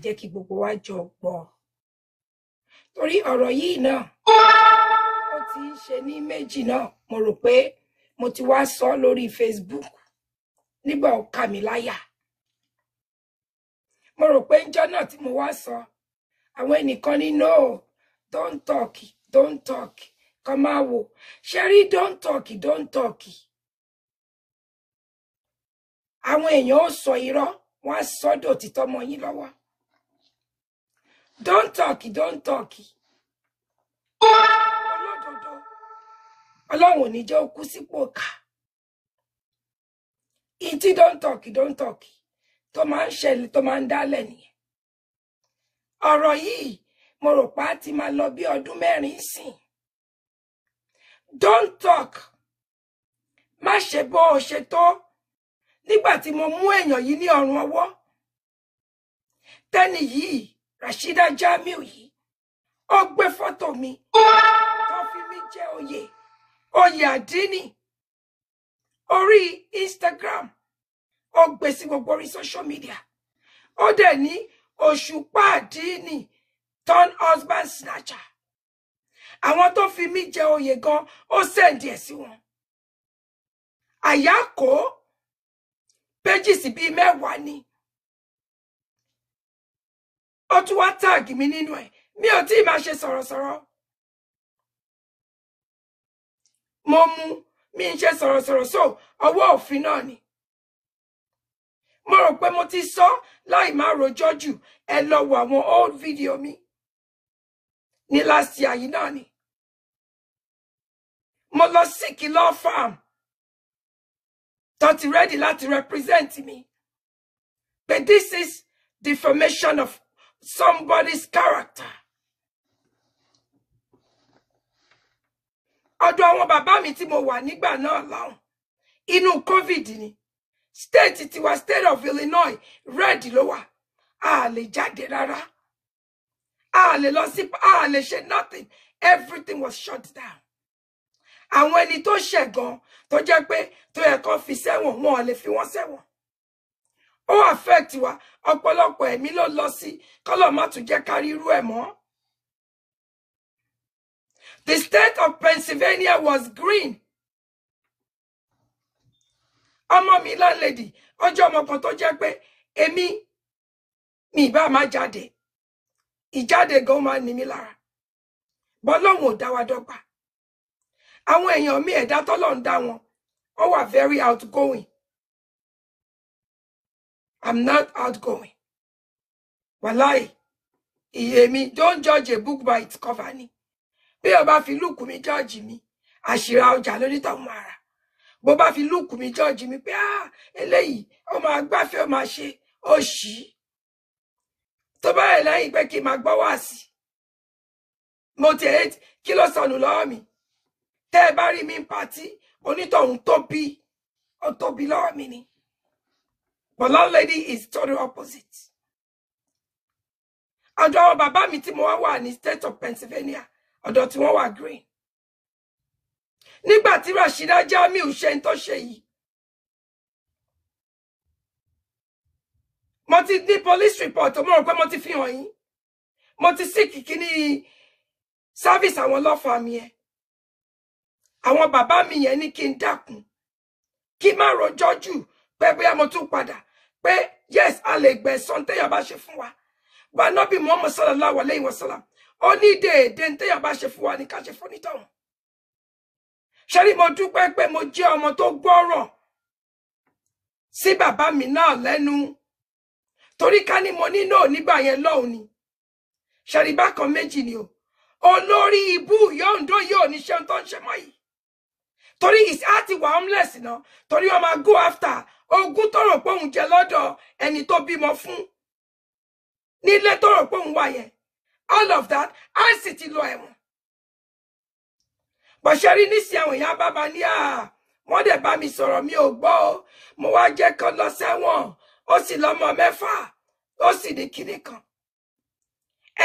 jẹ́ kí gbogbo wa jọ gbọ́. Torí ọ̀rọ̀ yìí náà ó ti ń ṣe ní méjì náà, mo rò pé mo ti wá sọ lórí Facebook nígbà ó ká mi láyà. Mo rò pé ńjọ́ náà tí mo wá sọ, àwọn ẹnìkan ní no, don't talk, don't talk. Kàn máa wò, ṣe rí don't talk, don't talk. Àwọn èèyàn ó sọ irọ́, wọ́n á sọ dòtítọ́ mọ́ yín lọ́wọ́. Don't talk, don't talk. Olódodo, Ọlọ́run ò ní jẹ́ ó kú sípò kà. Ìtí don't talk. Tó máa ń ṣẹlẹ̀, tó máa ń dálẹ̀ nìyẹn. Ọ̀rọ̀ yìí, mo rò pé á ti máa lọ bí ọdún 4 sìn. Don't talk. Má ṣe bó o ṣe tó. Nígbà tí mo mú èèyàn yìí ní ọrùn ọwọ́. Tẹ́ni yìí, Rashida Jamiu yìí, ó gbé fọ́tò mi. Tó fi mí jẹ oyè àdínì. Orí Instagram. Ó gbé sí gbogbo orí social media. Ó dẹ̀ ní Òṣùpá àdínì turn husband snatcher. Àwọn tó fi mí jẹ oyè gan, ó sẹ́ndì ẹ̀ sí wọn. Àyákò pages bíi 10 ni. Ó tún wá tag mi nínú ẹ̀. Mi ò tí ì máa ṣe sọ̀rọ̀sọ̀rọ̀. Mo mú mi ń ṣe sọ̀rọ̀sọ̀rọ̀ so ọwọ́ òfin náà ni. Mo rò pé mo ti sọ láì máa rojọ́ jù, ẹ lọ wo àwọn old video mi. Ní last year yìí náà ni. Mo lọ seek law firm. Tó ti ready láti represent me. But this is defamation of somebody's character. Ọ̀dọ̀ àwọn bàbá mi tí mo wà nígbà náà lọ́hùn. Inú COVID ni. State tiwa, state of Illinois, red ló wà. A lè jáde rárá. A lè lọ sí, a lè ṣe nothing. Everything was shut down. Àwọn ẹni tó ṣẹ̀gan tó jẹ́ pé tó yẹ kó fi sẹ́wọ̀n, wọn ò lè fi wọ́n sẹ́wọ̀n. Ó affect wa, ọ̀pọ̀lọpọ̀ ẹ̀mí ló lọ sí, kọ́lọ̀ má tún jẹ́ ká rí irú ẹ̀ mọ́. The state of Pennsylvania was green. Ọmọ mi landlady, ọjọ́ ọmọ kan tó jẹ́ pé èmi mi ìbá máa jáde. Ìjáde gan máa ní mi lára. Bọ́lọ́hun ò dá wa dọ́gba. Àwọn èèyàn mi ẹ̀dá tọ́lọ́run dá wọn, wọ́n wà very outgoing. I'm not outgoing. Wàláì, èmi don't judge a book by its cover ni. Bí o bá fi lùkù mi judge mi, àṣìrà ọjà lórí tàwọn ara. Bó bá fi lùkù mi judge mi pé eléyìí, ó máa gbáfẹ́, ó máa ṣe, ó ṣí. Tó bá yẹ lẹ́yìn pé kí n máa gbọ́ wá sí. Mo ti hate kí ló sọnù lọ́wọ́ mi. Tẹ́ ẹ bá rí mi pàtí, onítọ̀hún tóbi, ó tóbi lọ́wọ́ mi ni. But landlady is total opposite. Ọ̀dọ̀ àwọn bàbá mi tí mo wà ní state of Pennsylvania, ọ̀dọ̀ tí wọ́n wà green. Nígbà tí Rashida Jamiu ṣe ń tó ṣe yìí, mo ti ní police report, mo rò pé mo ti fi hàn yín. Mo ti sí kíní service àwọn lọ́fà mi yẹn. Àwọn bàbá mi yẹn ní kí n dákun, kí má rojọ́ jù pé bóyá mo tún padà pé yes, a lè gbẹ̀san téèyàn bá ṣe fún wa. But Ànábì Muhammad sallallahu alayhi wa sallam, ó ní déédéé téèyàn bá ṣe fún wa ní ká ṣe fún nítọ̀hún. Ṣé rí mo dúpẹ́ pé mo jẹ́ ọmọ tó gbọ́rọ̀ sí bàbá mi náà lẹ́nu. Torí ká ní mo ní náà nígbà yẹn lọ́hùn ni. Ṣé rí bákan méjì ni o. Olórí ibú yóò ń dó yóò ní ṣe tó ń ṣe mọ́ yìí. Torí is àti wà homeless náà. Torí wọ́n máa go after ogún tó rò pé òun jẹ lọ́dọ̀ ẹni tó bímọ fún. Nílé tó rò pé òun wà yẹn. All of that, á sì ti lọ ẹ̀wọ̀n. Bọ̀ṣẹ́rí nísìnyí àwọn èèyàn bàbá ní wọ́n dẹ̀ bá mi sọ̀rọ̀ mi ò gbọ́ o. Mo wá jẹ́ kán lọ sẹ́wọ̀n. Ó sì lọ́mọ 6. Ó sì ní kinní kan.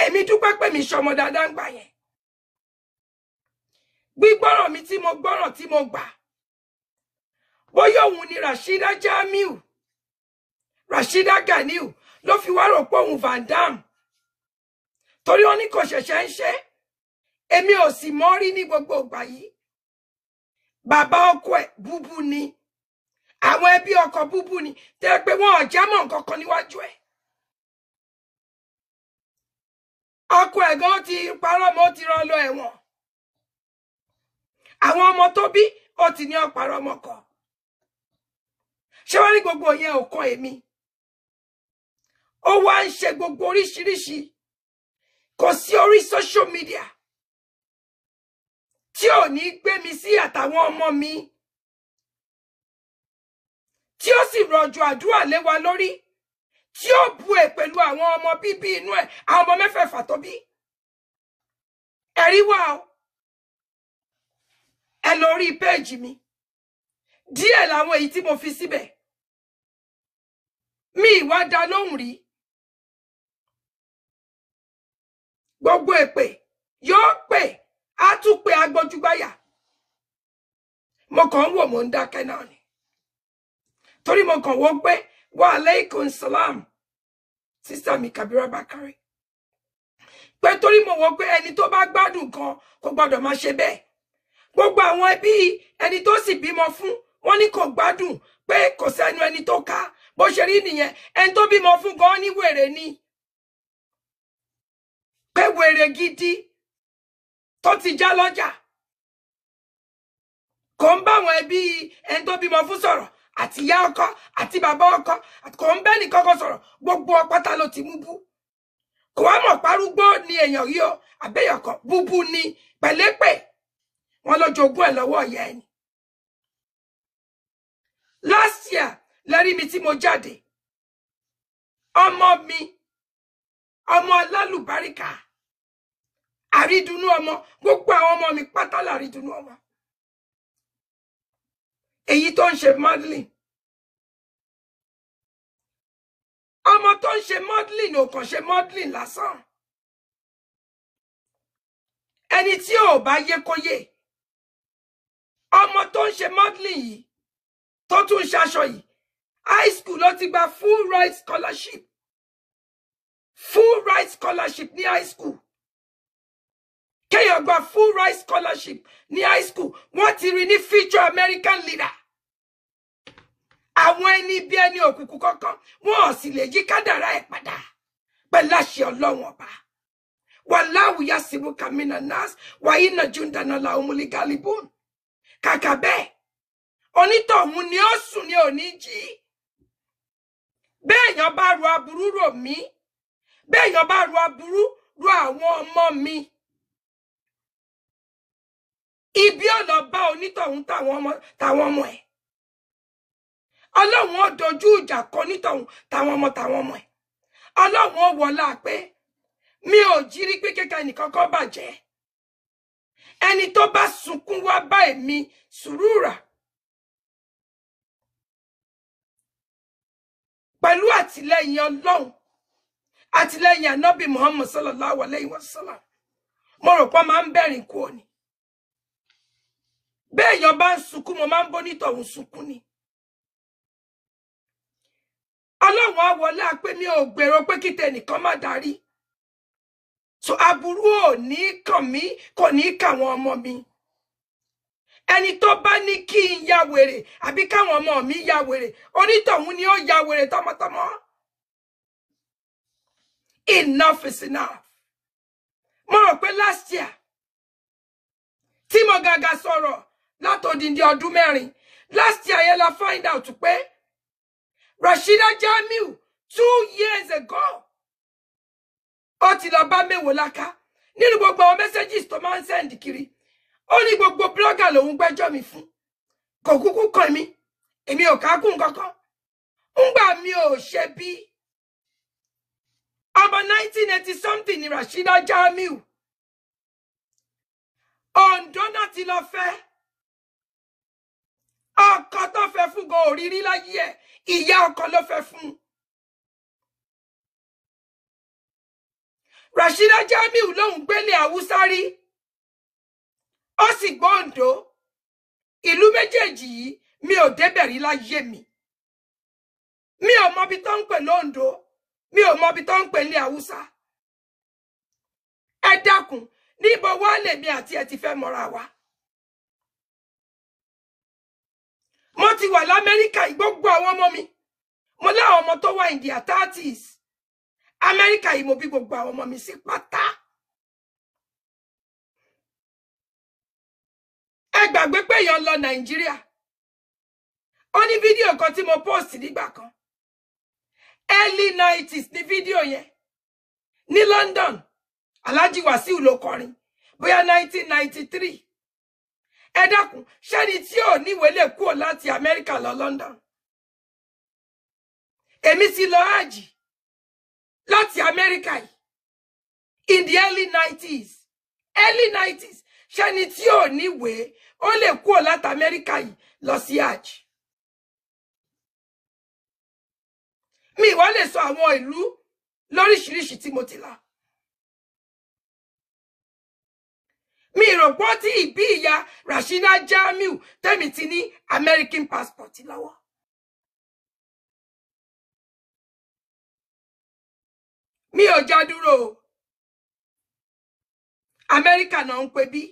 Èmi dúpẹ́ pé mi ṣọmọ dáadáa ń gbà yẹn. Gbígbọ́rọ̀ mi tí mo gbọ́rọ̀ tí mo gbà. Bóyá òun ni Rashida Jamiu, Rashida Ganiu ló fi wá rò pé òun Van Dam torí ó ní kò ṣẹ̀ṣẹ̀ ń ṣe èmi ò sì mọ̀ rí ní gbogbo ìgbà yìí bàbá ọkọ ẹ̀ búbú ni àwọn ẹbí ọkọ búbú ni tẹ́ pé wọn ò jẹ́ mọ́ nǹkan kan níwájú ẹ̀ ọkọ ẹ̀ gan ti parọ́ mọ́ ti rán lọ ẹ̀wọ̀n àwọn ọmọ tó bí ó ti ní ọ̀parọ́ ọmọ kan ṣé wọ́n ní gbogbo yẹn ò kan èmi ó wá ń ṣe gbogbo oríṣiríṣi kò sí orí social media tí ò ní gbé mi sí àtàwọn ọmọ mi tí ó sì rọ̀jò àdúrà lé wa lórí tí ó bu ẹ̀ pẹ̀lú àwọn ọmọ bíbí inú ẹ̀ àwọn ọmọ mẹ́fẹ̀ẹ̀fà tó bí ẹ̀rí wà o ẹ lọ rí péèjì mi díẹ̀ làwọn èyí tí mo fi síbẹ̀ mi ìwà dá lóhùn rí gbogbo èpè yóò pè á tún pè agbójúgbáyà mo kàn ń wò mo ń dákẹ́ náà ni torí mo kàn wò pé wa alaikum salam sister mi Kabira Bakare pé torí mo wò pé ẹni tó bá gbádùn kan kò gbọdọ̀ máa ṣe bẹ́ẹ̀ gbogbo àwọn ẹbí ẹni tó sì bímọ fún wọn ní kò gbádùn pé kò sẹ́nu ẹni tó ká bó ṣe rí nìyẹn ẹni tó bímọ fún gan ní wèrè ni pé wèrè gidi tó ti já lọ́jà kò ń bá àwọn ẹbí ẹni tó bímọ fún sọ̀rọ̀ àti ìyá ọkọ àti bàbá ọkọ kò ń bẹ́ẹ̀ nìkan kan sọ̀rọ̀ gbogbo ọpátá ló ti mú bú kò wá mọ̀ parúgbó ni èèyàn yìí o àbẹ́yọ̀kọ̀ búbú ni pẹ̀lẹ́pẹ̀ wọn ló jogún ẹ̀ lọ́wọ́ ìyá ẹni last year lẹ́rí mi tí mo jáde ọmọ mi ọmọ alálùbáríkà àrídùnnú ọmọ gbogbo àwọn ọmọ mi pátá lárídùnnú ọmọ èyí tó ń ṣe modeling ọmọ tó ń ṣe modeling ò kàn ṣe modeling lásán ẹni tí ò bá yé kó yé ọmọ tó ń ṣe modeling yìí tó tún ṣaṣọ yìí high school ló ti gba full right scholarship ní high school kéèyàn gba full right scholarship ní high school wọ́n ti rí ní future American leader àwọn ẹni bí ẹni òkùnkùn kankan wọn ò sì lè yí kádàrá ẹ̀ padà pẹ̀lú àṣẹ Ọlọ́run ọba wallahu yasimuka minan nas wa inna jundana lahumul ghalibun kàkà bẹ́ẹ̀ onítọ̀hún ni ó sùn ní òní jí béèyàn bá ru aburú rò mí béèyàn bá ru aburú ro àwọn ọmọ mi ibi ó lọ bá onítọ̀hún táwọn ọmọ ẹ̀ Ọlọ́run ó dojú ìjà kọ onítọ̀hún táwọn ọmọ ẹ̀ Ọlọ́run ó wọlá pé mi ò jírí pé kékeré nìkan kan bàjẹ́ ẹni tó bá sunkún wá bá èmi Surura pẹ̀lú àtìlẹ́yìn Ọlọ́run àtìlẹ́yìn Ànábì Muhammad sallallahu alayhi wa sallam mo rò pé máa ń bẹ̀rìn kú ni béèyàn bá ń sunkún mo máa ń bónítọ̀hún sunkún ni Ọlọ́run á wọlé pé mi ò gbèrò pé kí tẹnìkan má darí so aburú ò ní kàn mí kò ní kàwọn ọmọ mi ẹni tó bá ní kí n ya wèrè àbí káwọn ọmọ mi ya wèrè onítọ̀hún ni ó ya wèrè tọmọtọmọ enough is enough mo rò pé last year tí mo gàgà sọ̀rọ̀ látòdìndí ọdún mẹ́rin last year yẹn la find out pé Rashida Jamiu 2 years ago ó ti lọ bá Mewò Laka nínú gbogbo àwọn messages tó máa ń send kiri ó ní gbogbo blogger lòun gbẹ́jọ́ mi fún kò kúkú kàn mí èmi ò kákùn kankan ńgbà mi ò ṣe bí ọmọ 1980 something ni Rashida Jamiu Ondo náà ti lọ fẹ́ ọkọ tó fẹ́ fún go òrírí láyé ẹ̀ ìyá ọkọ ló fẹ́ fún Rashida Jamiu lòun gbélé Haúsá rí ó sì gbọ́ Ondo ìlú méjèèjì yìí mi ò débẹ̀ rí láyé mi ò mọbi tó ń pè l'Ondo mi ò mọ bí tó ń pè ní Haúsá. Ẹ dákun, níbo wá lèmi àti ẹ ti fẹ́ mọ́ra wa? Mo ti wà l'Amẹ́ríkà, gbogbo àwọn ọmọ mi. Mo láwọn ọmọ tó wà in their 30s. Amẹ́ríkà yìí mo bí gbogbo àwọn ọmọ mi sí pátá. Ẹ gbàgbé pé èèyàn lọ Nàìjíríà. Ó ní fídíò kan tí mo post nígbà kan. Early 90s ní fídíò yẹn. Ní London, Alhaji Wasiu ló kọrin. Bóyá 1993. Ẹ dákun, ṣẹ́ni tí ò níwèé lè kúrò láti Amẹ́ríkà lọ London. Èmi ti lọ hajj láti Amẹ́ríkà yìí. In the early 90s. Early 90s. Ṣẹ́ni tí ò níwèé ó lè kúrò láti Amẹ́ríkà yìí lọ sí hajj. Mi wá lè sọ àwọn ìlú lóríṣiríṣi tí mo ti lọ. Mi rò pé tí ìbí ìyá Rashida Jamiu tẹ́mi ti ní American passport lọ́wọ́. Mi ò já dúró. Amẹ́ríkà náà ń pè bí.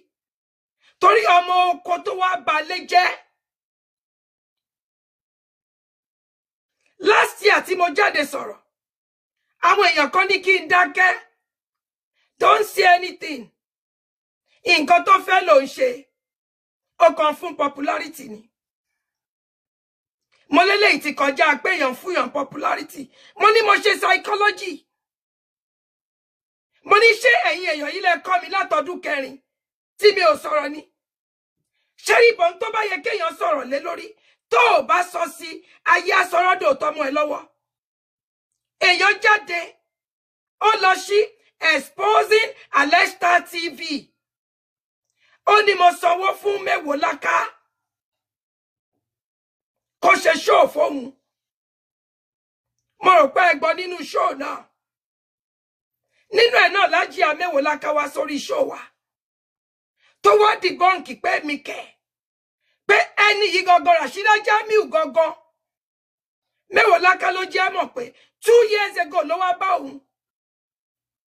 Torí ọmọ oko tó wá balẹ̀ jẹ́. Last year tí mo jáde sọ̀rọ̀. Àwọn èèyàn kan ní kí n dákẹ́. Don't say anything. Nǹkan tó fẹ́ ló ń ṣe. Ó kàn fún popularity ni. Mo lélẹ́yìí ti kọjá pé èèyàn fún èèyàn popularity. Mo ní mo ṣe psychology. Mo ní ṣé ẹ̀yin èèyàn yìí lẹ kọ́ mi látọdún 4 tí mi ò sọ̀rọ̀ ni. Ṣé ìbọn tó bá yẹ kéèyàn sọ̀rọ̀ lé lórí tó ò bá sọ sí ayé asọ̀rọ̀dọ̀ tọmọ ẹ lọ́wọ́. Èèyàn jáde ó lọ sí Exposing Alesta TV. Ó ní mo sanwó fún Mewolaka kó ṣe show fóun. Mo rò pé ẹ gbọ́ nínú show náà. Nínú ẹ̀ náà Lájí Mewolaka wá sórí show wa. Tó wá dìbọ́ǹkì pé mi kẹ̀. Pé ẹni yìí gangan Rashida Jamiu gangan. Mewolaka ló jẹ́ mọ̀ pé 2 years ago ló wá bá òun.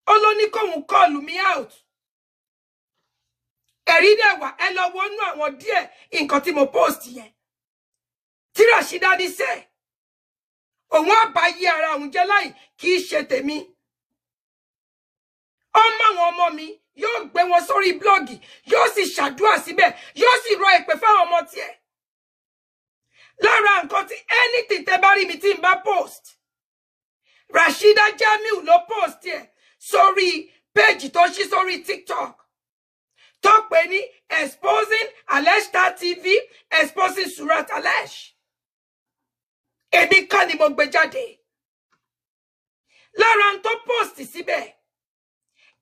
Ó ló ní kóun call me out. Ẹ̀rí dẹ̀ wá ẹ lọ wọnú àwọn díẹ̀ nǹkan tí mo post yẹn. Tí Rashida ní sẹ́. Òun àbáyé ara òun jẹ́ láì kì í ṣe tèmi. Ọmọ àwọn ọmọ mi yóò gbé wọn sórí blọ́ọ̀gì yóò sì ṣàdúrà síbẹ̀ yóò sì rọ èpè fáwọn ọmọ tiẹ̀. Lára nǹkan tí anything tẹ́ bá rí mi tí n bá post. Rashida Jamiu ló post ẹ̀ sórí péjì tó ṣí sórí TikTok. Tó pè ní Exposing Alesta TV, Exposing Surat Alesh. Èmi kọ́ ni mo gbé jáde. Lára ń tó post síbẹ̀.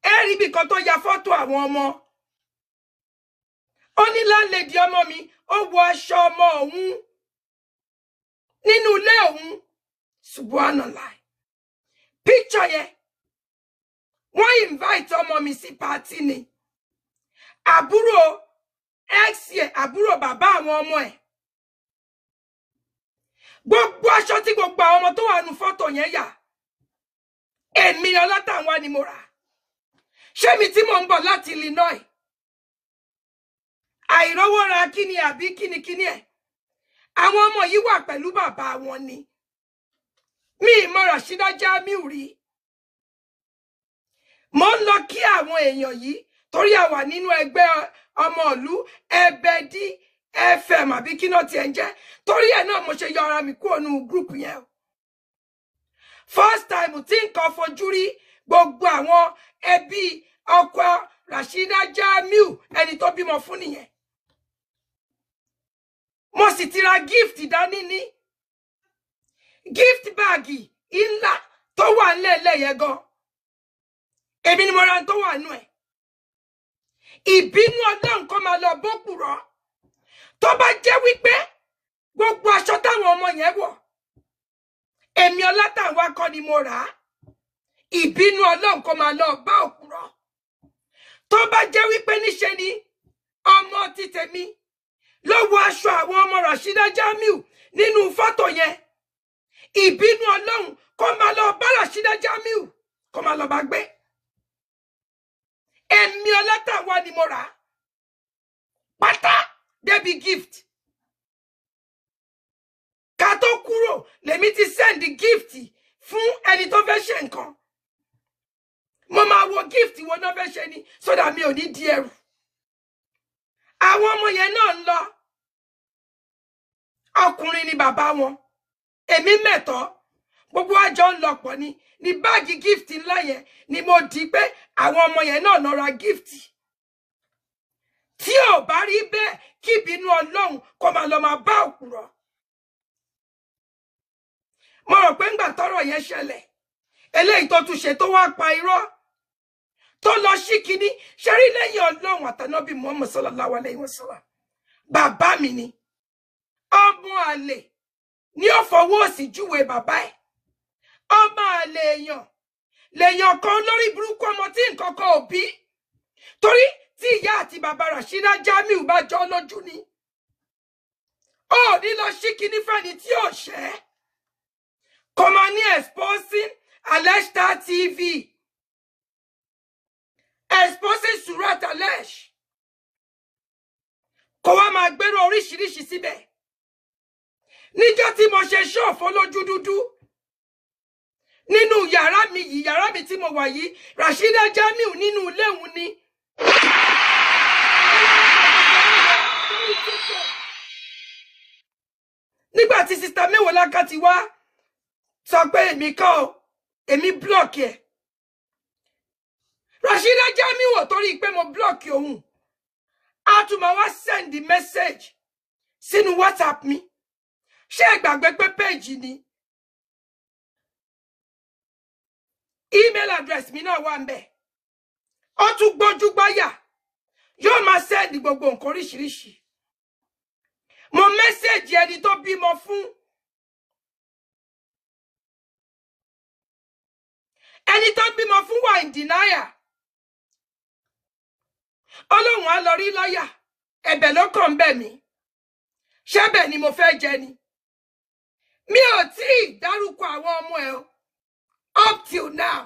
Ẹ rí bí kan tó ya fọ́tò àwọn ọmọ. Ó ní láńlẹ́dì ọmọ mi, ó wọ aṣọ ọmọ òun. Nínú ilé òun. Subhanallah. Picture yẹn. Wọ́n invite ọmọ mi sí party ni. Àbúrò ex ẹ̀, àbúrò bàbá àwọn ọmọ ẹ̀. Gbogbo aṣọ tí gbogbo àwọn ọmọ tó wà nínú fọ́tò yẹn yà. Èmi Ọlátànwá ni mo rà. Ṣé mi tí mò ń bọ̀ láti Illinois? Àìrówó ra kíni àbí kíni ẹ̀. Àwọn ọmọ yìí wà pẹ̀lú bàbá wọn ni. Mi mọ̀ Rashida Jamiu rí. Mo ń lọ kí àwọn èèyàn yìí torí a wà nínú ẹgbẹ́ ọmọ ìlú Ẹbẹdí FM àbí kí náà tiẹ̀ ń jẹ́. Torí ẹ̀ náà mo ṣe yọ ara mi kúrò nínú group yẹn. First time tí nǹkan fojú rí gbogbo àwọn ẹbí ọkọ Rashida Jamiu ẹni tó bímọ fún nìyẹn. Mo sì ti ra gift dání ní gift bag ńlá tó wà nílẹ̀ yẹn gan. Èmi ni mo ra tó wà nú ẹ̀. Ìbínú Ọlọ́run kó máa lọ bókùrọ́. Tó bá jẹ́ wípé gbogbo aṣọ táwọn ọmọ yẹn wọ̀ èmi Ọlátànwá kọ́ ni mo rà á. Ìbínú Ọlọ́run kó máa lọ bá òkúrọ́. Tó bá jẹ́ wípé níṣe ni ọmọ ti tèmi ló wọ aṣọ àwọn ọmọ Rashida Jamiu nínú fọ́tò yẹn. Ìbínú Ọlọ́run kó máa lọ bá Rashida Jamiu kó máa lọ bá gbé. Èmi Ọlátàwá ni mo rà pátá débi gift. Ká tó kúrò lèmi ti send gift fún ẹni tó fẹ́ ṣe nǹkan. Mo máa wo gift wo náà fẹ́ ṣe ni so that mi ò ní di ẹrù. Àwọn ọmọ yẹn náà ń lọ. Ọkùnrin ni bàbá wọn. Èmi mẹ́tọ́. Gbogbo àjọ ń lọ pọ̀ ni báàgì gift ńlá yẹn ni mo di pé àwọn ọmọ yẹn náà lọ ra gift. Tí ò bá rí bẹ́ẹ̀ kí ìbínú Ọlọ́run kó máa lọ máa bá òkúrọ̀. Mo rò pé ńgbà tọ́rọ̀ yẹn ṣẹlẹ̀ eléyìí tó tún ṣe tó wá pa irọ́ tó lọ sí kíní ṣe rí lẹ́yìn Ọlọ́run àtànábì Muhammad sallallahu alayhi wa sallam. Bàbá mi ni ọmọ àlè ni ó fọwọ́ òsì júwe bàbá ẹ̀. Ọmọ àlè lèèyàn kan lórí burúkú ọmọ tí nǹkan kan ò bí. Torí tí ìyá àti bàbá Rashida Jamiu bá jọ lójú ni. Ó ní lọ sí kíní fẹ́ni tí ò ṣẹ́. Kò máa ní exposing Aleshta TV. Exposing Surat Alesh. Kò wá máa gbèrò oríṣiríṣi síbẹ̀. Níjọ́ tí mo ṣe ṣọ́ọ̀fọ́ lójú dúdú. Nínú yàrá mi tí mo wà yìí, Rashida Jamiu nínú ilé òun ni. Nígbà tí Sister Mewolaka ti wá sọ pé èmi kọ́ èmi block ẹ̀. Rashida Jamiu ò torí pé mo block òun. A tún máa wá send the message sínú WhatsApp mi. Ṣé ẹ gbàgbé pé page ni? Email address mi náà wà ńbẹ̀. Ó tún gbójú gbáyà. Yóò máa send gbogbo nǹkan oríṣiríṣi. Mo message ẹni tó bímọ fún. Ẹni tó bímọ fún wà in denial. Ọlọ́run á lọ rí lọ́yà. Ẹ̀bẹ̀ ló kàn bẹ̀ mí. Ṣẹ́bẹ̀ ni mo fẹ́ jẹ ni. Mi ò tí ì dárúkọ àwọn ọmọ ẹ̀ o. Up till now.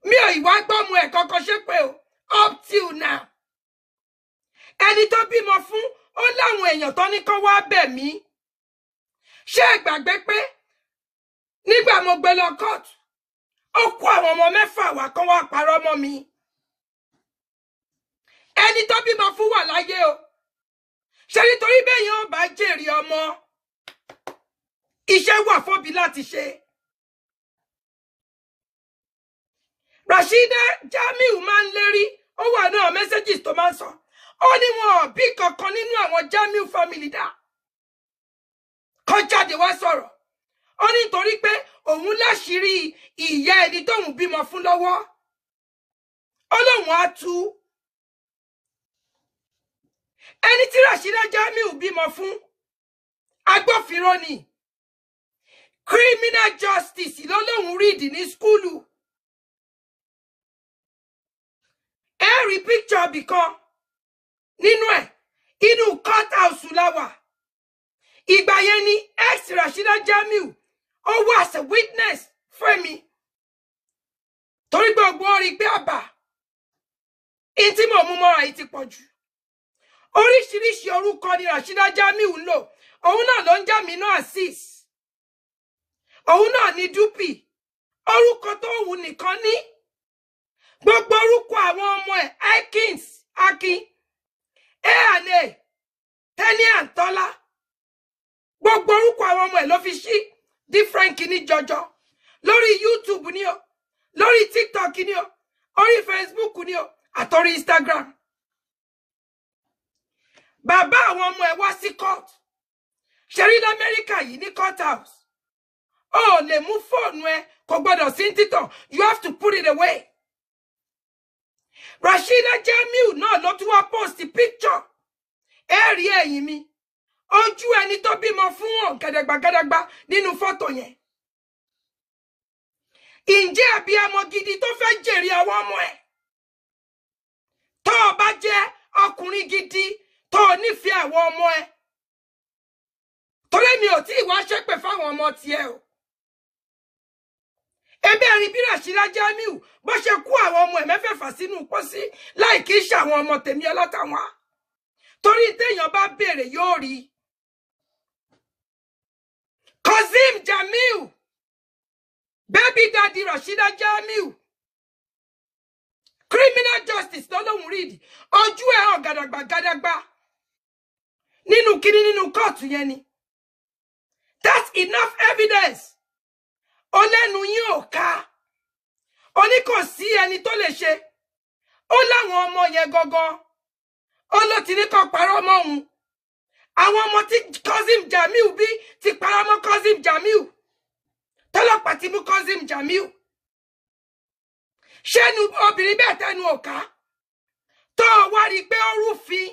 Mi ò ìwà gbọ́mọ ẹ̀ kankan ṣe pé o. Up till now. Ẹni tó bímọ fún ó láwọn èèyàn tó ní kán wá bẹ̀ mí. Ṣé ẹ gbàgbé pé nígbà mo gbé lọ court, ó kó àwọn ọmọ 6 wá kán wá parọ́ mọ́ mi. Ẹni tó bímọ fún wà láyé o. Ṣé nítorí bẹ́ẹ̀ yẹn ó bá jèrè ọmọ. Iṣẹ́ wà fóbi láti ṣe. Rashida Jamiu máa ń lérí. Ó wà náà messages tó máa ń sọ. Ó ní wọn ò bí kankan nínú àwọn Jamiu family dá. Kó jáde wá sọ̀rọ̀. Ó ní nítorí pé òun láṣìírí ìyá ẹni tóun bímọ fún lọ́wọ́. Ó lóun á tú. Ẹni tí Rashida Jamiu bímọ fún agbófinró ni. Criminal justice ló lóun read ní skúlù. Ẹ rí picture bìkan nínú ẹ̀ inú court house láwà. Ìgbà yẹn ni ex Rashida Jamiu ó wá as a witness fún mi. Torí gbogbo orí pé àbá ìtí mo mú mọ́ra yìí ti pọ̀ jù. Oríṣiríṣi orúkọ ni Rashida Jamiu ń lò. Òun náà ló ń jẹ́ Aminu Azeez. Òun náà ni Dupi. Orúkọ tó wù nìkan ní. Gbogbo orúkọ àwọn ọmọ ẹ̀ Akins, Akin, A&A, Tẹ́ni Àǹtọ́lá. Gbogbo orúkọ àwọn ọmọ ẹ̀ ló fi ṣí different kìíní jọjọ. Lórí YouTube ni o, lórí TikTok ni o, orí Facebook ni o, àtọrí Instagram. Bàbá àwọn ọmọ ẹ̀ wá sí court. Ṣẹ̀rí l'Amẹ́ríkà yìí ní court house. Ó lè mú fóònù ẹ kò gbọdọ̀ sí títàn. You have to put it away. Rashida Jamiu náà ló tún wá post picture. Ẹ rí ẹ̀yìn mi. Ojú ẹni tó bímọ fún wọn gàdàgbàgàdàgbà nínú fọ́tò yẹn. Ǹjẹ́ abiyamọ gidi tó fẹ́ jèrè àwọn ọmọ ẹ̀? Tó o bá jẹ́ ọkùnrin gidi tó o nífẹ̀ẹ́ àwọn ọmọ ẹ̀. Torí mi ò tí ì wá ṣépè fáwọn ọmọ tiẹ̀ o. ebe rí bí Rashida Jamiu bó ṣe kó àwọn ọmọ ẹ̀ mẹ́fẹ̀ẹ̀fà sínú pósí láì kí ṣe àwọn ọmọ tèmi ọlọ́tàwọn torí téèyàn bá béèrè yóò rí. Kazeem Jamiu baby daddy Rashida Jamiu criminal justice lọ́lọ́hun rídì ojú ẹ̀ hàn gàdàgbà nínú kíní nínú kóòtù yẹn ni. That's enough evidence. Ó lẹ́nu yín ò ká. Ó ní kò sí ẹni tó lè ṣe. Ó láwọn ọmọ yẹn gangan. Ó ló ti ní kó parọ́ mọ́ òun. Àwọn ọmọ tí Kazeem Jamiu bí ti parọ́ mọ́ Kazeem Jamiu. Tọ́lọ́pàá ti mú Kazeem Jamiu. Ṣẹ́nu obìnrin bẹ́ẹ̀ tẹnu ò ká. Tó wá rí pé ó rúfin.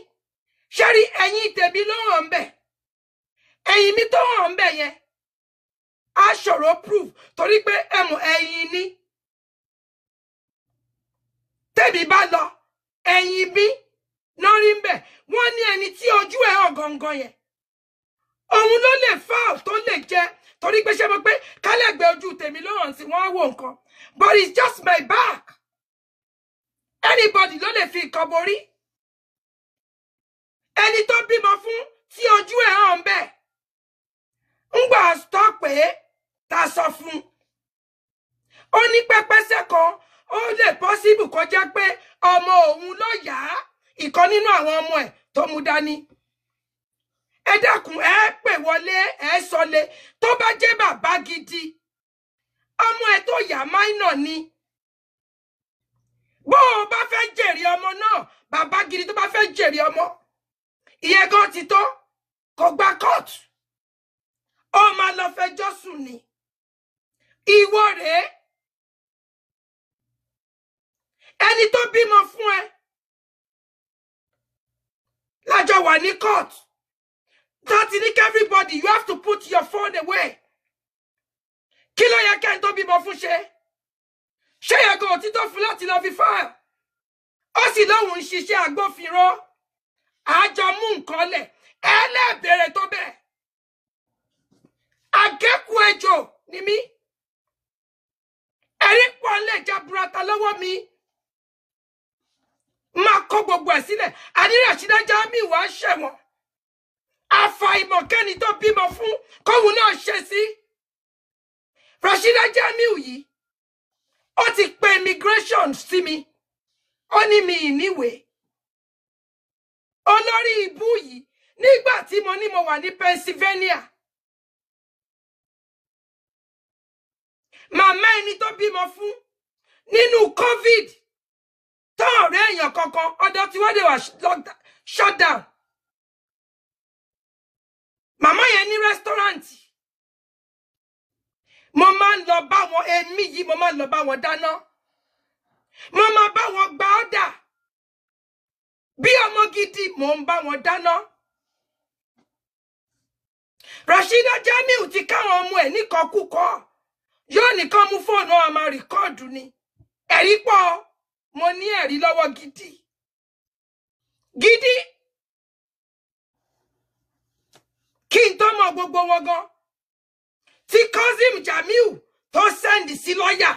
Ṣé rí ẹ̀yin tèmi ló hàn bẹ́ẹ̀? Ẹ̀yin mi tó hàn bẹ́ẹ̀ yẹn. A ṣòro proof torí pé ẹmu ẹ̀yin ni. Tèmi bá lọ ẹ̀yin bí lórí ń bẹ̀ wọ́n ní ẹni tí ojú ẹ̀ hàn gangan yẹn. Òun ló lè foul tó lè jẹ torí pé ṣé mo pé kálẹ̀gbẹ́ ojú tèmi ló hàn sí wọ́n á wò nǹkan. But it's just my back. Anybody ló lè fi nǹkan borí. Ẹni tó bímọ fún tí ojú ẹ̀ hàn bẹ́ẹ̀. Ngbà stop pé ta sọ fún. Ó ní pẹ́pẹ́sẹ́ kan ó lè possible kó jẹ́ pé ọmọ òun ló yá ìkan nínú àwọn ọmọ ẹ̀ tó mú dání. Ẹ dákun ẹ pè wọlé ẹ sọlé tó bá jẹ́ bàbá gidi. Ọmọ ẹ̀ tó yá minor ni. Bó o bá fẹ́ jèrè ọmọ náà bàbá gidi tó bá fẹ́ jèrè ọmọ. Ìyẹn gan ti tó kò gba court. Ó máa lọ fẹjọ́ sùn ni. Ìwọ rèé. Ẹni tó bímọ fún ẹ. Lájọ wà ní court. That is everybody, you have to put your phone away. Kí ló yẹ kẹ́ni tó bímọ fún ṣe? Ṣé yẹ kó òtítọ́ fún láti lọ fi fáìlì? Ó sì lóhùn ń ṣiṣẹ́ agbófinró. Àjọ mú nǹkan lẹ̀. Ẹlẹ́bẹ̀rẹ̀ tó bẹ́ẹ̀. Àgékù ejò ni mí. Ẹ̀rí pọ̀ lè jẹ́ burata lọ́wọ́ mi. Máa kó gbogbo ẹ̀ sílẹ̀. Àní Rashida Jamiu wá ṣẹ̀wọ̀n. Àfàìmọ̀ kẹ́ni tó bímọ fún kóhun náà ṣe sí. Rashida Jamiu yìí. Ó ti pe immigration sí mi. Ó ní mi ìníwèé. Olórí ibú yìí nígbà tí mo ní mo wà ní Pennsylvania. Màmá ẹni tó bímọ fún nínú COVID tán ọ̀rẹ́ èèyàn kankan ọ̀dọ̀ tí wọ́n dé wà shut down. Màmá yẹn ní rẹ́sítọ́ráǹtì. Mo máa ń lọ bá wọn èmi yìí mo máa ń lọ bá wọn dáná. Mo máa bá wọn gba ọ́dà. Bí ọmọ gidi mò ń bá wọn dáná. Rashida Jamiu ti káwọn ọmọ ẹ̀ níkọkúkọ. Yóò nìkan mú fóònù ọmọ máa rìkọ́ọ̀dù ni. Ẹ̀rí pọ̀ mo ní ẹ̀rí lọ́wọ́ gidi. Gidi. Kí n tó mọ gbogbo wọn gan. Tí Kazeem Jamiu tó sẹ́ndì sí lọ́yà.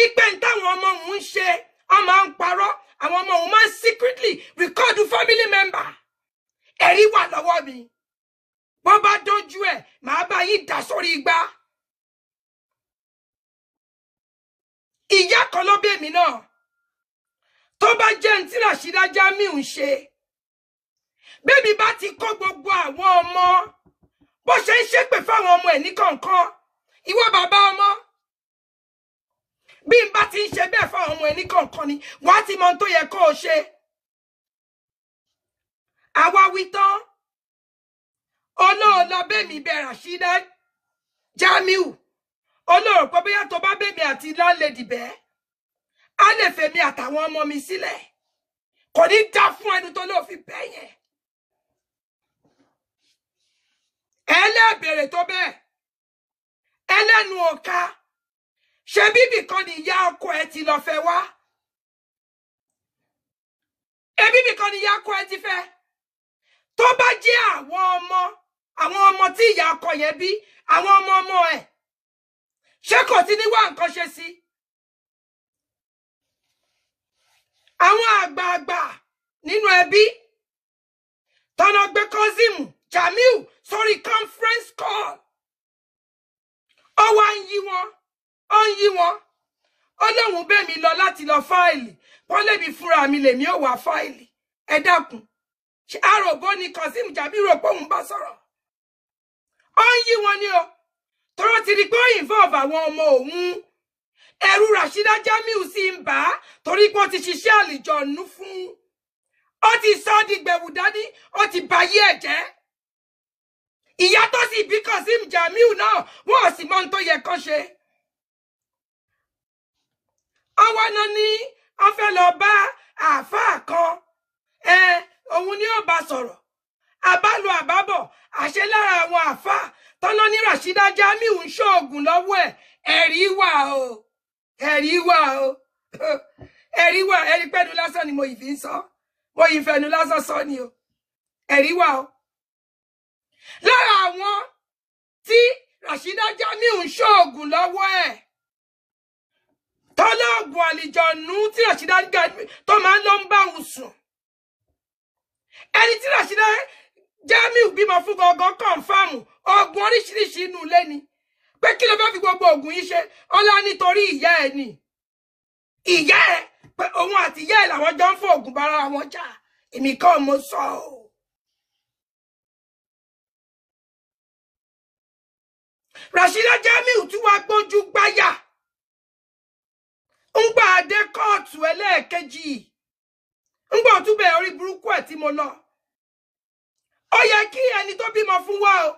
Ìpè ń táwọn ọmọ òun ń ṣe, wọ́n máa ń parọ́, àwọn ọmọ òun máa ń secretly record family member. Ẹ̀rí wà lọ́wọ́ mi. Bó bá dójú ẹ̀, màá bá yín dà sórí igbá. Ìyá kan ló bí èmi náà. Tó bá jẹ́ ní tí Rashida Jamiu ń ṣe. Bébí bá ti kó gbogbo àwọn ọmọ. Bó ṣe ń ṣépè fáwọn ọmọ ẹ̀ ní kọ̀ọ̀kan. Ìwọ bàbá ọmọ. Bí n bá ti ń ṣe bẹ́ẹ̀ fáwọn ọmọ ẹ̀ ní kọ̀ọ̀kan ni, wàá ti mọ ohun tó yẹ kó o ṣe. Àwa wí tán. Olóòlọ bẹ́mi bẹ Rashida Jamiu. Olóòrò pé bóyá tó bá bẹ́mi àti láńlẹ́dì bẹ́ẹ̀. Á lè fèmi àtàwọn ọmọ mi sílẹ̀. Kò ní dá fún ẹni tó lóò fi bẹ́ yẹn. Ẹlẹ́bẹ̀rẹ̀ tó bẹ́ẹ̀. Ẹlẹ́nu ọ̀ka. Ṣé bíbì kan ni ìyá ọkọ ẹ ti lọ fẹ́ wá? Ẹbíbì kan ni ìyá ọkọ ẹ ti fẹ́. Tó bá jẹ́ àwọn ọmọ àwọn ọmọ tí ìyá ọkọ yẹn bí, àwọn ọmọ ẹ̀. Ṣé kò ti ní wá nǹkan ṣe sí? Àwọn àgbààgbà nínú ẹbí tọ́nà gbé Kazeem Jamiu sórí conference call. Ó wá ń yí wọn, ó ń yí wọn. Ó lóun bẹ́ mi lọ láti lọ fáìlì. Wọ́n lè mi fúnra mi lèmi ó wá fáìlì. Ẹ dákun. Ṣé àròbó ni Kazeem Jamiu rò pé òun bá sọ̀rọ̀? Ó ń yí wọn ni o. Tọ́rọ ti rí pé ó involve àwọn ọmọ òun. Ẹ̀rù Rashida Jamiu sì ń bà á torí pé ó ti ṣiṣẹ́ àlìjọ̀nú fún. Ó ti sọ di gbẹ̀wù dání, ó ti bayé ẹ̀ jẹ́. Ìyá tó sì bí Kazeem Jamiu náà, wọ́n ò sì mọ ohun tó yẹ kán ṣe. Ọwọ́ náà ní a fẹ́ lọ bá àáfàá kan. Òun ni ó bá sọ̀rọ̀. Àbálò àbábọ̀, àṣẹ lára àwọn àáfàá tọ́nà ní Rashida Jamiu ń ṣoògùn lọ́wọ́ ẹ̀. Ẹ̀rí wà o. Ẹ̀rí wà o. Ẹ̀rí wà, ẹ̀rí pẹ̀lú lásán ni mo yìí fi ń sọ. Mo yìí fẹnu lásán sọ ni o. Ẹ̀rí wà o. Lára àwọn tí Rashida Jamiu ń ṣoògùn lọ́wọ́ ẹ̀. Tọ́lọ́gùn àlìjọ̀nú tí Rashida Jamiu tó máa ń lọ ń bá òun sùn. Ẹni tí Rashida Jamiu bímọ fún gangan kọ̀ǹfàmù oògùn oríṣiríṣi inú ilé ni. Pé kí ló fẹ́ fi gbogbo oògùn yìí ṣe? Ọlá nítorí ìyá ẹ̀ ni. Ìyá ẹ̀ pé òun àti ìyá ẹ̀ làwọn jọ ń fọ oògùn bára wọn jà. Èmi kọ́ mo sọ o. Rashida Jamiu tí wàá gbójú gbáyà. Ń gbà dé kóòtù ẹlẹ́ẹ̀kejì. Ń gbà tún bẹ̀ orí burúkú ẹ̀ tí mo lọ. Ó yẹ kí ẹni tó bímọ fún wa o.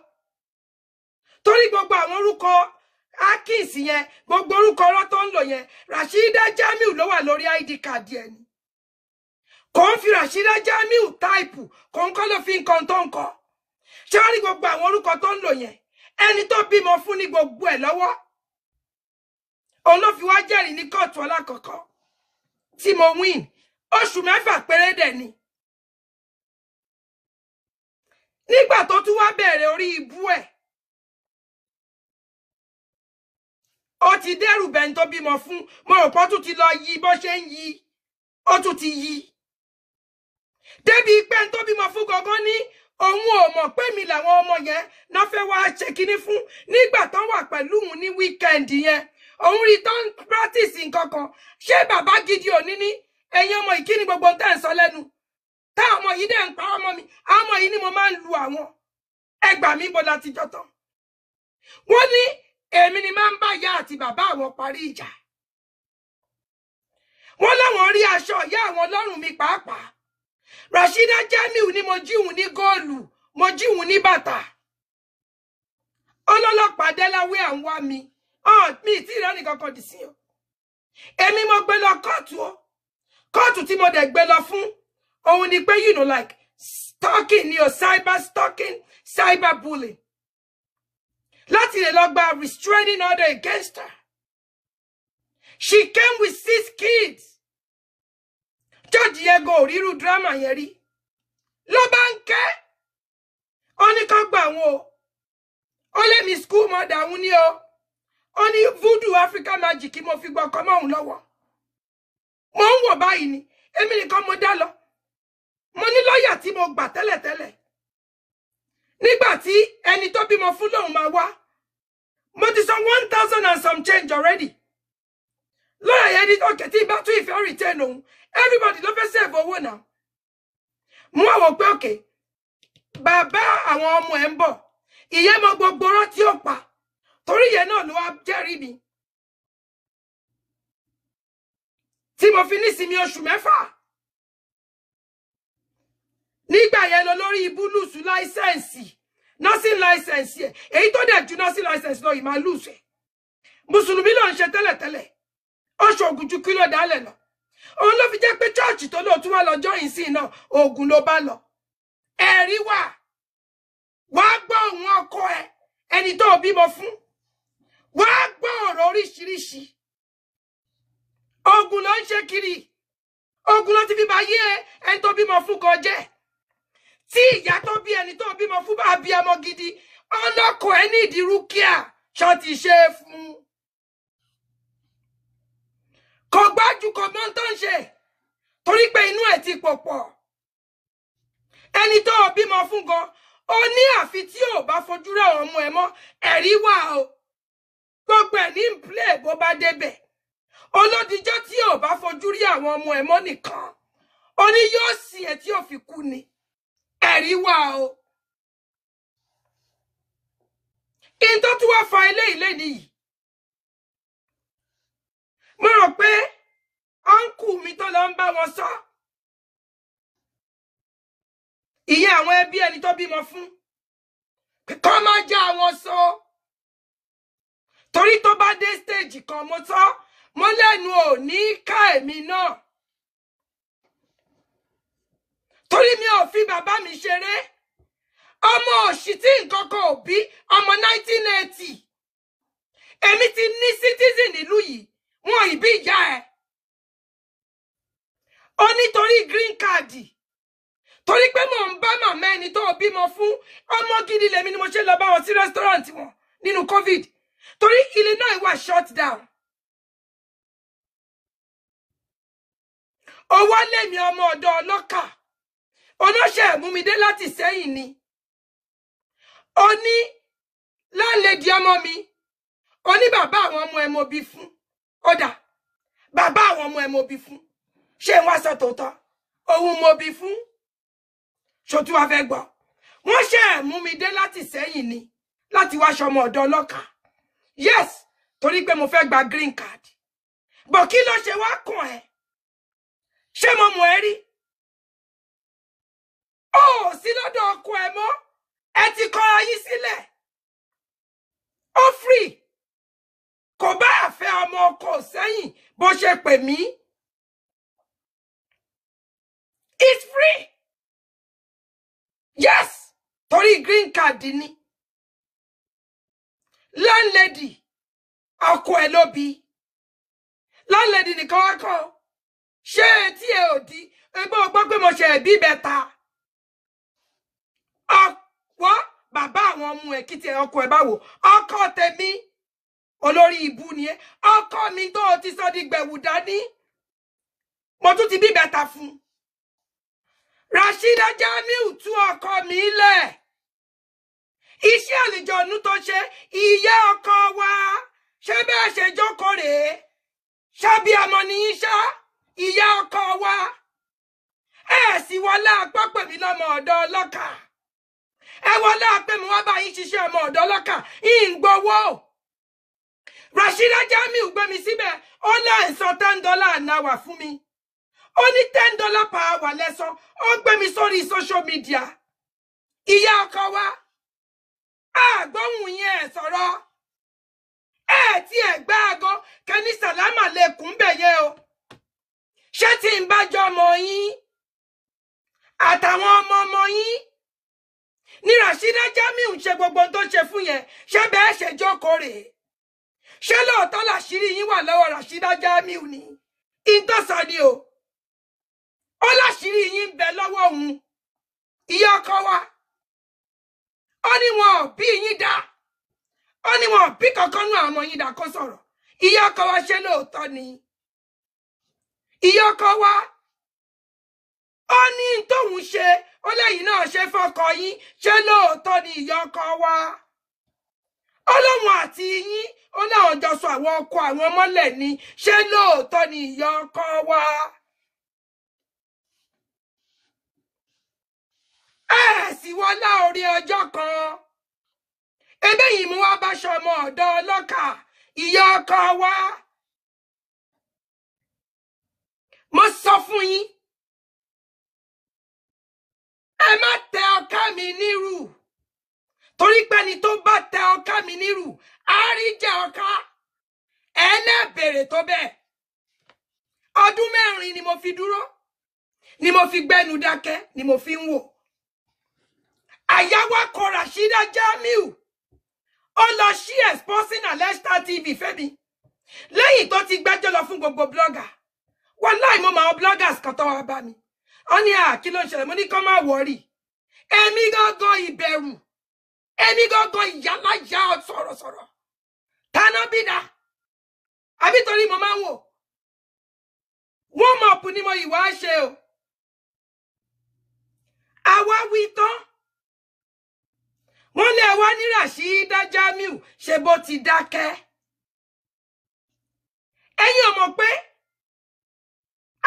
Torí gbogbo àwọn orúkọ Akins yẹn, gbogbo orúkọ ọ̀rọ̀ tó ń lò yẹn, Rashida Jamiu ló wà lórí ID card yẹn ni. Kò ń fi Rashida Jamiu táìpù, kò ń kọ́ ló fi nǹkan tó ń kọ. Ṣé wọ́n rí gbogbo àwọn orúkọ tó ń lò yẹn? Ẹni tó bímọ fún ní gbogbo ẹ̀ lọ́wọ́. Òun ló fi wá jẹ́rìí ní kóòtù alákọ̀ọ́kọ́ tí mo win. Oṣù 6 péré dẹ̀ ni. Nígbà tó tún wá bẹ̀rẹ̀ orí ibú ẹ̀. Ó ti dẹ́rù bẹ́ni tó bímọ fún. Mo rò pé ó tún ti lọ yí bó ṣe ń yí. Ó tún ti yí. Débi pé tó bímọ fún gangan ní òun ò mọ̀ pé mi làwọn ọmọ yẹn náà fẹ́ wá ṣe kinní fún. Nígbà tó wà pẹ̀lú òun ní wíkẹ́ndì yẹn. Òun rí tán practice nǹkan kan. Ṣé bàbá gidi òní ní ẹ̀yin ọmọ ìkíni gbogbo tẹ́ ń sọ lẹ́nu? Táwọn ọmọ yìí dẹ̀ ń pa ọmọ mi. Àwọn ọmọ yìí ni mo máa ń lu àwọn. Ẹ gbà mí bó láti jọ tán. Wọ́n ní èmi ni máa ń bá ìyá àti bàbá àwọn parí ìjà. Wọ́n láwọn rí aṣọ ìyá àwọn lọ́rùn mi pàápàá. Rashida Jamiu ni mo jíhun ní góòlù, mo jíhun ní bàtà. Ọlọ́lọ́pàá Dẹ́láwé à ń wá mi. Mi tí ìrẹ́ nìkan kan dì sí o. Èmi mo gbé lọ kóòtù o. Kóòtù tí mo dẹ̀ gbé lọ fún. Òun ni pé, you know, like, stalking ni o, cyber stalking, cyber bullying. Láti lè lọ gba restraining order against her. She came with 6 kids. Judge Diego òrírù drama yẹn rí. Ló bá ń ké. Ó ní kán gbà wọn o. Ó lé mi school mother òun ni o. Ó ní voodoo Africa magic mo fi gbọ́ ọkọ mọ́ òun lọ́wọ́. Mo ń wò báyìí ni. Èmi nìkan mo dá lọ. Mo ní lọ́yà tí mo gbà tẹ́lẹ̀tẹ́lẹ̀. Nígbà tí ẹni tó bímọ fún lòun máa wá. Mo ti san 1,000 and some change already. Lọ́yà yẹn ní okay tí bá tún ìfẹ́ return òun. Everybody ló fẹ́ save owó náà. Mo wá wò pé okay. Bàbá àwọn ọmọ ẹ̀ ń bọ̀. Ìyẹn mọ gbogbo ọ̀rọ̀ tí ó pa. Torí yẹn náà ló wá jẹ́rìí mi. Tí mo fi nísinmi oṣù 6. Nígbà yẹn lọ lórí ibúlùsù láìsẹ̀nsì. Nursing license ẹ̀. Èyí tó dẹ̀ ju nursing license lọ ìmá lùsù ẹ̀. Mùsùlùmí ló ń ṣe tẹ́lẹ̀tẹ́lẹ̀. Ó ṣògùn ju kílò dálẹ̀ lọ. Òun ló fi jẹ́ pé chọ́ọ̀chì tó lóòtú wá lọ jọ́yìn sí náà oògùn ló bá lọ. Ẹ̀rí wà. Wá gbọ́ òun ọkọ ẹ ẹni tó bímọ fún. Wá gbọ́ ọ̀rọ̀ oríṣiríṣi. Oògùn ló ń ṣe kiri. Oògùn ló ti fi bá yé ẹni tó bímọ fún kan jẹ́. tí ìyá tó bí ẹni tó bímọ fún bá bí ọmọ gidi ọlọ́kọ ẹ ní ìdí rúkìá ṣọ́ ti ṣe é fún kò gbájú kò mọ tó ń ṣe torí pé inú ẹ̀ ti pọ̀pọ̀ ẹni tó bímọ fún gan ó ní àfi tí ò bá fojú rẹ̀ àwọn ọmọ ẹ̀ mọ́ ẹ̀rí wà o gbogbo ẹ̀ ní play bó bá débẹ̀ olódijọ́ tí ò bá fojú rí àwọn ọmọ ẹ̀ mọ́ nìkan ó ní yóò sì ẹ̀ tí ò fi kú ni ẹ̀rí wà o in tó tún wá fa ilé nìyí mo rò pé ọ̀nkù mi tó lọ ń bá wọn sọ ìyá àwọn ẹbí ẹni tó bímọ fún kọ́ máa já àwọn sọ torí tó bá dé stage kan mo sọ mo lẹ́nu ò ní ká èmi náà torí mi ò fi bàbá mi ṣeré ọmọ òṣì tí nǹkan kan ò bí ọmọ 1980 èmi ti ní citizen nílùú yìí wọn ìbí ìyá ẹ̀ ó nítorí green card torí pé mò ń bá màmá ẹni tó bímọ fún ọmọ gidi lèmi ni mo ṣe lọ bá wọn sí restaurant wọn nínú covid torí Illinois wà shut down owó lèmi ọmọ ọ̀dọ̀ ọlọ́kà oníṣẹ́ mú mi dé láti sẹ́yìn ni ó ní láńlẹ́dì ọmọ mi ó ní bàbá àwọn ọmọ ẹ̀ mo bí fún ọ̀dà bàbá àwọn ọmọ ẹ̀ mo bí fún ṣé wá sọ tòótọ́ òun mo bí fún ṣòtú wa fẹ́ gbọ́ wọ́n ṣe mú mi dé láti sẹ́yìn ni láti wá ṣọmọ ọ̀dọ̀ ọlọ́kà yes torí pé mo fẹ́ gba green card bọ̀ kí ló ṣe wá kàn ẹ́ ṣé mo mọ̀ ẹ́ rí ó sí lọ́dọ̀ ọkọ ẹ mọ́ ẹ ti kọra yín sílẹ̀ ó free kò bá àfẹ́ ọmọ ọkọ sẹ́yìn bó ṣe pè mí it's free yes torí green card ni landlady ọkọ ẹ ló bí landlady nìkan wá kọ́ ṣé etí ẹ ò di ẹgbẹ́ ọgbọ́n pé mo ṣe ẹ̀bí bẹ́ta ọ̀pọ̀ bàbá àwọn ọmọ ẹ̀ kí tiẹ̀ ọkọ ẹ̀ bá wò ọkọ tèmi olórí ìbú ni ẹ ọkọ mi tó ti sọ di gbẹ̀wù dání mo tún ti bí bẹ́ta fún Rashida Jamiu tú ọkọ mi lẹ̀ iṣẹ́ àlìjọ̀nú tó ṣe ìyá ọkọ wa ṣé bẹ́ẹ̀ ṣe jókòó rèé ṣábí ọmọ nìyí ṣá ìyá ọkọ wa sì wọlé apá pè mí lọ́mọ ọ̀dọ̀ ọlọ́kà ẹ wọlé apẹ́ mi wá bá yín ṣiṣẹ́ ọmọ ọ̀dọ̀ ọlọ́kà ìgbowó Rashida Jamiu gbé mi síbẹ̀ ó lẹ́ẹ̀sán $10 an hour fún mi ó ní $10 per hour lẹ́sàn ó gbé mi sórí social media ìyá ọkọ wa àgbóhùn yẹn ẹ̀ sọ̀rọ̀ tí ẹ̀ gbá aago kẹ́ni sàlámà lẹ́kùn bẹ̀yẹ o ṣé tí ń bá jọ ọmọ yín àtàwọn ọmọ yín ní Rashida Jamiu ṣe gbogbo tó ṣe fún yẹn ṣé bẹ́ẹ̀ ṣe jókòó rèé ṣé lóòótọ́ làṣírí yín wà lọ́wọ́ Rashida Jamiu ni ìtọ́sọ ni o ó láṣírí yín bẹ lọ́wọ́ òun ìyá ọkọ wa ó ní wọn ò bí yín dá ó ní wọn ò bí kankan nú àwọn ọmọ yín dá kó sọ̀rọ̀ ìyá ọkọ wa ṣé lóòótọ́ ni ìyá ọkọ wa ó ní tóun ṣe ó lẹ́yìn náà ṣe fọ́kọ yín ṣé lóòótọ́ ni ìyá ọkọ wa ó lóun àti yín ó láwọn jọ sọ àwọn ọkọ àwọn mọ́lẹ̀ ni ṣé lóòótọ́ ni ìyá ọkọ wa sì wọlá orí ọjọ́ kan ebe yìí mú wá bá ṣọmọ ọ̀dọ̀ ọlọ́kà ìyá ọkọ wa mo sọ fún yín ẹ má tẹ ọká mi nírù torí pé ni tó bá tẹ ọká mi nírù á rí jẹ ọká ẹlẹ́bẹ̀rẹ̀ tó bẹ́ẹ̀ ọdún 4 ni mo fi dúró ni mo fi gbẹ́nu dákẹ́ ni mo fi ń wò àyáwá kọ Rashida Jamiu ó lọ sí exposing Alesta TV fẹ́mi lẹ́yìn tó ti gbẹ́jọ́ lọ fún gbogbo blogger wallahi mo máa bloggers kan tó wá bá mi ó ní kí ló ń ṣẹlẹ̀ mo ní kó má worry Èmi gangan ìbẹ̀rù. Èmi gangan ìyálàyà sọ̀rọ̀sọ̀rọ̀. Tana bida. Àbí torí mo máa ń wò. Wọ́n mọ̀ ọ̀pù ni mo ìwà ṣe o. Àwa wí tán. Wọ́n lé àwa ní Rashida Jamiu ṣe bó ti dákẹ́. Ẹ̀yin ò mọ̀ pé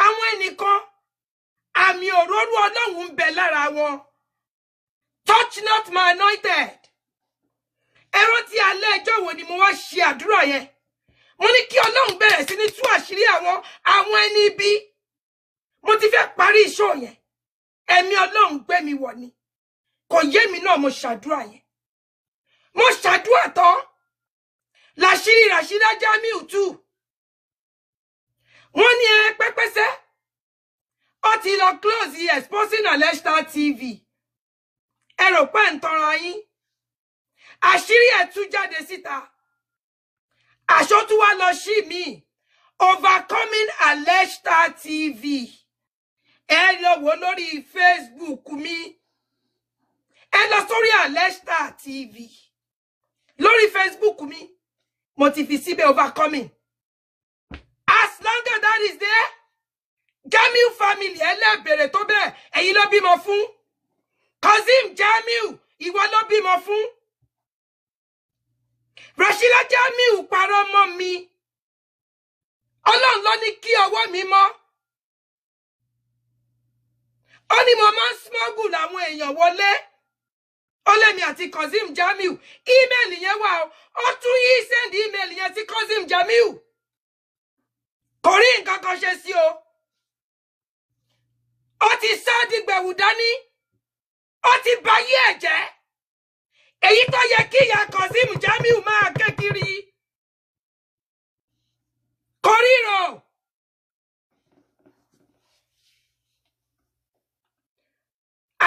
àwọn ẹnìkan àmì òróró Ọlọ́run ń bẹ lára wọn. Touch not my anointed. Ẹ̀rọ tí alẹ́ ẹjọ́ wo ni mo wá ṣe àdúrà yẹn. Mo ní kí Ọlọ́run bẹ̀rẹ̀ sí ní tú àṣírí àwọn ẹni ibi. Mo ti fẹ́ parí iṣọ́ yẹn. Ẹ̀mí Ọlọ́run gbé mi wọ̀ ni. Kò yé mi náà mo ṣàdúrà yẹn. Mo ṣàdúrà tán. Láṣírí Rashida Jamiu tú. Wọ́n ní pẹ́pẹ́sẹ́. Ó ti lọ close exposing Alesta TV. Ẹ rò pé ń tanra yín. Àṣírí ẹ̀ tú jáde síta. Aṣọ tún wá lọ sí mi. Overcoming Alesta TV. Ẹ lọ wò lórí Facebook mi. Ẹ lọ sórí Alesta TV. Lórí Facebook mi. Mo ti fi síbẹ̀ overcoming. As long as that is there, Jamiu family ẹlẹ́bẹ̀rẹ̀ tó bẹ́ẹ̀ ẹ̀yin ló bímọ fún. Kazeem Jamiu ìwọ ló bímọ fún. Rashida Jamiu parọ́ mọ́ mi. Ọlọ́run ló ní kí ọwọ́ mi mọ́. Ó ní mo máa ń smuggle àwọn èèyàn wọlé. Ó lé mi àti Kazeem Jamiu. Email yẹn wà o. Ó tún yí send email yẹn sí Kazeem Jamiu. Kò rí nǹkan kan ṣe sí o. Ó ti sá dìgbẹ̀wù dání. Ó ti bayé ẹ̀ jẹ́. Èyí tó yẹ kí ìyá Kazeem Jamiu máa ké kiri. Kò ríro.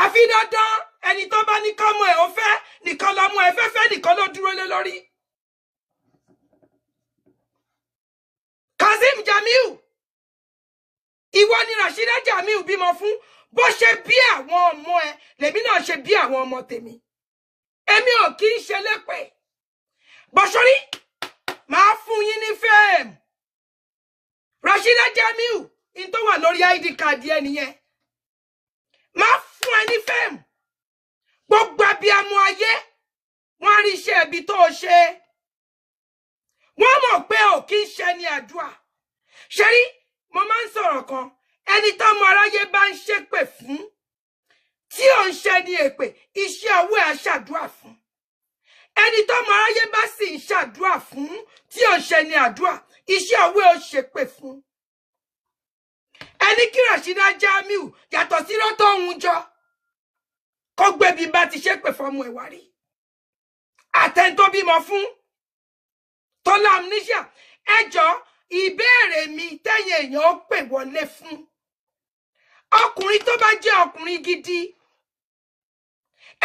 Àfi dandan ẹni tó bá ní kọ́mọ ẹ̀ ó fẹ́ nìkan lọ́mọ ẹ̀ fẹ́fẹ́ nìkan ló dúró lé lórí. Kazeem Jamiu. Ìwọ ni Rashida Jamiu bímọ fún. Bó ṣe bí àwọn ọmọ ẹ̀ lèmi náà ṣe bí àwọn ọmọ tèmi. Èmi ò kì í ṣe lépè. Bọ̀ṣọ́rí, máa fún yín ní fẹ́ẹ̀mù. Rashida Jamiu, in tó wà lórí ID card yẹn nìyẹn. Máa fún ẹ ní fẹ́ẹ̀mù. Gbogbo abiyamọ ayé, wọ́n rí iṣẹ́ ibi tó ṣe. Wọ́n mọ̀ pé ò kì í ṣe ní àdúrà. Ṣé rí, mo máa ń sọ̀rọ̀ kan. Ẹni tọ́mọ aráyé bá ń ṣépè fún. Tí ò ń ṣe ní èpè, iṣẹ́ ọwọ́ ẹ̀ ṣàdúrà fún. Ẹni tọ́mọ aráyé bá sì ń ṣàdúrà fún, tí ò ń ṣe ní àdúrà, iṣẹ́ ọwọ́ ẹ̀ ṣépè fún. Ẹni kí Rashida Jamiu yàtọ̀ sí rọ́tọ̀ ohun jọ. Kó gbébi bá ti ṣépè fọmọ ẹ̀ wá rí. Àtẹn tó bímọ fún. Tọ́lá amnesia. Ẹjọ́ ìbéèrè mi tẹ́yìn èèyàn ó pè wọlé fún. Ọkùnrin tó bá jẹ́ ọkùnrin gidi.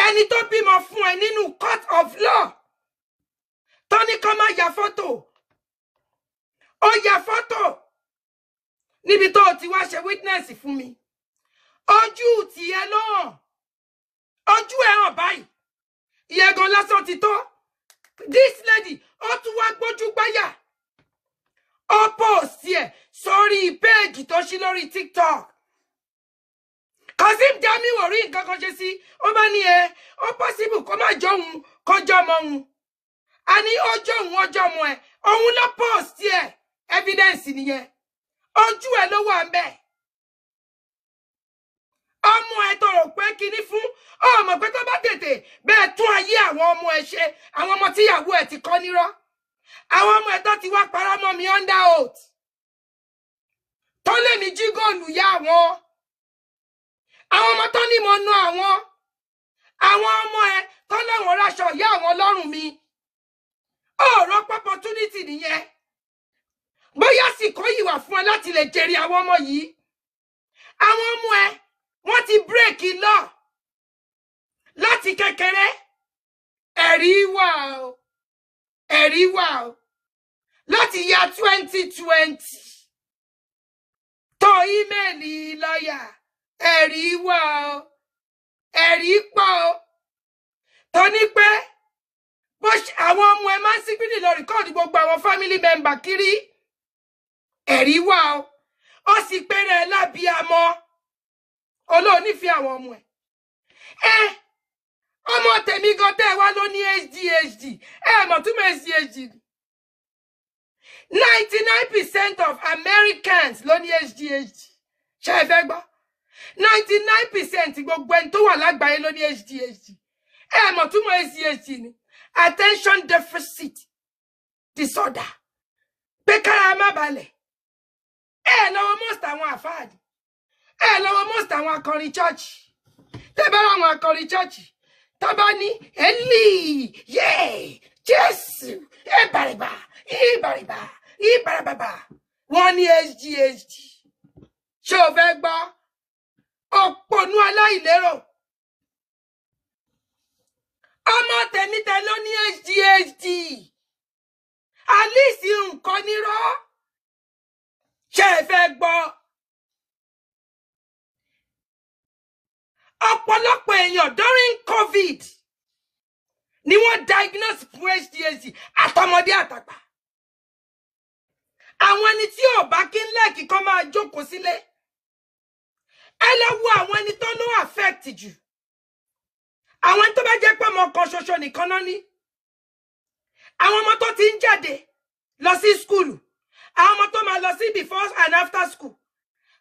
Ẹni tó bímọ fún ẹ nínú court of law. Tó ní kó má ya fọ́tò. Ó ya fọ́tò. Níbi tó ti wá ṣe witness fún mi. Ojú ti ẹ ló hàn. Ojú ẹ hàn báyìí. Ìyẹn lásán ti tó. This lady, ó tún wá gbójú gbáyà. Ó post ẹ sórí péèjì tó ṣí lórí TikTok. Kazeem Jamiu ò rí nǹkan kan ṣe sí. Ó bá ní ó possible kó má jọ òun kọjọ́ ọmọ òun. A ní ọjọ́ òun ọjọ́ ọmọ ẹ̀. Òun ló post ẹ. Evidence nìyẹn. Ojú ẹ ló wà ńbẹ̀. Ọmọ ẹ tó rò pé kíní fún. Ó mọ̀ pé tó bá tètè bẹ́ẹ̀ tún ayé àwọn ọmọ ẹ ṣe. Àwọn ọmọ tíyàwó ẹ ti kọ́ nírọ́. Àwọn ọmọ ẹ tó ti wá paramọ́ mi under oath. Tó lè ní jí góòlù yá àwọn. Àwọn ọmọ tó ní mo ná àwọn. Àwọn ọmọ ẹ tó láwọn raṣọ yá àwọn lọ́rùn mi. Ọ̀rọ̀ opportunity nìyẹn. Bóyá sì kó ìwà fún ẹ láti lè jèrè àwọn ọmọ yìí. Àwọn ọmọ ẹ wọ́n ti break law. Láti kékeré. Ẹ̀rí wà o. Ẹ̀rí wà o. Láti ya 2020. Tó ímeèlì lọ́yà. Ẹ̀rí wà o. ẹ̀rí pọ̀ o tó ní pé bó àwọn ọmọ ẹ máa ń síbìrì lọ rìkọ́ọ̀dù gbogbo àwọn family member kiri ẹ̀rí wà o ó sì péré lábíamọ olóònífẹ̀ẹ́ àwọn ọmọ ẹ̀ ọmọ tèmi gan tẹ́ wá ló ní ADHD mọ̀ túmọ̀ ADHD 99% of Americans ló ní ADHD ṣé ẹ fẹ́ gbọ́ 99% gbogbo ẹni tó wà lágbàáyé ló ní ADHD mọ̀ túmọ̀ ADHD ni attention deficit disorder pé kára má balẹ̀ lọ́wọ́ most àwọn àfáàdì lọ́wọ́ most àwọn akọrin church tẹ́ bá àwọn akọrin church tó bá ní Eli yé Jésù ìbàrìbà ìbàrìbà ìbàràbàbà wọ́n ní ADHD ṣé o fẹ́ gbọ́ òpònú aláìlérò ọmọ tèmi tẹ ló ní ADHD alice nǹkan nírọ́ ṣé ẹ fẹ́ gbọ́ ọ̀pọ̀lọpọ̀ èèyàn during COVID ni wọ́n diagnose fún ADHD àtọmọdé àtàgbà àwọn ẹni tí ò bá kí ń lẹ́ẹ̀kì kan máa jókòó sílé ẹ lọ wo àwọn ẹni tó ló affect jù àwọn tó bá jẹ́ pé ọmọ kan ṣoṣo nìkan náà ní àwọn ọmọ tó ti ń jáde lọ sí skúlù àwọn ọmọ tó máa lọ sí before and after school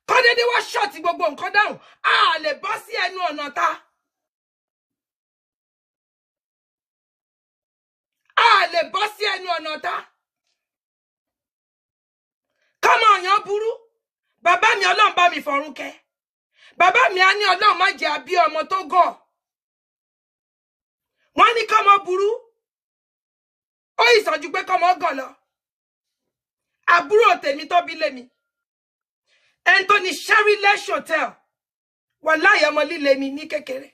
kọ́ dédé wá ṣọ́ọ̀tì gbogbo nǹkan dáhùn a lè bọ́ sí ẹnu ọ̀nà ta a lè bọ́ sí ẹnu ọ̀nà ta kọ́mọ ọ̀yàn burú bàbá mi ọlọ́run bá mi fọ̀run kẹ́ bàbá mi á ní ọlọ́run má jẹ́ àbí ọmọ tó gọ̀ wọ́n ní kọ́mọ burú ó ìsànjú pé kọ́mọ gọ̀ lọ àbúrò tèmi tó bí lémi Anthony Sherrylesh Hotel wàláhì ọmọ líle ni ní kékeré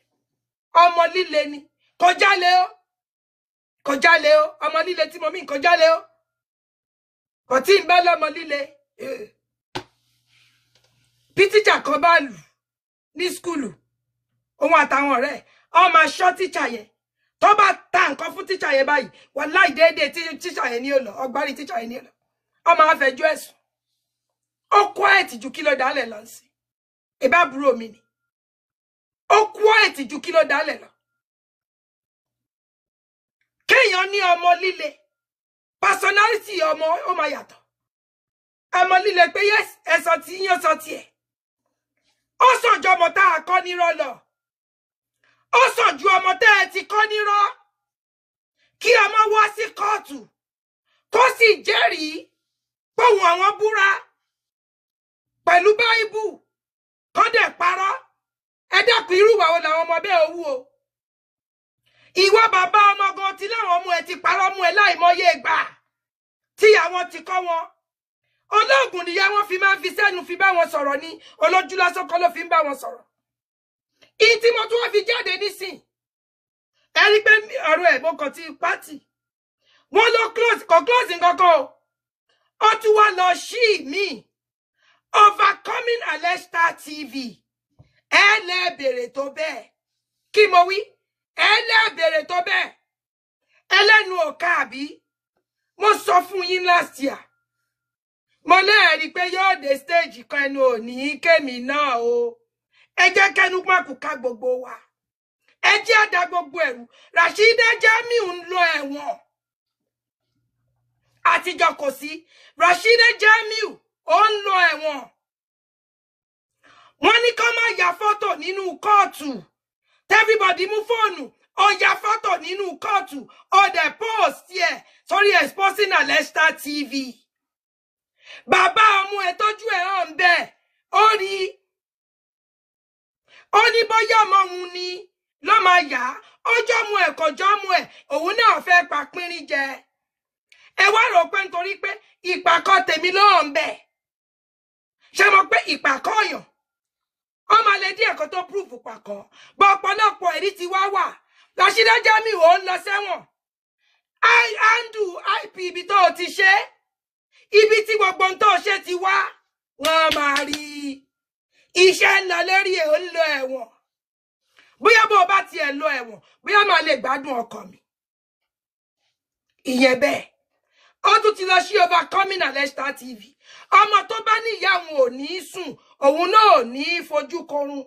ọmọ líle ni kọjá lé o ọmọ líle tí mo mí kọjá lé o kò tí ń bá lọ́mọ líle bí tíjà kan bá lù ní skúlù òun àtàwọn ọ̀rẹ́ ọ máa ṣọ́ tíjà yẹn tó bá ta nǹkan fún tíjà yẹn báyìí wàláhì déédéé tíjà yẹn ní ó lọ ọgbárí tíjà yẹn ní ó lọ ọ máa fẹjọ́ ẹ̀sùn ó quiet ju kí ló dálẹ̀ lọ sí ìbá búrò mi ni ó quiet ju kí ló dálẹ̀ lọ kéèyàn ní ọmọ líle personality ọmọ ó máa yàtọ̀ ọmọ líle pé yes ẹ̀sọ̀ tí yín sọ tiẹ̀ ó sàn ju ọmọ tá a kọ́ nírọ́ lọ ó sàn ju ọmọ tá ẹ ti kọ́ nírọ́ kí ọmọ wá sí kóòtù kó sì jẹ́rìí póhùn àwọn búra pẹ̀lú báíbù kọ́dẹ̀ parọ́ ẹ dákun irú ìwà wo làwọn ọmọ bẹ́ẹ̀ owó o ìwọ bàbá ọmọ gan tí láwọn ọmọ ẹ ti parọ́ mú ẹ láìmọye ìgbà tí àwọn ti kọ́ wọn olóògùn nìyá wọn fi máa ń fi sẹ́nu fi bá wọn sọ̀rọ̀ ní olójú lásán kọ́ ló fi ń bá wọn sọ̀rọ̀ ìyí tí mo tún wọ́n fi jáde nísìn ẹ rí pé ọ̀rọ̀ ẹ̀ mo kàn ti pátì wọ́n lọ close nǹkan kan o ó tún wá lọ ṣí míì Overcoming Alesta TV ẹ lẹ bèrè tó bẹ́ẹ̀ kí mo wí ẹ lẹ bèrè tó bẹ́ẹ̀ ẹlẹ́nu ọ̀ka àbí mo sọ fún yín last year mo lẹ́ẹ̀rí pé yóò dé stage kan ẹnu òní kémi náà o ẹ jẹ́ kẹ́nu pàkó ká gbogbo wa ẹ jẹ́ àdá gbogbo ẹ̀rù Rashida Jamiu ń lọ ẹ̀wọ̀n àtijọ́ kò sí Rashida Jamiu ó ń lọ ẹ̀wọ̀n wọ́n ní kó má ya fọ́tò nínú kóòtù everybody mú fóònù ó ya fọ́tò nínú kóòtù ó dẹ̀ post ẹ̀ sórí Exposing Alesta TV bàbá ọmọ ẹ̀ tójú ẹ̀ hàn bẹ́ẹ̀ ó rí ó ní bóyá ọmọ òun ni ló máa yá ọjọ́ mu ẹ̀ kọjọ́ mu ẹ̀ òun náà fẹ́ pa pínrín jẹ ẹ wá rò pé nítorí pé ìpàkọ́ tèmi ló hàn bẹ́ẹ̀ ṣe mọ̀ pé ìpàkọ́ ọ̀yàn ọmọ alẹ́ díẹ̀ kan tó proof pàkọ́ bọ́ ọ̀pọ̀lọpọ̀ ẹ̀rí ti wá wà Rashida Jamiu ó ń lọ sẹ́wọ̀n handle IP ibi tó ti ṣe ibi tí gbogbo ohun tó ṣe ti wá wọ́n máa rí iṣẹ́ ń lọ lórí ẹ̀ ó ń lọ ẹ̀wọ̀n bóyá bó bá tiẹ̀ lọ ẹ̀wọ̀n bóyá máa lè gbádùn ọkọ mi ìyẹn bẹ́ẹ̀ ó tún ti lọ sí Overcoming Alesta TV ọmọ tó bá ní ìyá òun ò ní sùn òun náà ò ní fojú korun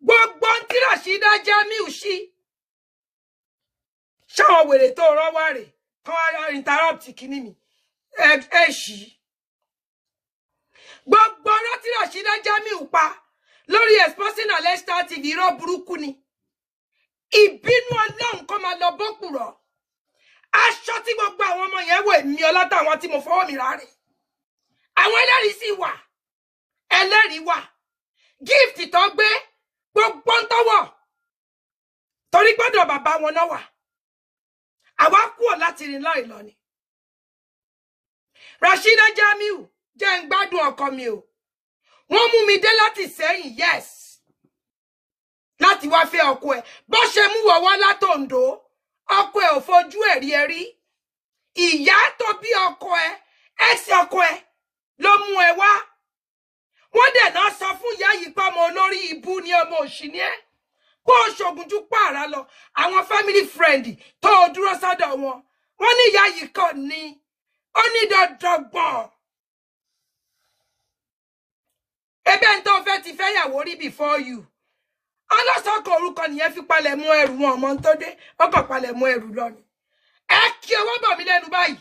gbogbo tí Rashida Jamiu sí ṣáwọn wèrè tó rọwà rè kán wá interrupt kíní mi ẹ ṣí gbogbo ọ̀rọ̀ tí Rashida Jamiu pa lórí Exposing Alesta TV irọ́ burúkú ni ìbínú Ọlọ́run kó máa lọ bókùrọ̀ aṣọ tí gbogbo àwọn ọmọ yẹn wò èmi ọlọ́tà àwọn tí mo fọwọ́ mi rárẹ̀ àwọn ẹlẹ́rìí sì wà ẹlẹ́rìí wà gift tó gbé gbogbo ń tọwọ́ torí gbọ́dọ̀ bàbá wọn náà wà àwa kúrò láti rìn láì lọ ni Rashida Jamiu jẹ́ ń gbádùn ọkọ mi o wọ́n mú mi dé láti sẹ́yìn yes láti wá fẹ́ ọkọ ẹ̀ bó ṣe mú wọ wá látòǹdó ọkọ ẹ̀ ò fojú ẹ̀ rí ẹ rí ìyá tó bí ọkọ ẹ̀ ex ọkọ ẹ̀ ló mú ẹ wá wọ́n dẹ̀ náà sọ fún ìyá yìí pé ọmọ olórí ibú ni ọmọ òṣì ni ẹ́ bó ṣògùn ju pààrà lọ àwọn family friend tó dúró sọ́dọ̀ wọn wọ́n ní ìyá yìí kàn ní ó ní dandangbọ̀n ebe ń tó fẹ́ ti fẹ́yàwó rí before you ọlọ́sọ̀kọ̀ orúkọ nìyẹn fi palẹ̀ mú ẹrù wọn ọmọ tó dé ọkọ̀ palẹ̀ mú ẹrù lọ ni ẹ kí owó bọ̀ mí lẹ́nu báyìí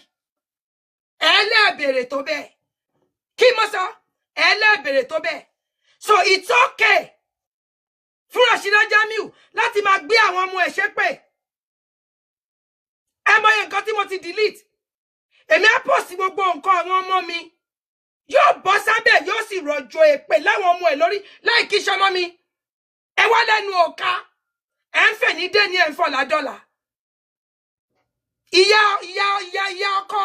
ẹ lẹ́ẹ̀bèrè tó bẹ́ẹ̀ kí mo sọ ẹ lẹ́ẹ̀bèrè tó bẹ́ẹ̀ so it's okay fún Rashida Jamiu láti máa gbé àwọn ọmọ ẹ̀ ṣépè ẹ mọ nǹkan tí mo ti delete èmi á post gbogbo nǹkan àwọn ọmọ mi yóò bọ́ sábẹ́ yóò sì rọ̀jò èpè láwọn ọmọ ẹ̀ lórí láì kí sọmọ mi ẹ wá lẹ́nu ọ̀ka ẹ ń fẹ̀ ní dé ní ẹ̀ ń fọ̀ ládọ́là ìyá ọkọ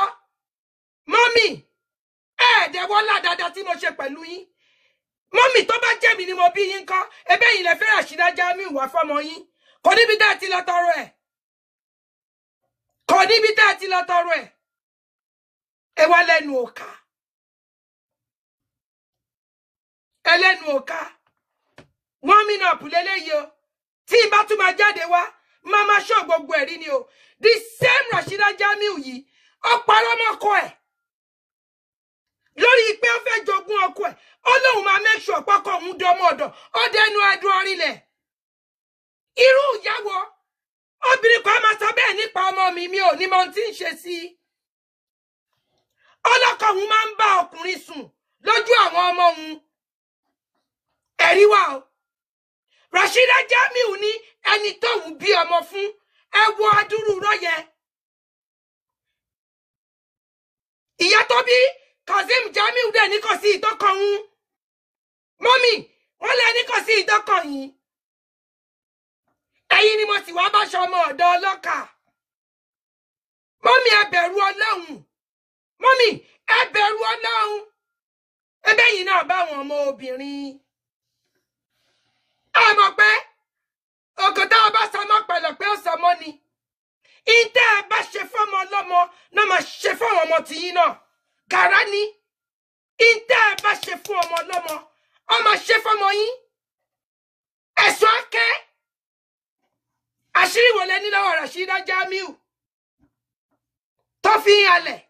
mọ́mì ẹ̀ẹ́dẹ̀wọ́lá dáadáa tí mo ṣe pẹ̀lú yín mọ́mì tó bá jẹ́ mi ni mo bí yín kọ́ ebe yìí lẹ fẹ́ Rashida Jamiu wá fọ́mọ yín kò níbi tẹ́ ẹ ti lọ tọrọ ẹ̀ kò níbi tẹ́ ẹ ti lọ tọrọ ẹ̀ ẹ wá lẹ́nu ọ̀ka ẹlẹ́nu ọ̀ka wọ́n mi náà pù lélẹ́yìí o tí n bá tún máa jáde wá máa máa ṣọ́ gbogbo ẹ̀rí ni o the same Rashida Jamiu yìí ó parọ́ mọ́kọ ẹ̀ lórí pé ó fẹ́ jogún ọkọ ẹ̀ ó lóun máa make sure pọ́kọ òun dọmọ ọ̀dọ̀ ó dẹnu ẹdun orílẹ̀ irú ìyàwó obìnrin kan máa sọ bẹ́ẹ̀ nípa ọmọ mi mi ò ní mọ tí ń ṣe sí ọlọ́kọ òun máa ń bá ọkùnrin sùn lójú àwọn ọmọ òun ẹ̀rí wà o Rashida Jamiu ní ẹni tóun bí ọmọ fún ẹ wo adúrú rọ́yẹ ìyá tó bí Kazeem Jamiu dẹ̀ ní kò sí ìtọ́kàn òun mọ́mì wọ́n lé ní kò sí ìtọ́kàn yìí ẹ̀yin ni mo sì wá bá ṣọmọ ọ̀dọ̀ ọlọ́kà mọ́mì ẹ bẹ̀rù Ọlọ́run mọ́mì ẹ bẹ̀rù Ọlọ́run ẹbẹ́ yìí náà bá àwọn ọmọ obìnrin ẹ mọ̀ pé ọkọ̀ táwọn bá sọmọ pẹ̀lọ̀ pé ó sọmọ ni ìtẹ́ ẹ bá ṣe fọ́mọ ọlọ́mọ náà máa ṣe fọ́mọ ọmọ tìyín náà gàrá ni ìtẹ́ ẹ bá ṣe fún ọmọ ọlọ́mọ ọ máa ṣe fọ́mọ yín ẹ̀sùn akẹ́ àṣírí wo lẹ ní lọ́wọ́ Rashida Jamiu tó fi ń halẹ̀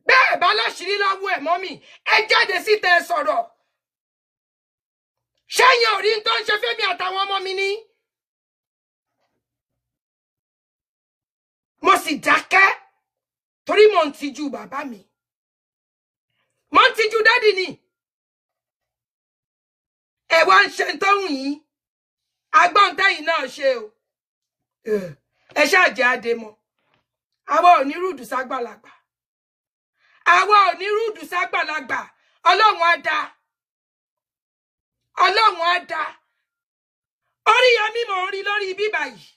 bẹ́ẹ̀ bá láṣìírí lọ́wọ́ ẹ̀ mọ́mì ẹ jáde síta ẹ sọ̀rọ̀ ṣẹ́yìn orí tó ń ṣe fẹ́mi àtàwọn ọmọ mi ní mo sì dákẹ́ torí mo ń tijú bàbá mi mo ń tijú dádì ni ẹ wá ń ṣe tóhùn yìí agbọ́ntẹ́yìn náà ṣe o ẹ ṣáàjẹ́ adémọ àwa ò ní rúdù ságbàlagbà àwa ò ní rúdù ságbàlagbà ọlọ́run á dá ọlọ́run á dá Oríyọmí mò ń rí lórí bíbá yìí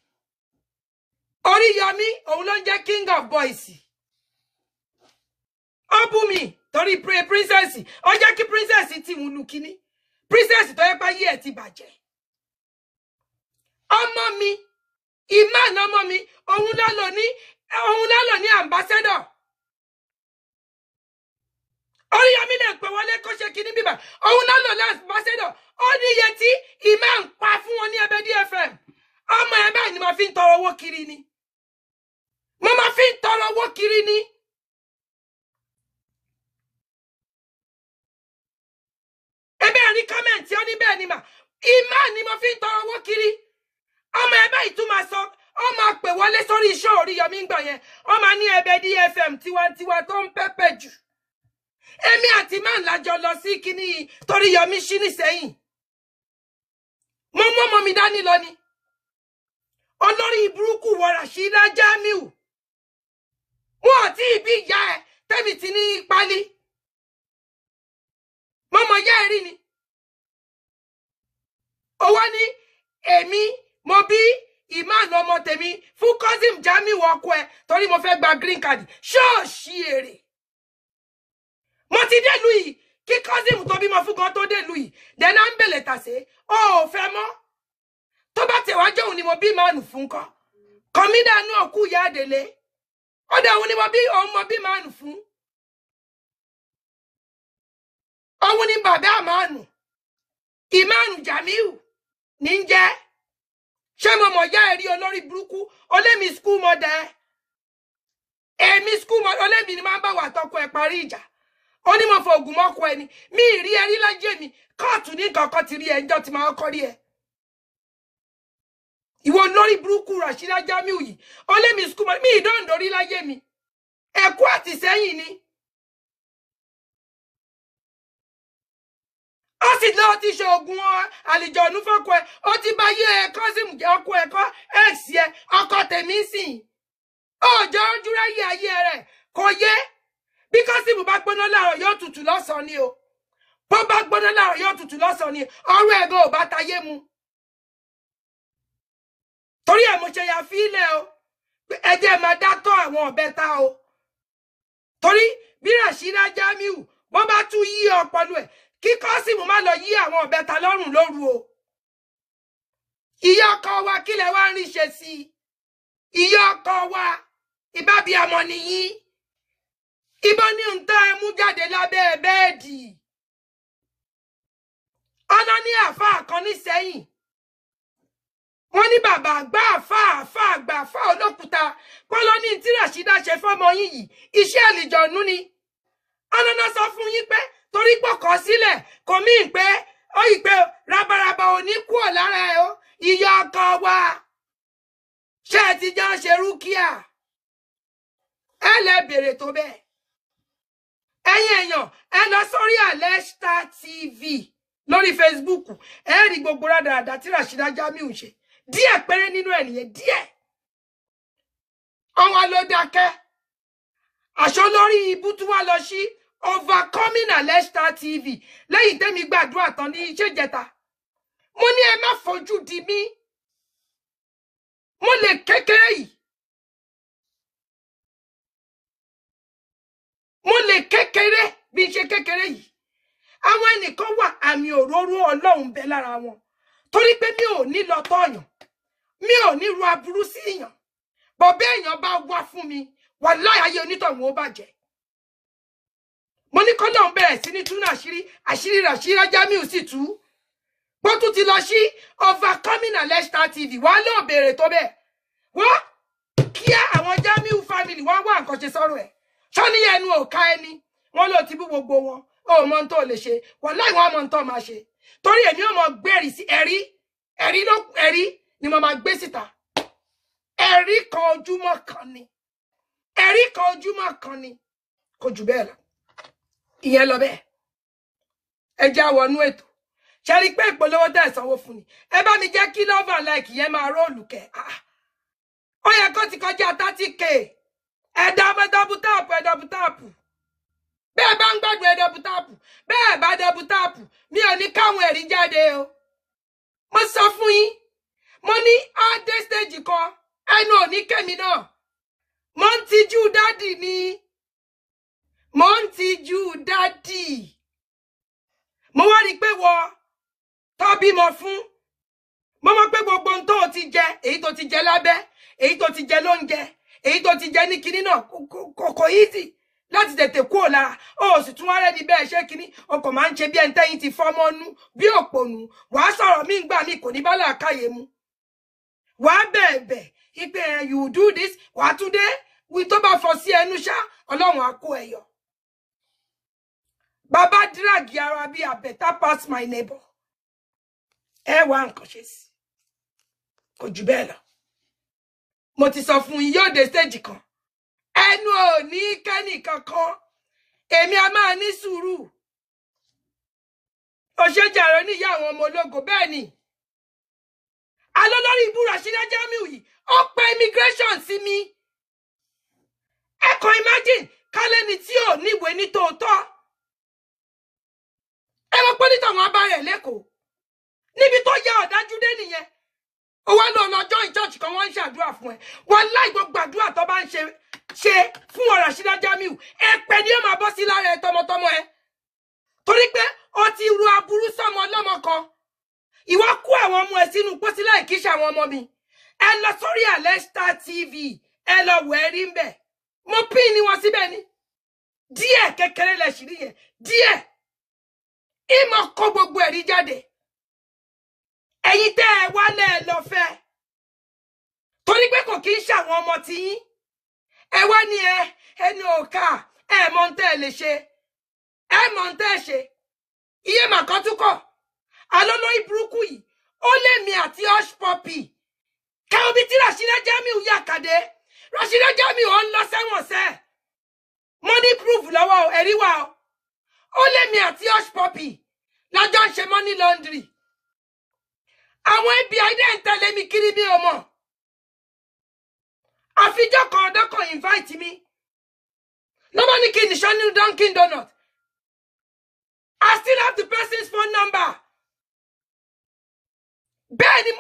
Oríyọmí òun ló ń jẹ́ king of boys ó bú mi torí princess ó jẹ́ kí princess ti wùn lù kíní princess tó yẹ pé ayé ẹ̀ ti bàjẹ́ ọmọ mi Iman ọmọ mi òun lálò ní ambassador Oríyọmí lè pè wọlé kó ṣe kíní bíbà òun náà lò last ambassador ó ní iye tí ìmọ̀ ń pa fún wọn ní Ẹbẹdí FM ọmọ ẹ báyìí ni mo fi ń tọrọ owó kiri ni mo máa fi ń tọrọ owó kiri ni. ebe ní kọ́mẹ̀ntì ó ní bẹ́ẹ̀ ni mà ìmọ̀ ni mo fi ń tọrọ owó kiri ọmọ ẹ báyìí tún máa sọ ó máa pè wọlé sórí iṣẹ́ Oríyọmí ń gbà yẹn ó máa ní Ẹbẹdí FM tiwantiwa tó ń pẹ́pẹ́ jù èmi àti máa ń lájọ lọ sí kíní Toríyọmí sí nísẹ́yìn mo mú ọmọ mi dání lọ ni olórí burúkú wọ Rashida Jamiu wọn àti ìbí ìyá ẹ tẹ́mi ti ní pálí mọ́mọ́ yá ẹ rí ni ó wá ní èmi mo bí ìmáàlú ọmọ tèmi fún cousin Jamiu ọkọ ẹ torí mo fẹ́ gba green card ṣọ́ọ̀ṣì èrè mo ti dé ìlú yìí kí cousin tó bímọ fún gan tó dé ìlú yìí dẹ́nà ń bèlè tàṣé ó ò fẹ́ mọ́ tó bá tẹ̀wájú òun ni mo bí máàlù fún kọ́ kọ́mídà inú òkú ìyá àdèlé ó dẹ̀ òun ni mo bí máàlù fún òun ni bàbá àmàlù ìmáàlù Jamiu ní ń jẹ́ ṣé mo mọ̀ yá ẹ̀rí olórí burúkú olémi school mother èmi school mother olémi ni máa ń bá wà tọkọ ẹ̀ parí ìjà ó ní mo fọ ògùn mọ́kọ ẹni mi rí ẹrí lájẹ́ mi kóòtù ní kankan ti rí ẹjọ́ tí máa kọ́ rí ẹ ìwọ lórí burúkú Rashida Jamiu yìí olémi school mother mi ìdóǹdó rí láyé mi ẹ̀kú àti sẹ́yìn ni ó sì lọ ti ṣe oògùn àlìjọ̀nú fọ́kọ ẹ ó ti bá yé ẹ kọ́sìmù jẹ́ ọkọ ẹ̀kọ́ ẹ̀sì ẹ ọkọ tèmi sìn ọjọ́ ojúra yé ayé rẹ̀ kò yé bí kọ́sìmù bá gbóná láàárọ̀ yóò tutù lọ́sàn-án ni o bó bá gbóná láàárọ̀ yóò tutù lọ́sàn-án ni ọrọ̀ ẹ̀gọ́ ò bá tayé mu torí ẹ̀ mo ṣe ya fílẹ̀ o ẹjẹ́ máa dátọ́ àwọn ọ̀bẹ ta o torí bí Rashida Jamiu wọ́n bá tún yí ọpọlọ ẹ̀ kí kọ́sìmù má lọ yí àwọn ọ̀bẹ ta lọ́rùn lóru o ìyá ọkọ wa kí lẹ wá ń rí ṣe sí ìyá ọkọ wa ìbábí ọmọ nìyí ìbọn ní ń tán ẹmú jáde lábẹ́ bẹ́ẹ̀dì ọ̀nà ní àáfàá kan nísẹ́yìn wọ́n ní bàbá àgbà àgbà olókùúta pọ́lọ́ ní tí Rashida ṣe fọ́mọ yín yìí iṣẹ́ àlìjọ̀nú ni ọ̀nà sọ fún yín pé torí pọ̀kọ̀ sílẹ̀ kò mí pé ó yìí pé rabaraba ò ní kúrò lára ẹ o ìyá ọkọ wa ṣé ẹ ti jọ ṣe rúkìá ẹ lẹ bèrè tó bẹ́ẹ̀ ẹ̀yin èèyàn ẹ lọ sórí Alesta TV lórí Facebook ẹ rí gbogbo rádaràdà tí Rashida Jamiu ń ṣe díẹ̀ péré nínú ẹ̀ nìyẹn díẹ̀ àwọn ló dákẹ́ àṣọ lórí ibú tí wọ́n lọ sí Overcoming Alesta TV lẹ́yìn tẹ́mi gbàdúrà tán ní iṣẹ́ ìjẹta mo ní ẹ má fojú di mí mo lè kékeré yìí mo lè kékeré bí ṣe kékeré yìí àwọn ẹnìkan wà àmì òróró Ọlọ́run bẹ lára wọn torí pé mi ò ní lọ tọ̀yàn mi ò ní ru aburú sí èèyàn bọ̀bẹ́ èèyàn bá wá fún mi wàláhì ayé onítọ̀hún ó bàjẹ́ mo ní kọ́lọ́run bẹ̀rẹ̀ sí ní túnú àṣírí Rashida Jamiu sì tú bó tún ti lọ sí Overcoming Alesta TV wà lóò béèrè tó bẹ́ẹ̀ wọ́n kí àwọn Jamiu family wọ́n wá nǹkan ṣe sọ́rọ̀ ẹ̀ sọ́ni ẹnu ò ká ẹni wọ́n ló ti bú gbogbo wọn ó mọ tó lè ṣe wàláhì wọ́n mọ tó máa ṣe torí èmi ò mọ gbẹ̀rì sí ẹ̀rí ni mo máa gbé síta ẹ̀rí kan ojúmọ́ kan ni ẹ̀rí kan ojúmọ́ kan ni kò jù bẹ́ẹ̀ lọ ìyẹn lọ bẹ́ẹ̀ ẹ já wọnú ètò ṣe rí pé ìpolówó tẹ̀ sanwó fún ni ẹ bá mi jẹ́ kí love and like yẹn máa róòlù kẹ́ ó yẹ kó ti kọjá 30k ẹ̀dá double tap bẹ́ẹ̀ bá ń gbádùn ẹ̀ double tap bẹ́ẹ̀ bá double tap mi ò ní káwọn ẹ̀rí jáde o mo sọ fún yín mo ní á dé stage kan ẹnu ò ní kẹ́mi náà mo ń tijú dádì ni mo ń tijú dádì mo wá rí pé wọ tó bímọ fún mo mọ̀ pé gbogbo ohun tó ti jẹ èyí tó ti jẹ lábẹ́ èyí tó ti jẹ lóúnjẹ èyí tó ti jẹ ní kinní náà kò easy láti tètè kúrò lára ó sì sì tún wá rẹ́ni bẹ́ẹ̀ ṣé kíní ọkọ̀ máa ń ṣe bí ẹni tẹ́yìn ti fọ́mọ́nú bí òpònú wàá sọ̀rọ̀ mí gbà mí kò ní bá làákàyè mu wàá bẹ̀ẹ̀bẹ̀ ipe you do this wàá tún dé wí tó bá fọ sí ẹnu ṣá ọlọ́run á kó ẹ̀yọ. Bàbá drag ara bí I better pass my neighbor ẹ wá nǹkan ṣe sí kò jù bẹ́ẹ̀ lọ. Mo ti sọ fún yín yóò dé stage kan ẹnu ò ní kẹ́nì kankan èmi a máa ní sùúrù òṣèjàrò níyà àwọn ọmọ ológo bẹ́ẹ̀ ni alólórí ibú Rashida Jamiu yìí ó pe immigration sí mi ẹ kàn imagine kálẹ́ni tí ò níwèé ní tòótọ́ ẹ mọ̀ pé nítorí àwọn abá rẹ̀ lẹ́kọ̀ọ́ níbi tó yẹ ọ̀dájú dé nìyẹn ó wá lọ lọ́jọ́ ìjọ́ọ̀jì kan wọ́n ń ṣàdúrà fún ẹ wọ́n láì gbogbo àdúrà tó bá ń ṣe fún Rashida Jamiu èpè ni ó máa bọ́ sí lára ẹ tọmọtọmọ ẹ torí pé ó ti ru aburú sọmọ ọlọ́mọ kan ìwọ kó àwọn ọmọ ẹ sínú pósí láì kí ṣe àwọn ọmọ mi ẹ lọ sórí Alesta TV ẹ lọ wọ ẹ rí ń bẹ mo pín ní wọn síbẹ̀ ni díẹ̀ kékeré lẹ ṣì rí yẹn díẹ̀ ìmọ̀ kó gbogbo ẹ̀rí jáde ẹ̀yin tẹ́ ẹ wálé ẹ lọ fẹ́ torí pé kò kí ń ṣàwọn ọmọ tiyín ẹ wá ní ẹnu òkà ẹ mọ̀ ń tẹ́ ẹ lè ṣe ẹ mọ̀ ń tẹ́ ẹ ṣe iye màkàn tún kọ̀ alólórí burúkú yìí ó lé mi àti hush puppy káwọn bí tí Rashida Jamiu yà kàdé Rashida Jamiu ó ń lọ sẹ́wọ̀n sẹ́ mo ní proof lọ́wọ́ ẹ̀rí wà ó lé mi àti hush puppy lájọ́ ń ṣe money laundry àwọn FBI dẹ̀ ń tẹ̀lé mi kiri bí ọmọ àfijọ́ kan ọ̀dọ́ kan invite mi lọ́mọ ní kí nìṣọ́ ní Dunkin Donut I still have the person's phone number bẹ́ẹ̀ ni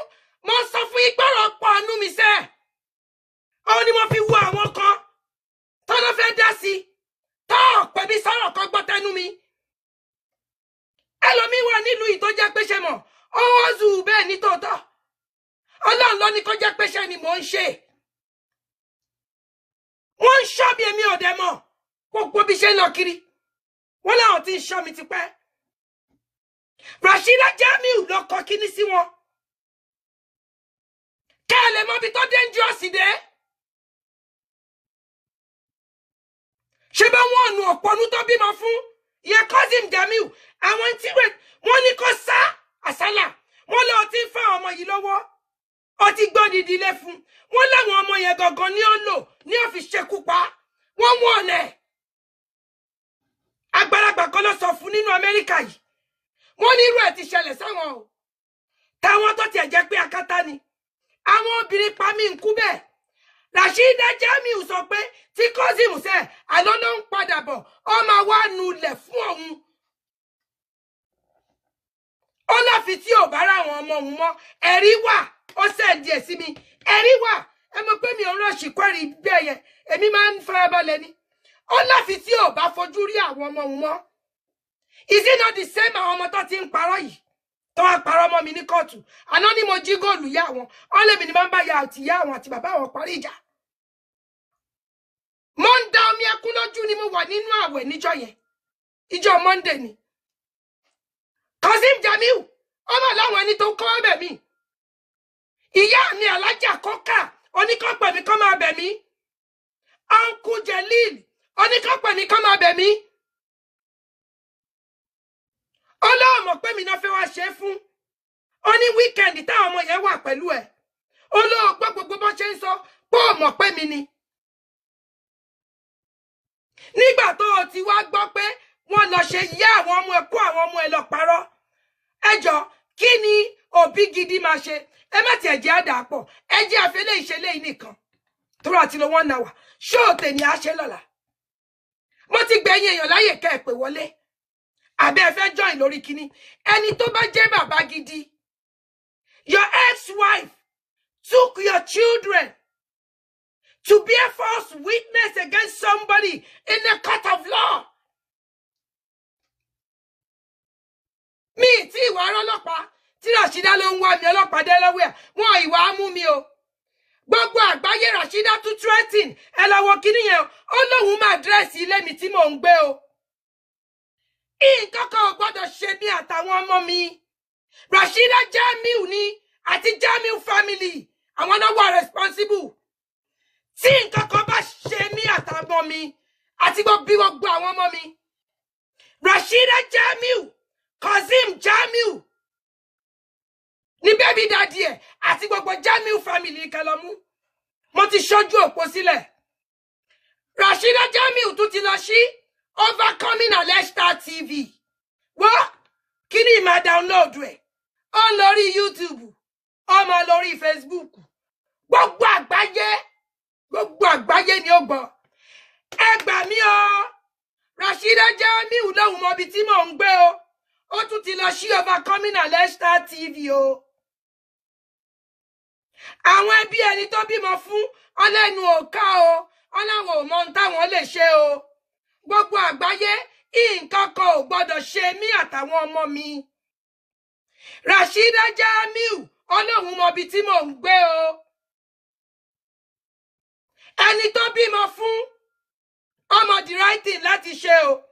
mo sọ fún yín gbọ́rọ̀ pọ̀ ọ̀nù mi sẹ́ òun ni mo fi wo àwọn kan tọ́lọ́ fẹ́ dá sí tọ́ ọ̀pẹ̀ mi sọ̀rọ̀ kan gbọ́ tẹnu mi ẹlòmíín wà nílùú yìí tó jẹ́ pé ṣe mọ̀ ó zù bẹ́ẹ̀ ní tòótọ́ ọlọ́run ló ní kó jẹ́ pé ṣe ni mò ń ṣe wọ́n ń ṣọ́ bí èmi ò dẹ̀ mọ̀ gbogbo bí ṣe ń lọ kiri wọ́n láwọn ti ń ṣọ́ mi tipẹ́ Rashida Jamiu ló kọ kíní sí wọn kẹ́ ẹ lè mọ ibi tó dangerous dé ṣé bá wọn ọ̀nù ọ̀pọ̀nú tó bímọ fún ìyẹn Kazeem Jamiu àwọn tí wọ́n ní kó sá àsálà wọ́n lọ ti ń fa ọmọ yìí lọ́wọ́ ó ti gbọ́ dídí lé fún wọ́n láwọn ọmọ yẹn gangan ní ó lò ní ó fi ṣekú pa wọ́n mú ọ̀nà ẹ̀ àgbàlagbà kan ló sọ fún nínú Amẹ́ríkà yìí wọ́n ní irú ẹ̀ ti ṣẹlẹ̀ sáwọn o táwọn tó tiẹ̀ jẹ́ pé akátá ni àwọn obìnrin pa mí ń kú bẹ́ẹ̀ Rashida Jamiu sọ pé tí Kazeem sẹ́ àlọ́ ló ń padà bọ̀ ó máa wá nulẹ̀ fún òun ó láfi tí ò bá ra àwọn ọmọ òun mọ́ ẹ̀rí wà ó sẹ́ǹdì ẹ̀ sí mi ẹ̀rí wà ẹ mọ̀ pé mi ò rọ̀ṣì kwẹ́rì bẹ́ẹ̀ yẹn èmi máa ń farabalẹ̀ ni ó láfi tí ò bá fojú rí àwọn ọmọ òun mọ́ is it not the same àwọn ọmọ tó ti ń parọ́ yìí tó wá parọ́ mọ́ mi ní kóòtù àná ni mo jí góòlù yá àwọn ọ̀lẹ́mi ni máa ń bá ya àti ìyá àwọn àti bàbá àwọn parí ìjà mo ń da omi ẹkún lójú ni mo wà nínú àwẹ̀ níjọ́ yẹn ìjọ́ Monday ni Kazeem Jamiu ọmọ láwọn ẹni tó ń kọ́ ẹ̀bẹ̀ mi ìyá mi alájà kọ́kà oníkọ́pẹ̀ mi kọ́ máa bẹ̀ mí Uncle Jelil oníkọ́pẹ̀ mi kọ́ máa bẹ̀ mí ọlọ́ọ̀mọ̀ pé mi náà fẹ́ wá ṣe fún ó ní wíkẹ̀ndì táwọn ọmọ yẹn wà pẹ̀lú ẹ̀ olóògbọ́ gbogbo bó ṣe ń sọ pé ó mọ̀ pé mi ni nígbà tó o ti wá gbọ́ pé wọ́n lọ ṣe yá àwọn ọmọ ẹ̀ kó àwọn ọmọ ẹ̀ lọ parọ́ ẹjọ́ kí ni òbí gidi máa ṣe ẹ má tiẹ̀ jẹ́ àdàpọ̀ ẹ jẹ́ àfẹ́lẹ́ ìṣẹ̀lẹ̀ yìí nìkan tó rà tí lo 1 hour ṣóò tèmi á ṣe lọ́la mo ti gbẹ̀yìn èèyàn láyè kẹ́ ẹ̀ pè wọlé àbẹ́ ẹ fẹ́ join lórí kíní ẹni tó bá jẹ́ bàbá gidi your ex-wife took your children to bear false witness against somebody in the court of law. Mi tí ìwà ọlọ́pàá tí Rashida ló ń wá mi ọlọ́pàá dé lọ́wọ́ ẹ̀ wọ́n ìwà á mú mi o gbogbo àgbáyé Rashida tún threaten ẹ lọ́wọ́ kíní yẹn ó lóun máa dírẹ́sì ilé mi tí mò ń gbé o nǹkan kan ò gbọ́dọ̀ ṣe mí àtàwọn ọmọ mi. Rashida Jamiu ni àti Jamiu family àwọn náà wà responsible. Tí nǹkan kan bá ṣe mí àtàwọn mi àti gbogbo àwọn ọmọ mi, Rashida Jamiu, Kazeem Jamiu ní baby daddy ẹ̀ àti gbogbo Jamiu family kẹlọmú. Mo ti ṣojú òpó sílẹ̀. Rashida Jamiu tún ti lọ sí Overcoming Alesta TV. Wọ́n kí ni ìmá download ẹ̀? Ó ń lórí YouTube, ó máa lórí Facebook. Gbogbo àgbáyé ni ó gbọ́. Ẹ gbà mí o. Rashida Jamiu lóhùn mọ́ ibi tí mò ń gbé o. Ó tún ti lọ sí Overcoming Alesta TV o. Àwọn ẹbí ẹni tó bímọ fún ọlẹ́nu òká o. Ọlọ́run ò mọ ohun táwọn lè ṣe o. Gbogbo àgbáyé nǹkan kan ò gbọ́dọ̀ ṣe mí àtàwọn ọmọ mi. Rashida Jamiu ọlọ́run mọ ibi tí mò ń gbé o. Ẹni tó bímọ fún ọmọ the right thing láti ṣe o.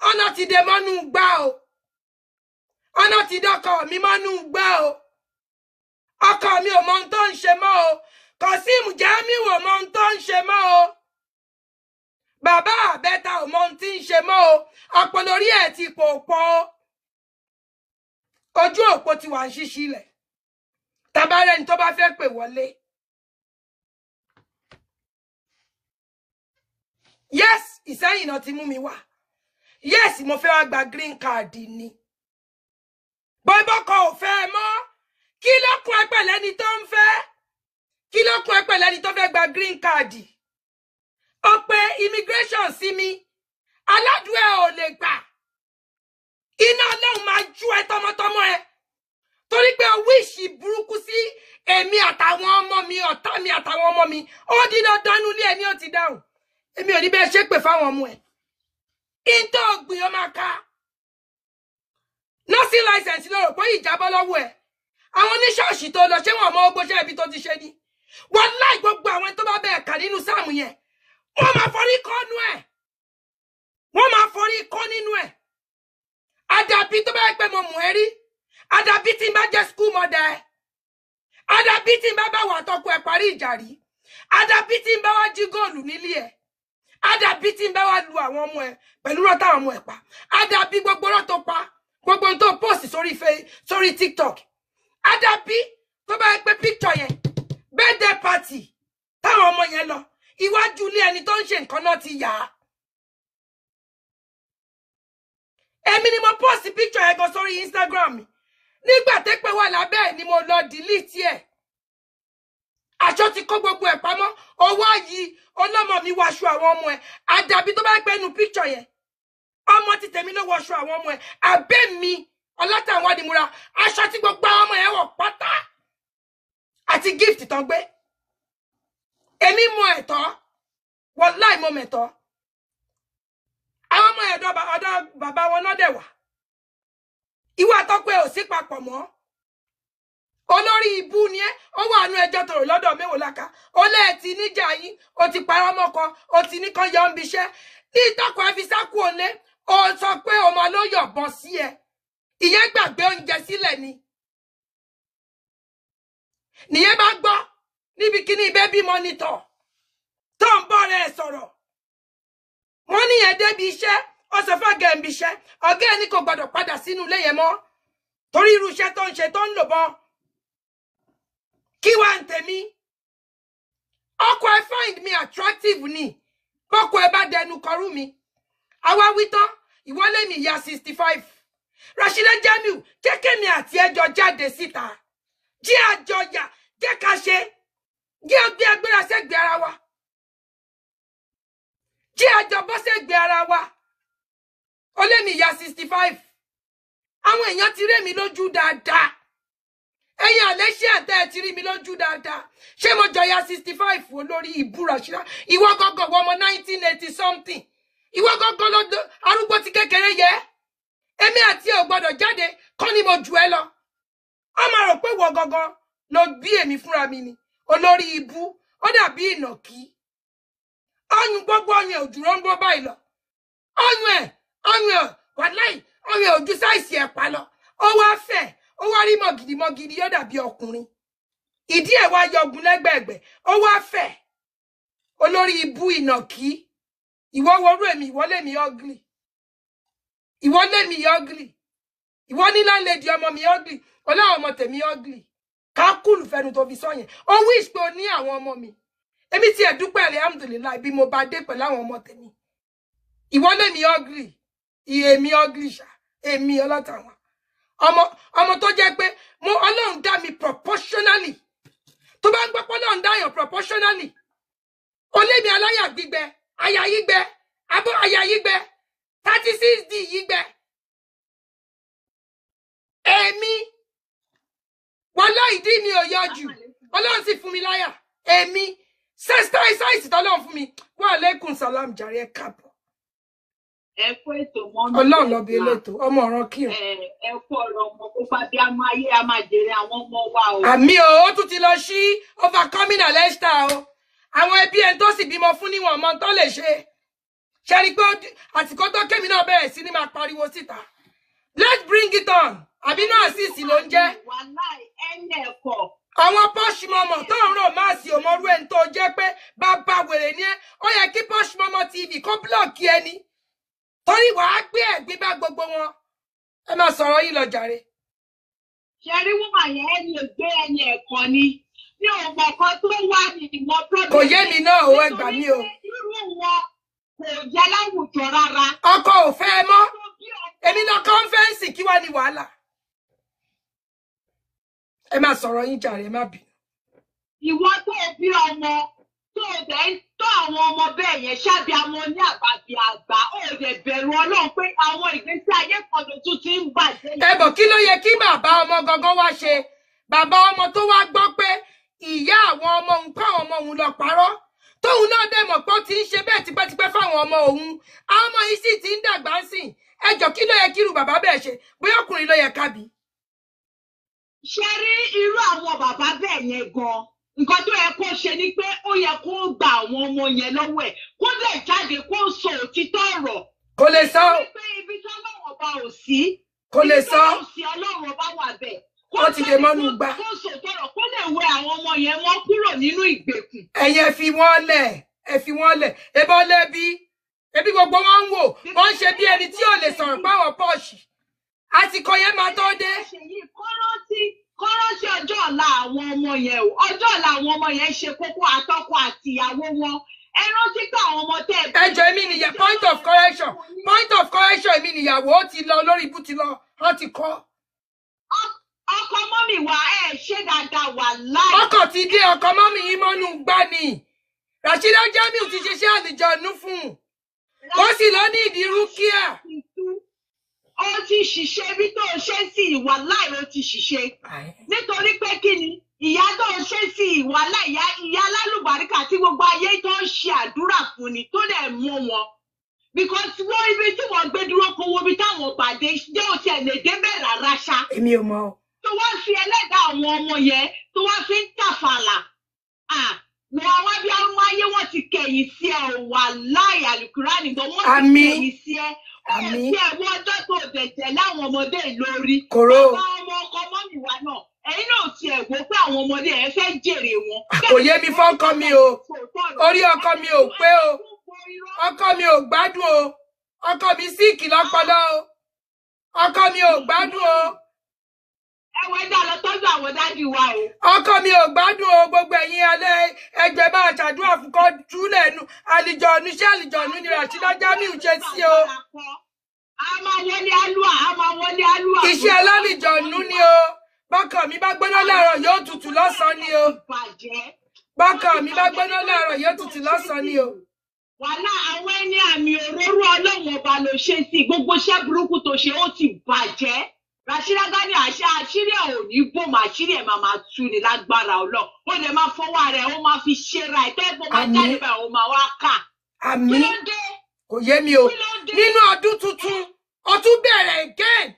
Ọ̀nà ti dé mọ́nú gbá o. Ọ̀nà ti dọ́kọ̀ mi mọ́nú gbá o. Ọkọ mi ò mọ ohun tó ń ṣe mọ́ o. Kazeem Jamiu ò mọ ohun tó ń ṣe mọ́ o. Bàbá àbẹ́ta ò mọ ohun tí ń ṣe mọ́ o. Ọpọlọ orí ẹ̀ ti pòpọ̀ o. Ojú òpó ti wà ń ṣíṣí lẹ̀. Tabarẹ́ ni tó bá fẹ́ pè wọlé. Yes, Ìsẹ́yìn náà ti mú mi wá. Yes, mo fẹ́ wá gba green card ni. Bọ́ibọ́kọ̀ ò fẹ́ mọ́. Kí ló kún ẹ pẹ̀lú ẹni tó ń fẹ́? Kí ló kún ẹ pẹ̀lú ẹni tó fẹ́ gba green card? Ó pe immigration sí mi. Aládùúgbò ò lè gbà. Iná Ọlọ́run máa jú ẹ tọmọtọmọ ẹ. Torí pé o wíṣì burúkú sí èmi àtàwọn ọmọ mi, ọ̀tá mi àtàwọn ọmọ mi. Ó di dandan nínú ilé ẹni ó ti dáhùn. Èmi ò ní bẹ́ẹ̀ ṣépè fáwọn ọmọ ẹ. Ìntọ́ ògbìn ó máa ká. Nursing license ló rò pé ìjábọ́ lọ́wọ́ ẹ̀. Àwọn oníṣọ́ọ̀ṣì tó lọ ṣé wọ́n mọ ogbóṣẹ́ ibi tó ti ṣe ni. Wọ́n láì gbogbo àwọn tó bá bẹ̀ẹ̀ kà nínú sáàmù yẹn. Wọ́n máa forí kọ́ nínú ẹ̀. Wọ́n máa forí kọ́ nínú ẹ̀. Àdàbí tó bá pẹ́ mo mú ẹ rí. Àdàbí tí n bá jẹ́ school mother ẹ. Àdàbí tí n bá bá wà tọkọ ẹ parí ìjà rí. Àdàbí tí n bá wá jí góòlù nílé ẹ. Àdàbí tí n bá wá lu àwọn ọmọ ẹ pẹ̀lú rọ́tà àwọn ọmọ ẹ pa. Àdàbí gbogbo rọ́ tó pa. Gbogbo tó post sórí TikTok. Àdàbí tó bá pẹ́ picture yẹn. Birthday party táwọn ọmọ yẹn lọ. Iwájú ilé ẹni tó ń ṣe nǹkan náà ti yà á. Èmi ni mo post picture yẹn gan sórí Instagram mi. Nígbà tẹ́pẹ́ wà lábẹ́ ẹ̀ ni mo lọ delete ẹ̀. Aṣọ ti kó gbogbo ẹ̀ pamọ́. Owó yìí ọlọ́mọ mi wọṣọ àwọn ọmọ ẹ̀. Àdàbí tó bá pẹ́ nu picture yẹn. Ọmọ ti tèmi ló wọṣọ àwọn ọmọ ẹ̀. Àbẹ́ mi Ọlátàwọn Adìmúra. Aṣọ tí gbogbo àwọn ọmọ ẹ̀ wọ̀ pátá. Àti gift tán gbé. Èmi mọ ẹ̀tọ́. Wàláì mọ mẹ̀tọ́. Àwọn ọmọ ẹ̀dọ́ bàbá wọn náà dẹ̀ wà. Ìwà tọ́pẹ́ ò sí papọ̀ mọ́. Olórí ibú ni ẹ́, ó wà nú ẹjọ́ tòrò lọ́dọ̀ Mewolaka. Ó lẹ́ẹ̀ ti níjà yín, ó ti parọ́ mọ́kọ, ó ti ní kán yọ ń biṣẹ́. Ní ìtọ́kọ̀ ẹ fi sákú òlé, ó sọ pé ọmọ ló yọ̀bọ sí ẹ. Ìyẹn gbàgbé oúnjẹ sílẹ̀ ni. Nìyẹn bá gbọ́ níbi kíní baby monitor. Tó ń bọ́ rẹ̀ sọ̀rọ̀. Wọ́n níyẹn débi iṣẹ́, ó sọ fún ọ̀gá ẹ̀ ń biṣẹ́. Ọ̀gá ẹ̀ ní kò gbọdọ̀ padà sínú ilé yẹn mọ́. Torí irú iṣẹ́ tó ń ṣe tó ń lò bọ́. Kí wá ń tèmi? Ọkọ ẹ find me attractive ni. Bọ́kọ ẹ bá dẹnu kọrú mi. Àwa wí tán, ìwọlé mi ìyá 65. Rashida Jamiu, jẹ́ kémi àti ẹjọ́ jáde síta. Jí àjọyà, jẹ́ ká ṣe. Jí ọgbẹ́ agbéra sẹ́gbẹ̀ ara wa. Jí àjọ bọ́ sẹ́gbẹ̀ ara wa. Ó lé mi ìyá 65. Àwọn èèyàn ti rẹ́ mi lójú dáadáa. Ẹ̀yin àlẹ́ṣẹ́ àtẹ́ ẹ ti rí mi lójú dáadáa. Ṣé mo jọ ya 65 olórí ìbú Rashida? Ìwọ gọ́gọ́ wọ ọmọ 1980 something. Ìwọ gọ́gọ́ lọ́dọ̀ arúgbó ti kékeré yẹ. Èmi àti ò gbọ́dọ̀ jáde kọ́ ni mo jù ẹ lọ. Ó máa rò pé wọ gọ́gọ́ ló bí èmi fúnra mi ni. Olórí ìbú ó dàbí ìnàkí. Ọyún gbogbo ọyún ẹ̀ òjùrọ̀ ń bọ́ báyìí lọ. Ọyún ẹ̀ wàláì ọmọ ojú sáìsì ẹ̀pá lọ ó wá fẹ̀ ó wá rí mọ̀gìdì yóò dàbí ọkùnrin ìdí ẹ̀ wá yọgun lẹ́gbẹ̀ẹ́gbẹ̀ ó wá fẹ̀ olórí ibú ìnàkí ìwọ worú èmi ìwọ lèmi ugly ìwọ lèmi ugly ìwọ ní landlady ọmọ mi ugly ọlọ́wọ́ ọmọ tèmi ugly kákùlù fẹnu tó fi sọ yẹn ó wish pé o ní àwọn ọmọ mi èmi tí ẹ dúpẹ́ alhamdulillah bí mo bá dé pẹ̀lú àwọn ọmọ tèmi ìwọ lèmi ugly èmi ugly ṣá èmi ọlọ́tàwọn ọmọ tó jẹ́ pé mo Ọlọ́run dá mi proportionally tó bá ń gbọ́ pé Ọlọ́run dá yàn proportionally ó lé mi aláyà gbígbẹ àyà yígbẹ abọ́ àyà yígbẹ 36D yígbẹ èmi wallahi ìdí mi ò yọ jù Ọlọ́run sì fún mi láyà èmi sẹ́sítà ìsáìsì tọ́lọ́run fún mi wa alaikum salam jàre káàbọ̀ ẹ kú ètò mọ́ mi Ọlọ́run lọ bí elétò ọmọ ọ̀ràn kírun ẹ kú ọ̀rọ̀ ọmọ kó bá bí a máa yé a máa jèrè àwọn ọmọ wa o. àmì o ó tún ti lọ sí overcoming alesta o àwọn ẹbí ẹni tó sì bímọ fún níwọ̀n ọmọ tó lè ṣe ṣe rí pé àsìkò tó kémi náà bẹ̀rẹ̀ sí ní máa pariwo síta let's bring it on àbí náà àṣìṣì ló ń jẹ́ àwọn pọ́ṣì mọ́mọ́ tó ń rò máa sì òmòrú ẹni tó jẹ́ pé bàbá wèrè ní ẹ ó yẹ kí pọ́ṣì mọ́mọ́ TV kó blọ́ọ̀kì ẹni torí wàá gbé ẹ̀gbin bá gbogbo wọn ẹ máa sọ̀rọ̀ yìí lọ jàre. ṣe rí wúmà yẹn ẹni ògbé ẹni ẹ̀kọ́ ni ní ọmọ kan tó wà ní ìmọ̀ problem. kò yé mi náà o ẹ gbà mí o. irú wọn kò jẹ́ láwùjọ rárá. ọkọ ò fẹ́ mọ́ èmi lọ kọ́nfẹ́ǹsì kí wá ní wàhálà. ẹ máa sọ̀rọ̀ yín jàre ẹ má bínú. ìwọ tó bí ọmọ tó dẹ̀ ń tọ́ àwọn ọmọ bẹ́ẹ̀ yẹn ṣáàbí àwọn ní àgbàbí àgbà ó dẹ̀ bẹ̀rù Ọlọ́run pé àwọn ìgbésí ayé kan ló tún ti ń bàjẹ́. ẹ bọ̀ kí ló yẹ kí bàbá ọmọ gangan wá ṣe bàbá ọmọ tó wá gbọ́ pé ìyá àwọn ọmọ òun kọ́ àwọn ọmọ òun lọ parọ́ tóun náà dẹ̀ mọ̀ pé ó ti ń ṣe bẹ́ẹ̀ tipẹ́tipẹ́ fáwọn ọmọ òun àwọn ọmọ yìí sì ti ń dàgbà sìn ẹ jọ kí ló yẹ kí irú bàbá bẹ́ẹ̀ ṣe bóyá ọkùnrin ló yẹ kábí. ṣe rí irú àwọn bàbá bẹ́ẹ̀ yẹn gan-an nǹkan tó yẹ kó ṣe ni pé ó yẹ kó gba àwọn ọmọ yẹn lọ́wọ́ ẹ̀ kó lè jáde kó sọ òtítọ́ ọ̀rọ̀. kò lè sọ. pé ibi tí Ọlọ́run ọba ò sí. kò lè sọ. ibi tí Ọlọ́run sí Ọlọ́run ọba wà bẹ́ẹ̀. ó ti dè mọ́nú gbá. kó sọ tọrọ kó lè wẹ àwọn ọmọ yẹn wọ́n kúrò nínú ìgbèkùn. ẹ̀yin ẹ fi wọ́n lẹ̀ ẹ fi wọ́n lẹ̀ ebí ọlẹ́bí ebi gbogbo wọn ń wò wọ́n ń ṣe bí ẹni tí ò lè sọ̀rọ̀ páwọn pọ́ọ̀ṣì àsìkò yẹn máa tó dé. kọ́rántì ọjọ́ ọ̀la àwọn ọmọ yẹn o ọjọ́ ọ̀la àwọn ọmọ yẹn ṣe kókó àtọkọ àtìyàwó wọn ẹ rántí pé àwọn ọmọ tẹ. ẹjọ èmi nìyẹn point of correction èmi nìyàwó ó ti lọ lórí ibú ti lọ wọn ti kọ. ọkọ mọ́mì wa ẹ ṣe dáadáa wà láì. ọkọ ti dé ọkọ mọ́mì yìí mọ́nú gbá ni Rashida Jamiu ti ṣiṣẹ́ àlìjọ̀nú fún un ó sì lọ ní ìdí rúkìá. ó ti ṣiṣẹ́ bí tó ṣe sí ìwà láì ó ti ṣiṣẹ́ nítorí pé kí ni ìyá tó ṣe sí ìwà láì ìyá alálùbáríkà tí gbogbo ayé tó ń ṣe àdúrà fún ni tó dẹ̀ mú wọn because wọ́n ibi tí wọ́n gbé dúró kó wo bí táwọn pàdé jẹ́ òsì ẹ̀ lè débẹ̀ rárá ṣá. èmi ò mọ̀. tó wá fi ẹlẹ́dàá àwọn ọmọ yẹn tó wá fi ń tàfàlà wọn wá bí ọmọ ayé wọn ti kẹ̀yìn sí ẹ wà láì àlùkùránì gan wọn ti kẹ̀yìn sí ẹ ẹ̀sìn ẹ̀wọ́ ọjọ́ tó dẹ̀jẹ̀ láwọn ọmọdé lórí. kòró bàbá ọmọ ọkọ mọ́mì wa náà ẹ̀yin náà ti ẹ̀ wò pé àwọn ọmọdé ẹ̀ fẹ́ jèrè wọn. kò yé mi fọ́kọ mi o orí ọkọ mi ò pé o ọkọ mi ò gbádùn o ọkọ mi síìkì lọ́pọlọ o ọkọ mi ò gbádùn o. ẹwẹ́ dá lọ tọ́jú àwọn dádì wa o. ọkọ mi ò gbádùn o gbogbo ẹ̀yin alẹ́ ẹgbẹ́ bá ṣàdúrà fún kọ́ túlẹ̀ nu àlìjọ̀nù iṣẹ́ àlìjọ̀nù ni Rashida Jamiu ṣe sí o. a máa wọlé alúà a máa wọlé alúà. iṣẹ́ alálìjọ̀nù ni o bọ́kàn mi bá gbóná láàárọ̀ yóò tutù lọ́sàn-án ni o. bọ́kàn mi bá gbóná láàárọ̀ yóò tutù lọ́sàn-án ni o. wàhálà àwọn ẹni àmì òróró Ọlọ́run ọba ló ṣe sí gbogbo iṣẹ́ burúkú tó ṣe ó ti bàjẹ́. Rashida Gani àṣírí ẹ̀ ò ní bò mà àṣírí ẹ̀ máa tú ni lágbára Ọlọ́run ó lè máa fọwọ́ rẹ̀ ó máa fi ṣera ẹ̀ tẹ́gbọ́n máa jáde báyìí ó máa wá kà. àmín kò yé mi o nínú ọdún tuntun ó tún bẹ̀rẹ̀ again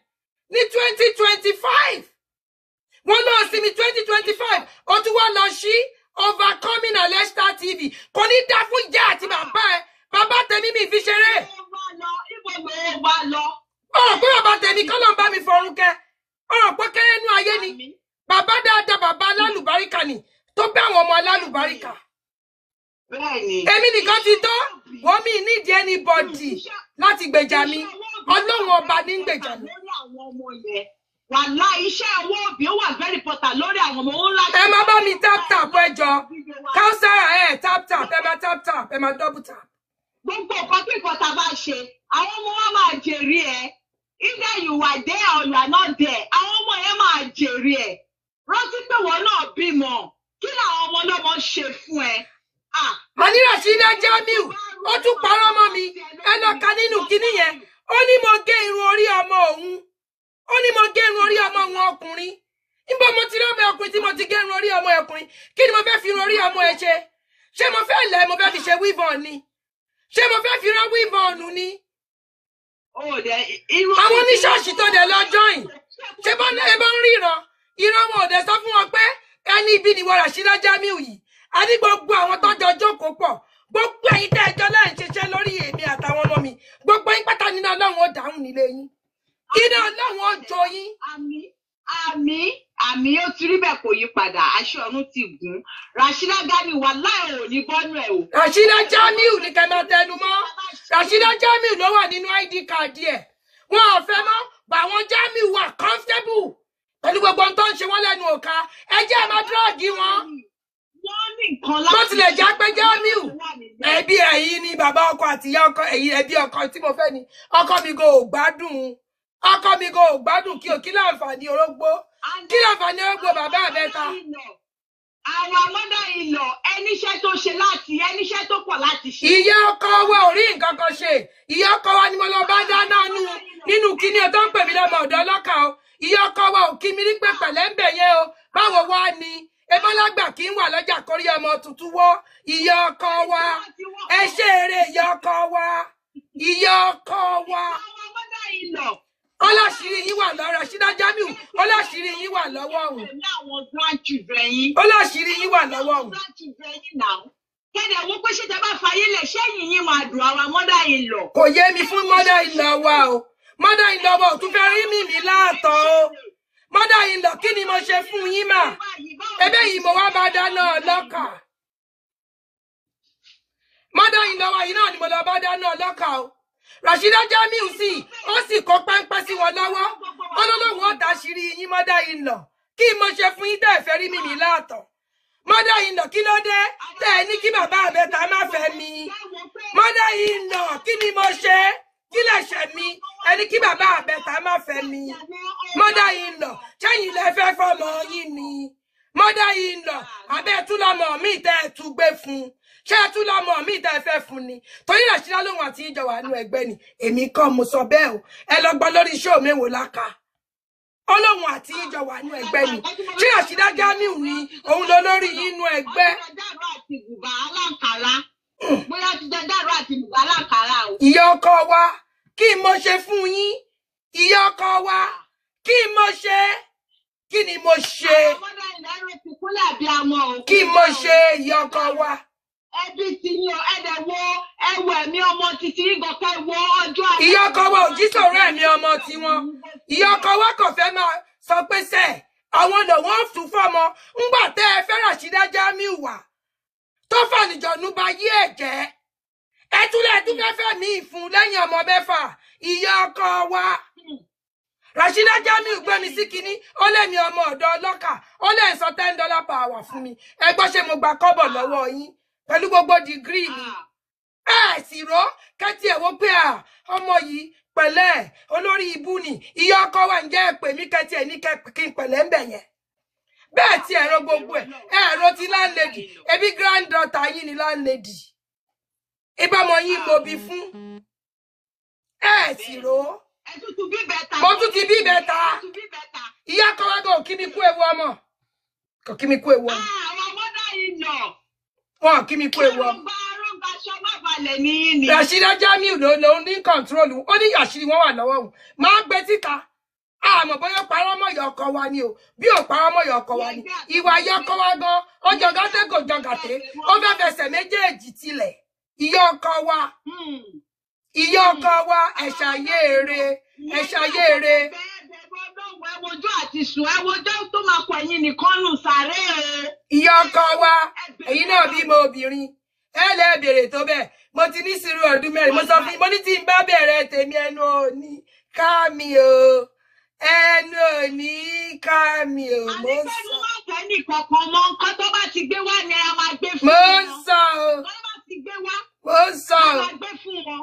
ní 2025 wọ́n lọ sí mi 2025 ó tún wá lọ sí Overcoming Alesta TV kò ní dá fún ìyá àti bàbá ẹ bàbá tèmi mi fi ṣeré. ibo ló wá lọ. ọ̀rọ̀ pé bàbá tèmi kọ́ ló ń bá mi fọrún kẹ́ ọ̀rọ̀ pé kéré nú ayé ni bàbá dáadáa bàbá alálùbáríkà ni tó bẹ́ àwọn ọmọ alálùbáríkà èmi nìkan ti tó wọ́n mi nídìí anybody láti gbèjà mi ọlọ́run ọba ní gbèjà mi. Wàhálà iṣẹ́ àwọn òbí ó wà very important lórí àwọn ọmọ ńlá. Ẹ máa bá mi tap ẹjọ́ káùsára tap ẹ máa tap ẹ máa double tap. Gbogbo nǹkan tí nǹkan tá a bá ṣe àwọn ọmọ wa máa jèrè ẹ̀ either you are there or you are not there àwọn ọmọ yẹn máa jèrè ẹ̀ rántí pé wọn náà bímọ kí làwọn ọmọ ọlọ́mọ ṣe fún ẹ. Manira Shina Jamiu ó tún parọ́ mọ́ mi ẹ lọ ka nínú kinní yẹn ó ní mo gé irun orí ọmọ òun ó ní mo gé irun orí ọmọ wọn ọkùnrin níbo mo ti rí ọmọ ọkùnrin tí mo ti gé irun orí ọmọ ọkùnrin kí ni mo fẹ́ fi irun orí ọmọ ẹ ṣe ṣé mo fẹ́ lẹ̀ mo fẹ́ fi ṣe weave-on ni ṣé mo fẹ́ fi rán weave-on ni. Àwọn oníṣọ́ọ̀ṣì tó dẹ̀ lọ join ṣé bá ẹ bá ń ríran ìran wọn ò dẹ̀ sọ fún wọn pé ẹni ibi ni wọ́n Rashida Jamiu yìí a ní gbogbo àwọn tọ́jọ́ jókòó pọ̀ gbogbo ẹ̀yin tẹ́ ẹjọ́ láì ṣiṣẹ́ lórí èmi àtàwọn ọmọ mi gbogbo yín pátá nínú Ọlọ́run ó dáhùn nílé yín iná Ọlọ́run ó jó yín. Àmì ó ti rí bẹ́ẹ̀ kò yí padà aṣọ ọ̀run ti gùn Rashida Jamiu wà láì ò ní bọ́nú ẹ̀ o. Rashida Jamiu ní kẹ́ máa tẹnu mọ́ Rashida Jamiu ló wà nínú ID card ẹ̀ wọn ò fẹ́ mọ́ bá àwọn Jamiu wà comfortable pẹ̀lú gbogbo ohun tó ń ṣe wọ́n lẹ́nu òka ẹ jẹ́ ẹ máa dúrọ́ọ̀gì wọn. Bó tilẹ̀ jẹ́ pé Jamiu ẹbí ẹ̀yin ni bàbá ọkọ àti ìyá ọkọ ẹ̀yin ẹbí ọkọ tí mo fẹ́ ni ọkọ mi go gbádùn kí o kí láǹfààní orógbó kí láǹfààní orógbó bàbá àbẹ́ta. Àwọn mother-in-law ẹníṣẹ́ tó ṣe láti ẹníṣẹ́ tó pọ̀ láti ṣe. Ìyá ọkọ wa ò rí nǹkan kan ṣe ìyá ọkọ wa ni mo lọ bá dáná nínú kíní o tó ń pè mí lọ́mọ ọ̀dọ́ ọlọ́kà o ìyá ọkọ wa ò kí mi ní pé pẹ̀lẹ́ ń bẹ̀ yẹn o báwo wá ni ebọ́lágbà kí ń wà lọ́jà kórí ọmọ tuntun wọ́ ìyá ọkọ wa ẹ ṣe eré ìyá ọkọ wa ọlọ́ṣìírí yín wà lọ́wọ́ Rashida Jamiu ọlọ́ṣìírí yín wà lọ́wọ́ òun ọlọ́ṣìírí yín wà lọ́wọ́ òun. Kéde wo pé ṣé tẹ bá fayé lẹ̀ ṣẹ́yìn yín máa dùn àwọn mother-in-law. Kò yé mi fún mother-in-law wa o mother-in-law wa ò tún fẹ́ rí mímí láàtọ̀ o mother-in-law kí ni mo ṣe fún yín mà ebe yìí mo wá bá dáná ọlọ́kà mother-in-law wa yìí náà ni mo lọ bá dáná ọlọ́kà o Rashida Jamiu ó sì kó páńpẹ́ sí wọn lọ́wọ́ ọlọ́lọ́wọ́ ọ̀tá ṣírí yín mother-in-law kí mo ṣe fún yín tẹ́ ẹ fẹ́ rí mímí láàtọ̀ mother-in-law kí ló dé tẹ́ ẹ ní kí bàbá àbẹ́ta má fẹ́ mi mother-in-law kí ni mo ṣe kí lè ṣe mi ẹni kí bàbá àbẹ́ta má fẹ́ mi mother-in-law ṣẹ́yìn lẹ fẹ́ fọmọ yín ni mother-in-law abẹ́túlọ́mọ mi tẹ́ ẹ tún gbé fún ṣé ẹ tún lọ́mọ mi tẹ́ ẹ fẹ́ fún ni torí Rashida lóhun àti ìjọ wà nínú ẹgbẹ́ ni èmi kọ́ mo sọ bẹ́ẹ̀ o ẹ lọ gbọ́ lórí iṣẹ́ òmèwò láka Ọlọ́run àti ìjọ wà nínú ẹgbẹ́ ni ṣé Rashida Jamiu ni òun ló lórí nínú ẹgbẹ́. Ìyá ọkọ wa kí mo ṣe fún yín ìyá ọkọ wa kí mo ṣe kí ni mo ṣe kí mo ṣe ìyá ọkọ wa. Ẹbí ti yín ẹ̀dẹ̀ wo ẹwọ ẹ̀mí ọmọ títí gọ̀kẹ́ wo ọjọ́ ayé. Ìyá ọkọ wa ò jí sọ̀rọ̀ ẹ̀mí ọmọ tiwọn. Ìyá ọkọ wa kò fẹ́ máa sọ pé sẹ́ àwọn lòun ń fún fọ́mọ ńgbà tẹ́ ẹ fẹ́ Rashida Jamiu wà tó fàlìjọ̀nù bá yí ẹ̀jẹ̀ ẹtúlẹ̀ fẹ́ mí fún lẹ́yìn ọmọ mẹ́fà ìyá ọkọ wa. Rashida Jamiu gbé mi sí kinní ó lé mi ọmọ ọ̀dọ́ ọlọ́kà ó lè sọ $10 per hour fún mi ẹ gbọ́ ṣé mo gba kọ́bọ̀ lọ́wọ́ yín pẹ̀lú gbogbo dìgírì mi ẹ sì rò kẹ́tì ẹ̀ wó pé ọmọ yìí pẹ̀lẹ́ olórí ibú ni ìyá ọkọ wa ń jẹ́ ẹ̀pẹ̀ mi kẹ́tì ẹ̀ ní kí n pẹ̀lẹ́ ń bẹ̀ yẹn bẹ́ẹ̀ tí ẹ̀rọ gbogbo ẹ̀ ẹ̀rọ ti landlady ebi granddaughter yín ni landlady ìbámọ yín mo bí fún ẹ sì rò mo tún ti bí bẹ́ta ìyá ọkọ wa kò kí mi kú ewu ọmọ kò kí mi kú ewu ọmọ. Wọn kí mi kú ewu ọmọ. Rashida Jamiu ló ní kọ̀ntrólù ó ní àṣírí wọn wà lọ́wọ́ òun máa gbé títa àmọ́ bóyá parọ́ mọ́ ìyá ọkọ wa ni o bí ò parọ́ mọ́ ìyá ọkọ wa ni ìwà ìyá ọkọ wa gan ó jọgàtẹ́ kò jọgàtẹ́ ó fẹ́ fẹsẹ̀ méjèèjì tilẹ̀ ìyá ọkọ wa ìyá ọkọ wa ẹ ṣàyèrè ẹ ṣàyèrè. Ẹ wojú àti sùn, ẹ wojú tó máa kọ ẹ̀yin nìkan nù sàré o. Ìyá ọkọ wa ẹ̀yin náà bímọ obìnrin ẹ lè béèrè tó bẹ́ẹ̀ mo ti ní sùúrù ọdún mẹ́rin mo sọ fún yín mo ní tí n bá bẹ̀rẹ̀ tèmi ẹnu òní ká mi o ẹnu òní ká mi o. Mo ń sọ má fẹ́ nìkankan mọ́ nǹkan tó bá ti gbé wá ni a máa gbé fún mo wọn. ń sọ o Tó bá ti gbé wá mo ń sọ a o. máa gbé fún wọn.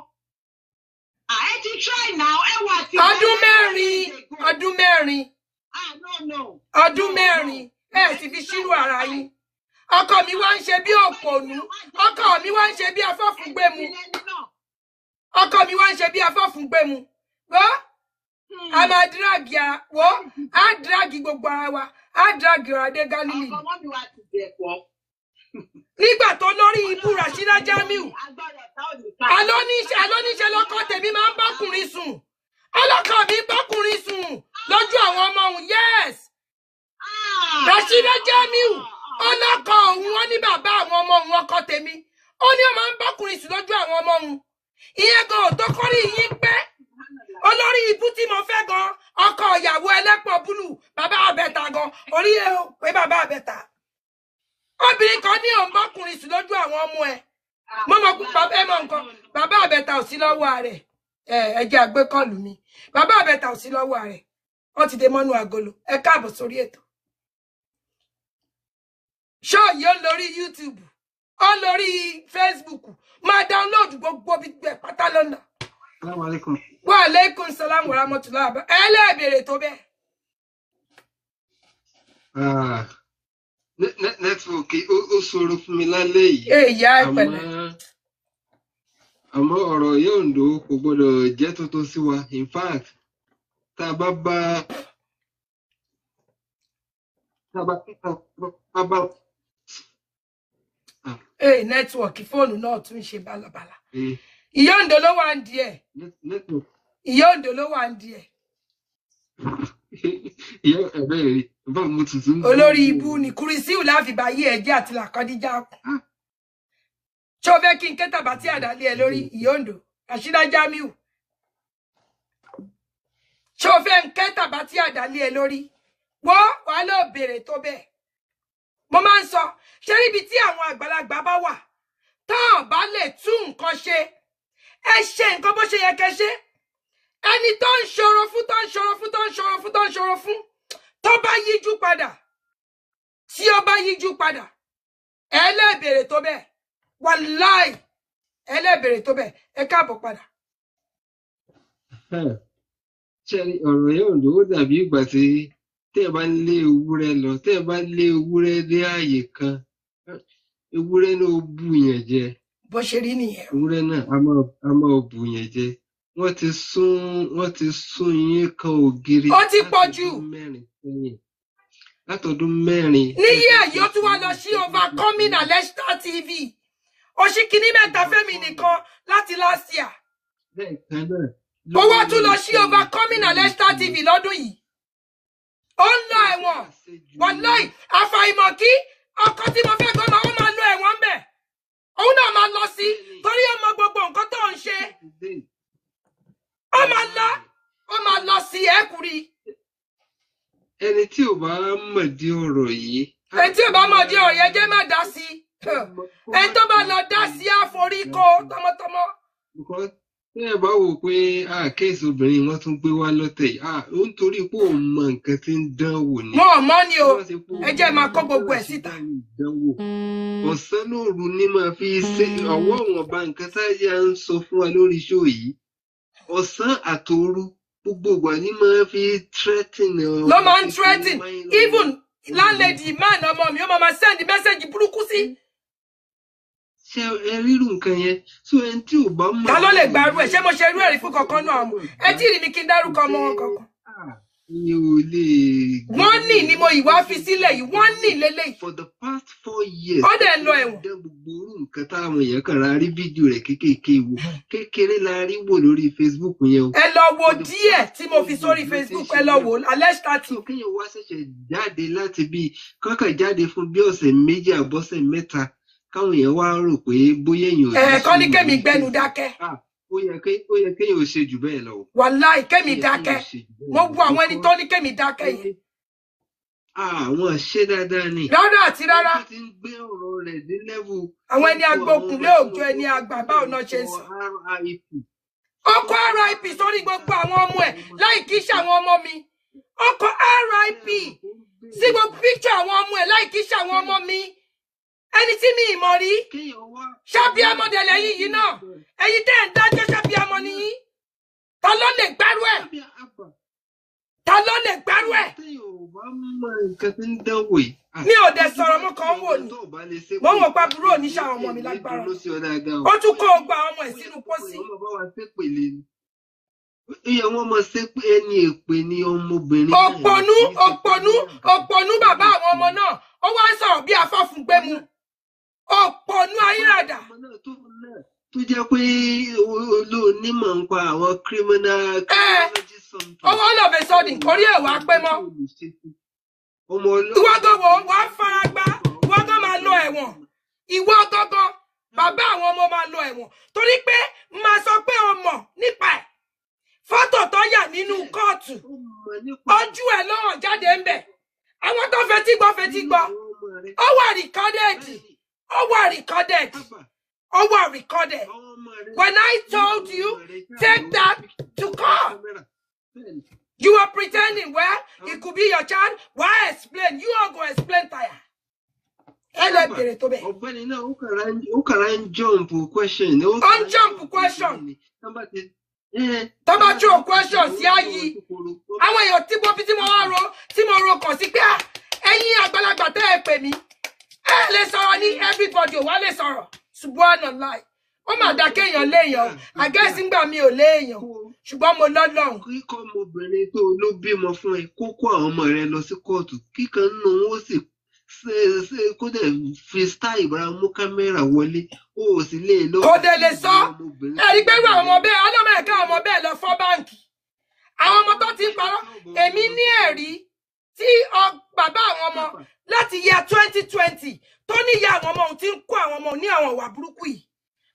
Ẹ ti try now ẹ wà tí. Ọdún mẹ́rin ọdún mẹ́rin no. ọdún mẹ́rin ẹ sì fi ṣírò ara yín. Ọkọ mi wá ń ṣe bí òpònú ọkọ mi wá ń ṣe bí afọ́fúngbẹ́mu ọkọ mi wá ń ṣe bí afọ́fúngbẹ́mu wọ́ a máa dírágì wọ́ á dírágì gbogbo ara wa á dírágì ọ̀rádé Gálílì. Nígbà tó lórí ibú Rashida Jamiu alóníṣe lọ́kọ tèmi máa ń bọ́kùnrin sùn ọlọ́kọ mi bọ́kùnrin sùn lójú àwọn ọmọ òun yes Rashida Jamiu ọlọ́kọ òun wọn ní bàbá àwọn ọmọ òun ọkọ tèmi ó ní ó máa ń bọ́kùnrin sùn lójú àwọn ọmọ òun ìyẹn gan ò tó kọ́rí yín pẹ́ olórí ibú tí mo fẹ́ gan ọkọ ìyàwó ẹlẹ́pọ̀ búlù bàbá àbẹ̀tà gan orí ẹ̀ ò pé bàbá àbẹ̀tà obìnrin kan ní òun bọ́kùnrin sùn lójú àwọn ọmọ ẹ̀ mo mọ̀ pé bàbá ẹ̀ mọ̀ nǹkan bàbá àbẹ̀tà ò sí lọ́wọ́ rẹ̀ ẹ jẹ́ àgbékọ́lù mi bàbá àbẹ̀tà ò sí lọ́wọ́ rẹ̀ wọ́n ti dé mọ́nú àgolo ẹ káàbọ̀ sórí ètò. Show yóò lórí YouTube ó lórí Facebook máa download gbogbo bí gbẹ pátá lọ́nà. Assalamu alaikum. Wa alaikum salam wa rahmatullah. Ẹ lè béèrè tó bẹ́ẹ̀. Network ó ṣòro fún mi lálẹ́ yìí. Ìyá ìpẹ̀lẹ́. Àmọ́ ọ̀rọ̀ yóò ń do kò gbọ́dọ̀ jẹ́ tuntun sí wa. In fact, tá a bá nẹ́tíwọ̀kì fóònù náà tún ṣe bálabàla. Ìyá Oǹdó ló wà ń díẹ̀. Ìyá Oǹdó ló wà ń díẹ̀. Ìyá ẹ̀bẹ̀ rí bá mo tuntun. Olórí ibú ni Kúrísíù láfi bá yí ẹ̀jẹ̀ àti làkọ́díjà kù. Ṣé o fẹ́ kí n ké tàbá tí àdálé ẹ lórí Ìyá Oǹdó Rashida Jamiu? Ṣé o fẹ́ ń ké tàbá tí àdálé ẹ lórí? Wàá lọ béèrè tó bẹ́ẹ̀. Mo máa ń sọ ṣé níbi tí àwọn àgbàlagbà bá wà tán bá lè tún nǹkan ṣe ẹ ṣe nǹkan bó ṣe yẹ kẹ́ ṣe ẹni tó ń ṣòro fún tó bá yíjú padà tí ó bá yíjú padà ẹ lè béèrè tó bẹ́ẹ̀ wàláì ẹ lè béèrè tó bẹ́ẹ̀ ẹ káàbọ̀ padà. Ṣé ọ̀rọ̀ yóò lò ó dàbí ìgbà tí tẹ́ ẹ bá ń lé ewúrẹ́ lọ tẹ́ ẹ bá lé ewúrẹ́ dé ààyè kan ewúrẹ́ náà ó bù yẹn jẹ. Bó ṣe rí nìyẹn. Ewúrẹ́ náà a máa bù yẹn jẹ. Wọ́n ti sún yín kan ògiri. Ó ti pọ̀ jù. Látọdún mẹ́rin. Níyí àyè ó tún wá lọ sí Overcoming Alesta TV. Òṣìkìní mẹ́ta fẹ́mi nìkan láti last year. Bẹ́ẹ̀ kan náà. Ó wá tún lọ sí Overcoming Alesta TV lọ́dún yìí. Ó ń lọ ẹ̀wọ̀n. Wàláì àfàìmọ̀ kí ọkọ tí mo fẹ́ gbọ́mọ ó máa lọ ẹ̀wọ̀n bẹ̀. Òun náà máa lọ sí torí ó mọ gbogbo nǹkan tó ń ṣe. Ó máa lọ sí ẹ̀kúrí. Ẹni tí ò bá mọ̀ dí ọ̀rọ̀ yìí. Ẹni tí ò bá mọ̀ dí ọ̀rọ̀ yẹn jẹ́ má dá sí. Ẹni tó bá lọ dá sí àforíkọ tọmọtọmọ. Tí ẹ bá wò pé kéèsì obìnrin wọn tún gbé wá lọ́tẹ̀ yìí ó ń torí pé òun mọ nǹkan tí ń dán wò ni. Mo ò mọ̀ ni o ẹ jẹ́ máa kó gbogbo ẹ̀ síta. Ọ̀sán lóru ni máa fi ṣe ọwọ́ wọn bá nǹkan táyà ń sọ fún wa lórí ṣó yìí. Ọ̀sán àtòru gbogbo ìgbà ni máa fi threaten. Ló máa ń threaten even landlady man ọmọ mi ó máa send message burúkú sí. Ṣé ẹ rírù nǹkan yẹn so ẹni tí ò bá mọ̀. Ta ló lè gbarú ẹ̀ ṣé mo ṣe irú ẹ̀rí fún kankan náà mọ̀ ẹ tí ì rí mi kí n dárúkọ ọmọ wọn kankan. Mi ò lè. Wọ́n ní ni mo ìwà fi sílẹ̀ yìí wọ́n ní lélẹ́yìí. For the past 4 years. Ó dẹ̀ lọ ẹ̀wọ̀n. Gbogbo orú nǹkan táwọn èèyàn kan ra rí fídíò rẹ̀ kéékèèké wo kékeré la rí wò lórí Facebook yẹn o. Ẹ lọ wo díẹ̀ tí mo fi sórí Facebook ẹ lọ wò Alesta TV. Kéèyàn wá ṣẹ̀ṣẹ̀ jáde láti bí kọ́kàn jáde fún bí ọ̀sẹ̀ méjì àbọ̀sẹ̀ mẹ́ta káwọn èèyàn wá rò pé bóyá èèyàn. Kọ́ ní kémi gbẹnu dákẹ́. ó yẹ kéèyàn ò ṣe jù bẹ́ẹ̀ lọ. Wàláì kémi dákẹ́. Mo wo àwọn ẹni tó ní kémi dákẹ́ yẹn. Àwọn ṣe dáadáa ni. Rárá àti rárá. Wọ́n ti ń gbé ọ̀rọ̀ rẹ̀ dé level. Àwọn ẹni agbókunlé òjò ẹni àgbà báwo náà ṣe ń sọ. Ọkọ RIP sórí gbogbo àwọn ọmọ ẹ̀ láì kí ṣe àwọn ọmọ mi. Ọkọ RIP sí gbogbo picture àwọn ọmọ ẹ̀ láì kí ṣe àwọn ọmọ mi. Ẹni tí mi ìmọ̀ rí. Ṣábíàmọ́ dẹ̀lẹ̀ yìí náà. Ẹ̀yin tẹ́ ń dájọ́ ṣábíàmọ́ nìyí. Ta ló lè gbárù ẹ̀? Ta ló lè gbárù ẹ̀? Mi ò dẹ̀ sọ̀rọ̀ mo kàn ń wò ni. Mo ń wò pa búrò ní ṣàwọn ọmọ mi lágbára. Ó tún kó gba ọmọ ẹ̀ sínú pósí. Iye wọn mọ̀ sí pé ẹni èpè ni ọmọbìnrin. Òpònú bàbá àwọn ọmọ náà. Ó wá ń sọ̀rọ̀ bí afọ́fúngbẹ́mu. Òpònú ayírádà. Tó jẹ́ pé olóònímọ̀ ń pa àwọn criminal ọwọ́ ọlọ́bẹ̀ sọ́ọ̀dì orí ẹ̀ wá pé mọ́. Ìwọ gọ́gọ́ wà á fara gbá, ìwọ gọ́ máa lọ ẹ̀wọ̀n. Ìwọ gọ́gọ́ bàbá àwọn ọmọ máa lọ ẹ̀wọ̀n. Torí pé máa sọ pé o mọ̀ nípa ẹ̀. Fọ́tò tó yà nínú kóòtù. Ojú ẹ̀ lọ́wọ́ jáde ń bẹ̀. Àwọn tó fetí gbọ́. Ó wà recorded. Ó wà recorded. When I told you, take that to court. You were pretending, well, it could be your child. Why explain? You are going to explain, Taya. Ọ̀gbẹ́ni náà ó kàrà ń jump question. Jump question. Tọ́ba throw question sí ayé. Àwọn èèyàn tí mo ro kàn sí pé ẹ̀yin àgbàlagbà tẹ́ ẹ pè mí. Ẹ lè sọ̀rọ̀ ní everybody ò wá lè sọ̀rọ̀. Subhanallah. Ó mà dá kéèyàn léèyàn. Àgẹ́sí ńgbà mi ò léèyàn. Ṣùgbọ́n mo lọ́lọ́run. Kíkọ́ ọmọbìnrin tó ló bímọ fún ẹ kó kó àwọn ọmọ rẹ lọ sí kóòtù. Kíkan nínú wọn ó sì ṣe kó dẹ̀ fi style ìbára mú kámẹ́rà wọlé. Ó sì lè lọ. Kò dẹ̀ lè sọ. Ẹ̀rí pé àwọn ọmọ bẹ́ẹ̀ ọlọ́mọ ẹ̀ka ọmọ bẹ́ẹ̀ lọ fọ́ báǹkì. Àwọn ọmọ tó ti ń parọ́. Èmi ní ẹ̀rí tí bàbá àwọn ọmọ láti year 2020 tó ní ìyá àwọn ọmọ òun ti ń kó àwọn ọmọ ní àwọn ìwà burúkú yìí.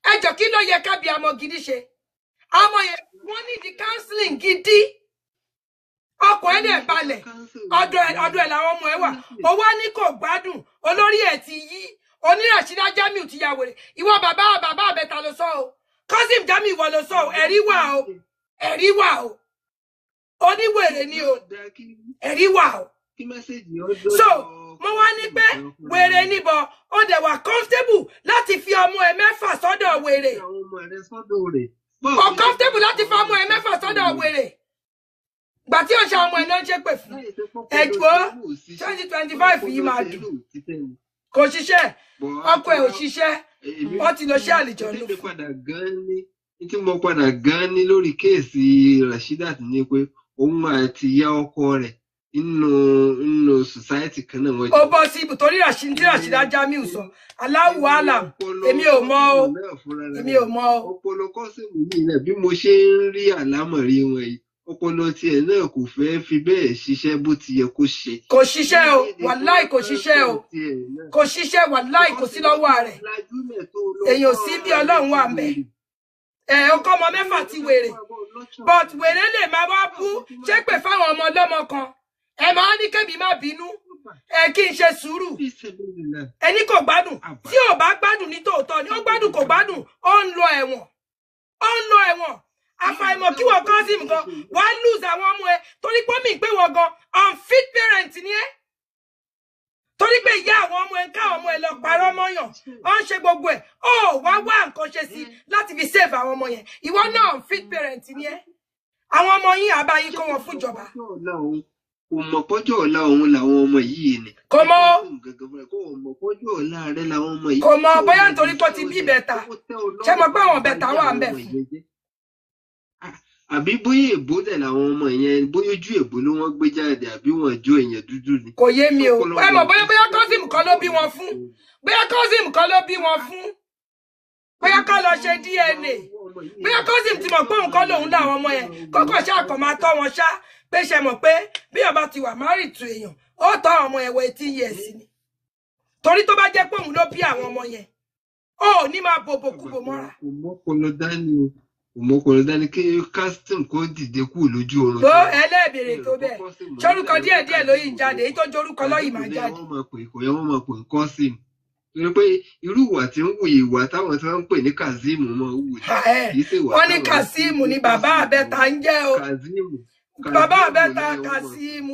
Ẹ jọ̀ọ́ kí ló yẹ ká bí ọmọ gidi ṣe? Ọmọ yẹn wọ́n ní di counseling gidi. Ọkọ̀ ẹ̀ dẹ̀ balẹ̀. Ọ̀dọ̀ ẹ̀ làwọn ọmọ ẹ̀ wà. Ó wá ní kò gbádùn. Olórí ẹ̀ ti yí. Oníràṣídá Jamiu ti ya wèrè. Ìwọ bàbá àbẹ̀ta ló sọ o. Cousin Jamiu ìwọ ló sọ o. Ẹ̀rí wà o. Oníwèrè ni o. Ẹ̀rí wà o. So mo wá ní pé wèrè níbọ̀ ó dẹ̀ wà comfortable láti fi ọmọ ẹ̀ mẹ́fà sọ́dọ̀ wèrè. Ó comfortable láti fi ọmọ ẹ̀ mẹ́fà sọ́dọ̀ wèrè. Gbà tí òṣà ọmọ ẹ̀ náà ṣe pè fún. Ẹ̀gbọ́ 2025 yìí máa dùn. Kò ṣiṣẹ́. Ọkọ ẹ̀ ò ṣiṣẹ́. Wọ́n ti lọ ṣe àlejò ló fún. Tí mo padà gan ní lórí kéèsì Rasheedat ni pé òun àti ìyá ọkọ rẹ̀ nínú society kan náà wọ́n jẹ́. Ó bọ́ sí ibù torí Rasheedat Jamiu sọ. Allahu alam. Èmi ò mọ̀ o. Ọpọlọ kọ́sìmù yìí náà bí mo ṣe ń rí àlámọ̀rí wọn yìí. Ọpọlọ tiẹ̀ náà kò fẹ́ fi bẹ́ẹ̀ ṣiṣẹ́ bó ti yẹ kó ṣe. Kò ṣiṣẹ́ o. Wàláì kò ṣiṣẹ́ o. Kò ṣiṣẹ́ wàláì kò sí lọ́wọ́ rẹ̀. Èèyàn sí bí Ọlọ́run wà ńbẹ̀. Ọkọ ọmọ mẹ́fà ti wèrè. But wèrè lè máa wá bú ṣépè fáwọn ọmọ ọlọ́mọ kan. Ẹ máa ní kébì má bínú. Kí n ṣe sùúrù. Ẹni kò gbádùn. Tí ò bá gbádùn ní tòótọ́ ni ó gbádùn kò gbádùn. Ó ń lọ ẹ̀wọ̀n. Àfàìmọ̀ kí wọ́n kọ́ sí nǹkan. Wàá lose àwọn ọmọ ẹ. Torí pé mi pé wọ́n gan unfit parent ni ẹ́. Torí pé ìyá àwọn ọmọ ẹ ká ọmọ ẹ lọ parọ́ mọ́yàn. Ó ń ṣe gbogbo ẹ̀. Ó wá nǹkan ṣe sí láti fi save àwọn ọmọ yẹn. Ìwọ náà unfit parent ni ẹ́. Àwọn ọmọ yín àbáyín kó wọn fún ìjọba. Kò mọ̀ pọ́jọ́ ọ̀la òun làwọn ọmọ yìí ni. Kò mọ̀. Kò mọ̀ pọ́jọ́ ọ̀la rẹ̀ làwọn ọmọ yìí. Kò mọ̀ bóyá nítorí pé ó ti bí bẹ̀tà. Ṣé mo pé àwọn bẹ̀tà wà ń bẹ̀ fún? Àbí bóyá èbó dẹ̀ làwọn ọmọ yẹn bóyá ojú èbó ló wọ́n gbé jáde àbí wọ́n jó èèyàn dúdú ni. Kò yé mi o. Ẹ mọ̀ bóyá cousin kan ló bí wọn fún. Bóyá ká lọ ṣe DNA. Bóyá cousin ti mọ̀ pé nǹkan lòun láwọn ọmọ yẹn. Kókò ṣáà kàn máa tọ́ wọn ṣá. Pé ṣe mọ̀ pé bí ọba ti wà married to èèyàn, ó tọ́ àwọn ọmọ yẹn wọ 18 years ni. Torí tó bá jẹ́ pé òun ló bí àwọn ọmọ yẹn. Ó ní máa bòbò kúbò mọ́ra. Kò mọ́ kó lọ dání o. òmọkùnrin dání kí Kasim kó dìde kúrò lójú oorun. Bó ẹlẹ́bèrè tó bẹ́ẹ̀ ṣorúkọ díẹ̀díẹ̀ ló yìí jáde èyí tó jorúkọ lọ́yìn máa jáde. Kò yẹ wọ́n máa pè ní Kasim torí pé irú ìwà tí ń wù ìwà táwọn tí wọ́n ń pè ní Kazeem mọ́ wù ní. Wọ́n ní Kazeem ni bàbá àbẹ́ta ń jẹ́ o. Bàbá àbẹ́ta Kazeem.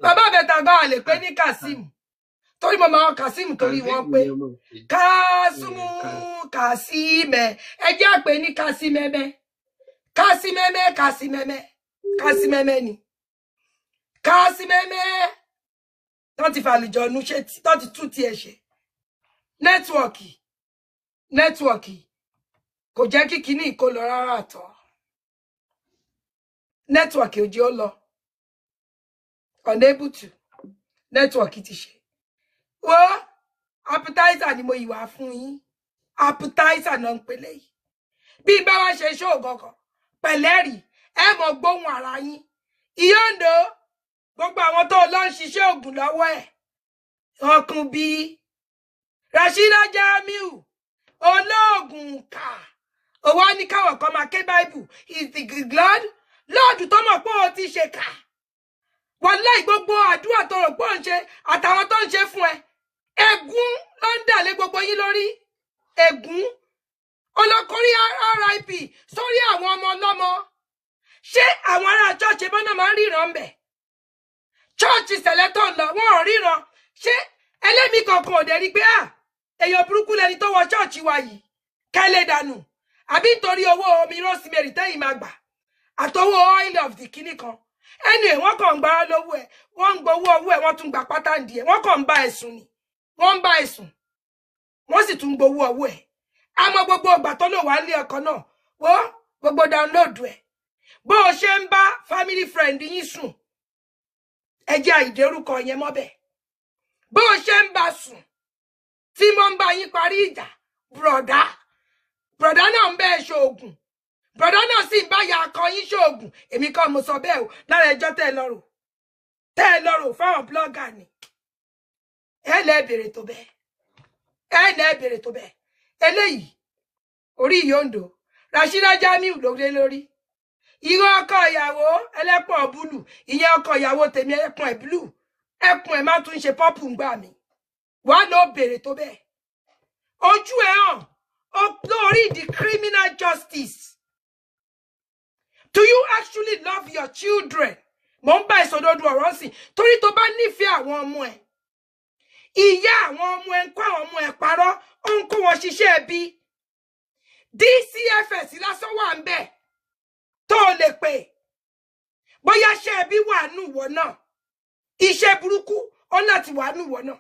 Bàbá àbẹ́ta gbọ́ àlè pé ní Kazeem. Torí mo máa Kazeem torí wọ́n pé Kazeem ẹ jẹ́ àpè ní Kazeem ni Kazeem tó ti fàlìjọ nu ṣe tó ti tú tiẹ̀ ṣe nẹ́tíwọ̀kì kò jẹ́ kí kíní ìkó lọ rárá tọ́ nẹ́tíwọ̀kì ò jẹ́ ó lọ unable to nẹ́tíwọ̀kì ti ṣe wo appetizer ni mo yìí wá fún yín appetizer náà ń pèlè yìí bí bá wá ṣe ṣó gọgọ pẹ̀lẹ́rì ẹ mọ̀ gbóhùn ara yín ìyóǹdó gbogbo àwọn tó lọ ń ṣiṣẹ́ ògùn lọ́wọ́ ẹ̀ ọkùn bíi Rashida Jamiu olóògùn kà òwò ní káwọn kan máa ké Bible is the God lọ́ọ̀dù tó mọ̀ pé ó ti ṣe kà wàláì gbogbo àdúrà tó rò pé ó ń ṣe àtàwọn tó ń ṣe fún ẹ ègún ló ń dà lé gbogbo yín lórí ègún ọlọ́kùnrin RIP sórí àwọn ọmọ ọlọ́mọ ṣé àwọn ará church bọ́nà máa ń ríran bẹ̀ church sẹ̀lẹ́tọ̀ lọ wọ́n ò ríran ṣé ẹlẹ́mìí kankan ò dẹ̀ rí pé èèyàn burúkú lẹni tó wọ church wa yìí kẹ́lẹ́ dànù àbí nítorí owó omi Rosemary tẹ́yìn máa gbà àtọwọ́ oil of the kinní kan ẹni wọ́n kàn ń gbá lówó ẹ̀ wọ́n ń gbowó owó ẹ̀ wọ́n tún gbà pátá ń di ẹ̀ wọ́n kàn ń bá ẹ̀sùn ni wọ́n ń bá ẹ̀sùn wọ́n sì tún gbowó owó ẹ̀ àmọ́ gbogbo ìgbà tó lò wá ní ọkọ̀ náà wo gbogbo download ẹ̀ bó o ṣe ń bá family friend yín sùn ẹ jẹ́ àìdérúkọ yẹn mọ́bẹ̀ bó o ṣe ń bá sùn tí mo ń bá yín parí ìjà brọ̀dá náà ń bẹ́ẹ̀ ṣoògùn brọ̀dá náà sì ń bá ya akọ yín ṣoògùn èmi kan mo sọ bẹ́ẹ̀ o lára ẹjọ́ tẹ́ ẹ lọ́rọ̀ fáwọn blọ́gà ni ẹ lẹ́ bèrè tó bẹ́ẹ̀ eléyìí orí ìyóǹdó Rashida Jamiu ló lé lórí ìwọ ọkọ ìyàwó ẹlẹ́pọ̀n búlù ìyẹn ọkọ ìyàwó tèmi ẹ̀pọ̀n ẹ̀ búlù ẹ̀pọ̀n ẹ̀ má tún ṣe pọ́pù ń gbà mí wàá lọ bèrè tó bẹ́ẹ̀ ojú ẹ̀ hàn lórí the criminal justice. Do you actually love your children? Mo ń bá ìsọdọ̀dù ọ̀rọ̀ sí torí tó bá nífẹ̀ẹ́ àwọn ọmọ ẹ̀ ìyá àwọn ọmọ ẹ̀ ń kó àwọn ọmọ ẹ̀ parọ́ ó ń kó wọn ṣiṣẹ́ ẹbí DCFS lásán wà ń bẹ̀ tó lè pè bóyá ṣe ẹbí wà nù wọ náà iṣẹ́ burúkú ó láti wà nù wọ náà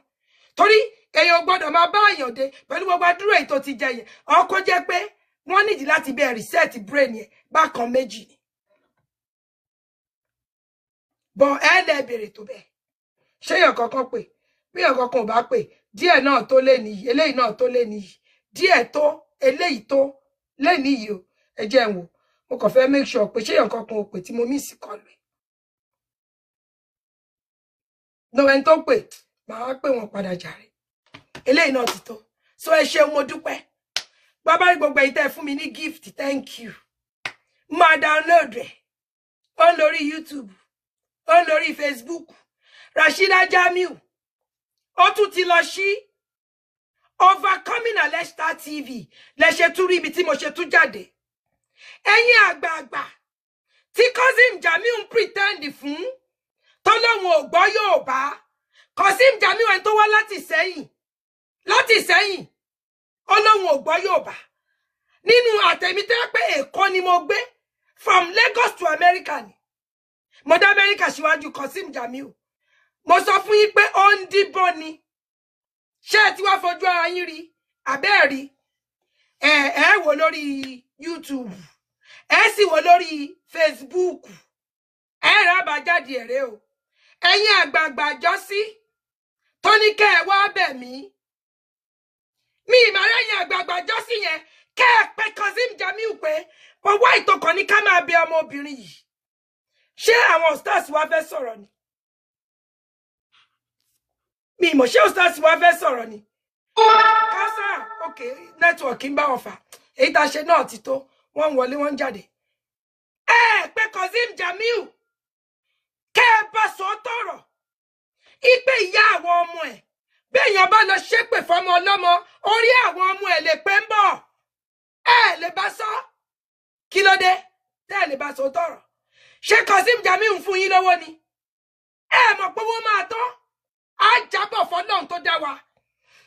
torí èèyàn gbọ́dọ̀ máa bá àyàn dé pẹ̀lú gbogbo àdúrà èyí tó ti jẹ yẹn ọkọ jẹ́ pé wọ́n nídìí láti bẹ reset brain yẹn bákan méjì ni bọ̀ ẹ lẹ bèrè tó bẹ́ẹ̀ ṣé èèyàn kankan pè bí èèyàn kankan ò bá pè díẹ̀ náà tó lé nìyí eléyìí náà tó lé nìyí díẹ̀ tó eléyìí tó lé nìyí o ẹ jẹ́ n wò mo kàn fẹ́ make sure pé ṣé èèyàn kankan ò pè tí mo miss kọlù ẹ̀ no ẹni tó pè màá pè wọ́n padà jàre eléyìí náà ti tó so ẹ ṣeun mo dúpẹ́ bàbá rí gbogbo ẹ̀yin tẹ́ fún mi ní gift thank you máa download ẹ̀ ó ń lórí YouTube ó ń lórí Facebook Rashida Jamiu ó tún ti lọ sí Overcoming Alesta TV lẹ ṣe tún rí ibi tí mo ṣe tún jáde ẹ̀yin àgbààgbà tí Kazeem Jamiu ń pretend fún tọ́lọ́hun ò gbọ́ Yorùbá Kazeem Jamiu ẹni tó wá láti sẹ́yìn ọlọ́hun ò gbọ́ Yorùbá nínú àtẹ̀mí tẹ́ pé Èkó ni mo gbé from Lagos to America ni mo dá America síwájú Kazeem Jamiu mo sọ fún yín pé ó ń díbọ́n ni ṣé ẹ ti wá fojú ara yín rí àbẹ́ẹ̀ rí ẹ wò lórí YouTube ẹ sì wò lórí Facebook ẹ rábà jáde ẹ̀rẹ́ o ẹ̀yin àgbààgbà jọ́sí tó ní kẹ́ ẹ wá bẹ̀ mí mi ìmọ̀ràn ẹ̀yin àgbààgbà jọ́sí yẹn kẹ́ ẹ pé Kazeem Jamiu pé owó ìtòkàn ní ká máa bẹ ọmọbìnrin yìí ṣé àwọn stars wa fẹ́ sọ̀rọ̀ ni mi ìmọ̀ ṣé stars wa fẹ́ sọ̀rọ̀ ni kásá òkè nẹ́tíwọ̀kì ń bá wọn fà èyí tá ṣe náà ti tó wọ́n wọlé wọ́n jáde pé Kazeem Jamiu kẹ́ bá sọ tọ̀rọ̀ ipe ìyá àwọn ọmọ ẹ̀ béèyàn bá lọ ṣépè fọ́mọ ọlọ́mọ orí àwọn ọmọ ẹ̀ lè pé ń bọ̀ lè bá sọ kí ló dé tẹ́ lè bá sọ tọ̀rọ̀ ṣé Kazeem Jamiu ń fún yín lówó ni mọ̀ pé wọ́n máa tán á jábọ̀ fọ́lọ́run tó dá wa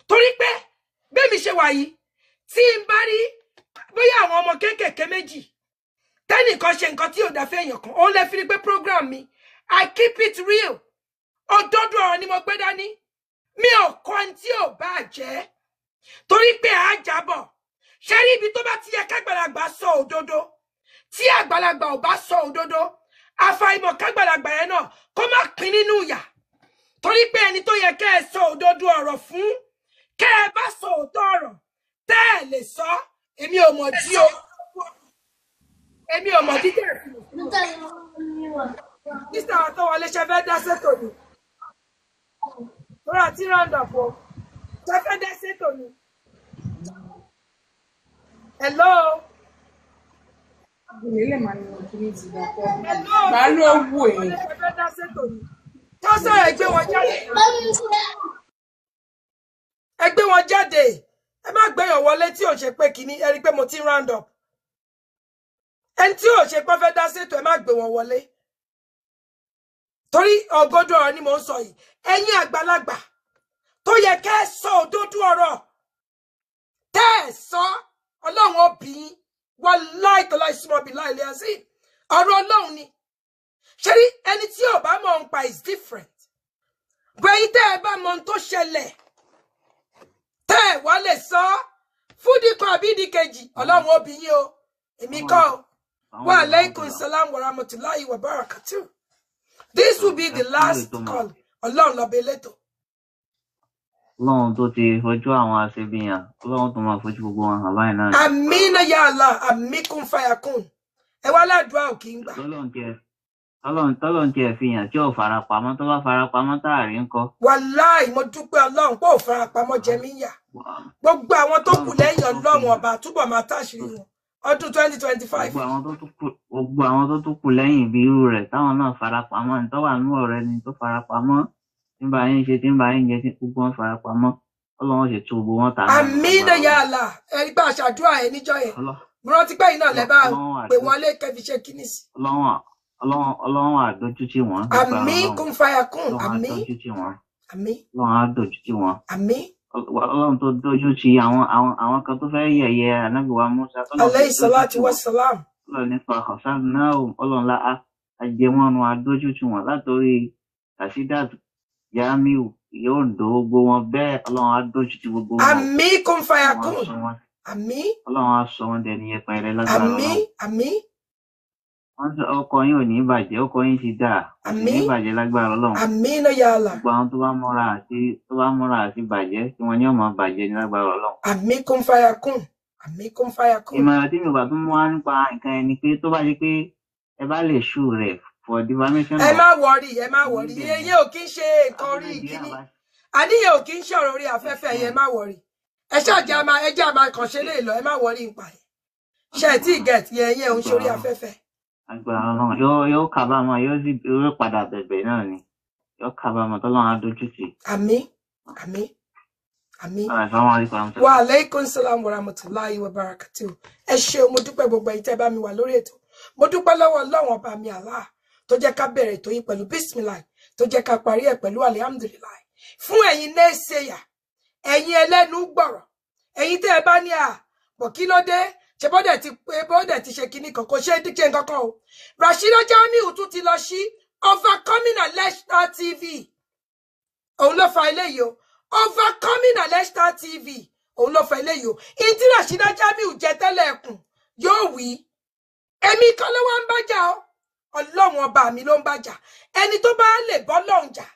torí pé bẹ́ẹ̀mi ṣe wà yìí tí n bá rí bóyá àwọn ọmọ kéékèèké méjì tẹ́nìkan ṣe nǹkan tí ò dá fẹ́yàn kan òun lè fi rí pé program mi I keep it real òdodo ọ̀rọ̀ ni mo gbé dání mi ò kọ́ ẹni tí ò bá jẹ́ torí pé á jábọ̀ ṣe rí ibi tó bá ti yẹ kágbàlagbà sọ òdodo tí àgbàlagbà ò bá sọ òdodo àfàìmọ̀ kágbàlagbà yẹn náà kó má pín nínú ìyà torí pé ẹni tó yẹ kẹ́ ẹ sọ òdodo ọ̀rọ̀ fún kẹ́ ẹ bá sọ òótọ́ ọ̀rọ̀ tẹ́ ẹ lè sọ èmi ò mọ̀ dí o èmi ò mọ̀ dí tẹ́ ẹ fi sísè àwọn tó wọlé ṣe fẹ́ dá sétò ni lórí àti round-up o ṣe fẹ́ dá sétò ni hello. Ilé màá ní wọn kí ní ti dà pọ̀. Hello. Màá ló wò ẹ́. Ṣe fẹ́ dá sétò ni tọ́sọ̀ ẹgbẹ́ wọn jáde ẹgbẹ́ wọn jáde ẹ má gbẹ̀yàn wọlé tí ò ṣe pé kínní ẹ rí pé mo ti round up ẹni tí ò ṣe pé fẹ́ dá sétò ẹ má gbé wọn wọlé torí òdodo ọ̀rọ̀ ni mò ń sọ yìí ẹ̀yin àgbàlagbà tó yẹ kẹ́ ẹ sọ òdodo ọ̀rọ̀ tẹ́ ẹ sọ ọlọ́run obìnrin wọ́n láìtọ́ láìsímọ́ bí láìlẹ́ àzí ọ̀rọ̀ ọlọ́run ni ṣe rí ẹni tí ò bá mọ̀ ń pa is different gbẹ̀yìn tẹ́ ẹ bá mọ̀ ohun tó ṣẹlẹ̀ tẹ́ ẹ wá lè sọ fúdì kan àbí ìdí kejì ọlọ́run obìnrin o èmi kọ́ o wa alaikum salam wa rahmatullahi wa barakatuh. This will be the last call. Ọlọ́run ló bẹ létò. Ọlọ́run tó ti fojú àwọn aṣebíyàn, Ọlọ́run tó máa fojú gbogbo wọn hàn báyìí náà. Àmín ya Allah, àmín kun fayakun. Ẹ wá ládùúrà ò kí ń gbà. Tọ́lọ́run tiẹ̀ fi hàn tí ò farapamọ́, tó bá farapamọ́ táàrí ńkọ́. Wàláì mo dúpẹ́ Ọlọ́run pé ò farapamọ́ jẹ mí yà. Gbogbo àwọn tó kù lẹ́yìn Ọlọ́run ọba túbọ̀ máa táṣìírí wọn. Ọdún 2025. Gbogbo àwọn tó tún kù lẹ́yìn ibi irú rẹ̀ táwọn náà farapamọ́ ní tọ́wà nú ọ̀rẹ́ ni tó farapamọ́ tí ń bá yín ṣe tí ń bá yín jẹ tí gbogbo wọn farapamọ́ Ọlọ́run ṣe tú gbogbo wọn tà. Àmín ya Allah ẹni bá ṣàdúrà ẹ níjọ́ yẹn mo rántí pé iná lẹ bá pè wọlé kẹfì ṣe kíní sí. Ọlọ́run àdójútì wọn. Àmín kun fayakun àmín àmín Ọlọ́run àdójútì wọn. àmín. Ọlọ́run tó dójú ti àwọn kan tó fẹ́ yẹ̀yẹ́ Ànábì wa Mùsá. Alayhi salatu wassalam. Ọlọ́run nípa ọ̀sán náà Ọlọ́run lá ajẹmọ́nu adójú tí wọ́n látòrí Rasheedat Jamiu yóò dó gbogbo wọn bẹ́ẹ̀ Ọlọ́run adójú tí gbogbo wọn. Àmín kun fayakun. Àmín. Ọlọ́run á sọ wọn dẹni yẹpẹrẹ lágbára Ọlọ́run. Àmín àmín. Wọ́n sọ ọkọ yín ò ní bàjẹ́ ọkọ yín ti dà kò sì ní bàjẹ́ lágbára Ọlọ́run. Àmín ya Allah. Gbogbo àwọn tó bá múra àti bàjẹ́ tí wọ́n ní ọmọ bàjẹ́ ní lágbára Ọlọ́run. Àmín kun fayakun. Àmín kun fayakun. Ìmọ̀ràn tí mi ò bá tún mú wá nípa nǹkan ẹni pé tó bá ṣe pé ẹ bá lè ṣú rẹ̀ for defamation. Ẹ má wọrí iye ò kí ń ṣe nǹkan orí kíní àníyàn ò kí ń ṣọ̀rọ̀ orí afẹ́fẹ́ yẹn má wọrí ẹ ṣáàjẹ́ àmà kàn ṣe lè lọ ẹ má wọrí nípa ẹ̀ ṣe ẹ̀ tí get yẹn ò ń ṣorí afẹ́fẹ́. Agbára Ọlọ́run yóò kábàámọ̀ yóò padà bẹ̀bẹ̀ náà ni yóò kábàámọ̀ tọ́lọ́run á dójú tì. Àmín àmín àmín. Wa alaikum salam wa rahmatullahi wa barakatuh. Ẹ ṣé mo dúpẹ́ gbogbo ẹ̀yin tẹ́ bá mi wà lórí ètò. Mo dúpẹ́ lọ́wọ́ Ọlọ́run ọba mi Allah tó jẹ́ ká bẹ̀rẹ̀ ètò yìí pẹ̀lú bismillah tó jẹ́ ká parí ẹ̀ pẹ̀lú alhamdulillah. Fún ẹ̀yin nẹ́ẹ̀sẹ̀yà ẹ̀yin ẹlẹ́nu gbọ̀rọ̀ ẹ̀yin tẹ́ ẹ bá ní bọ̀ kí ló dé ṣe bọ́dẹ̀ ti ṣe kíní kan kò ṣe díje kankan o. Rasheedat Jamiu tún ti lọ sí Overcoming Aleshta TV òun ló fa eléyìí o. Overcoming Aleshta TV òun ló fa eléyìí o. Ìdí Rasheedat Jamiu jẹ tẹ́lẹ̀ ẹkùn yóò wí èmi kan ló wá ń bájà o Ọlọ́run ọba mi ló ń bájà ẹni tó bá lè bọ́ lọ́hùn jà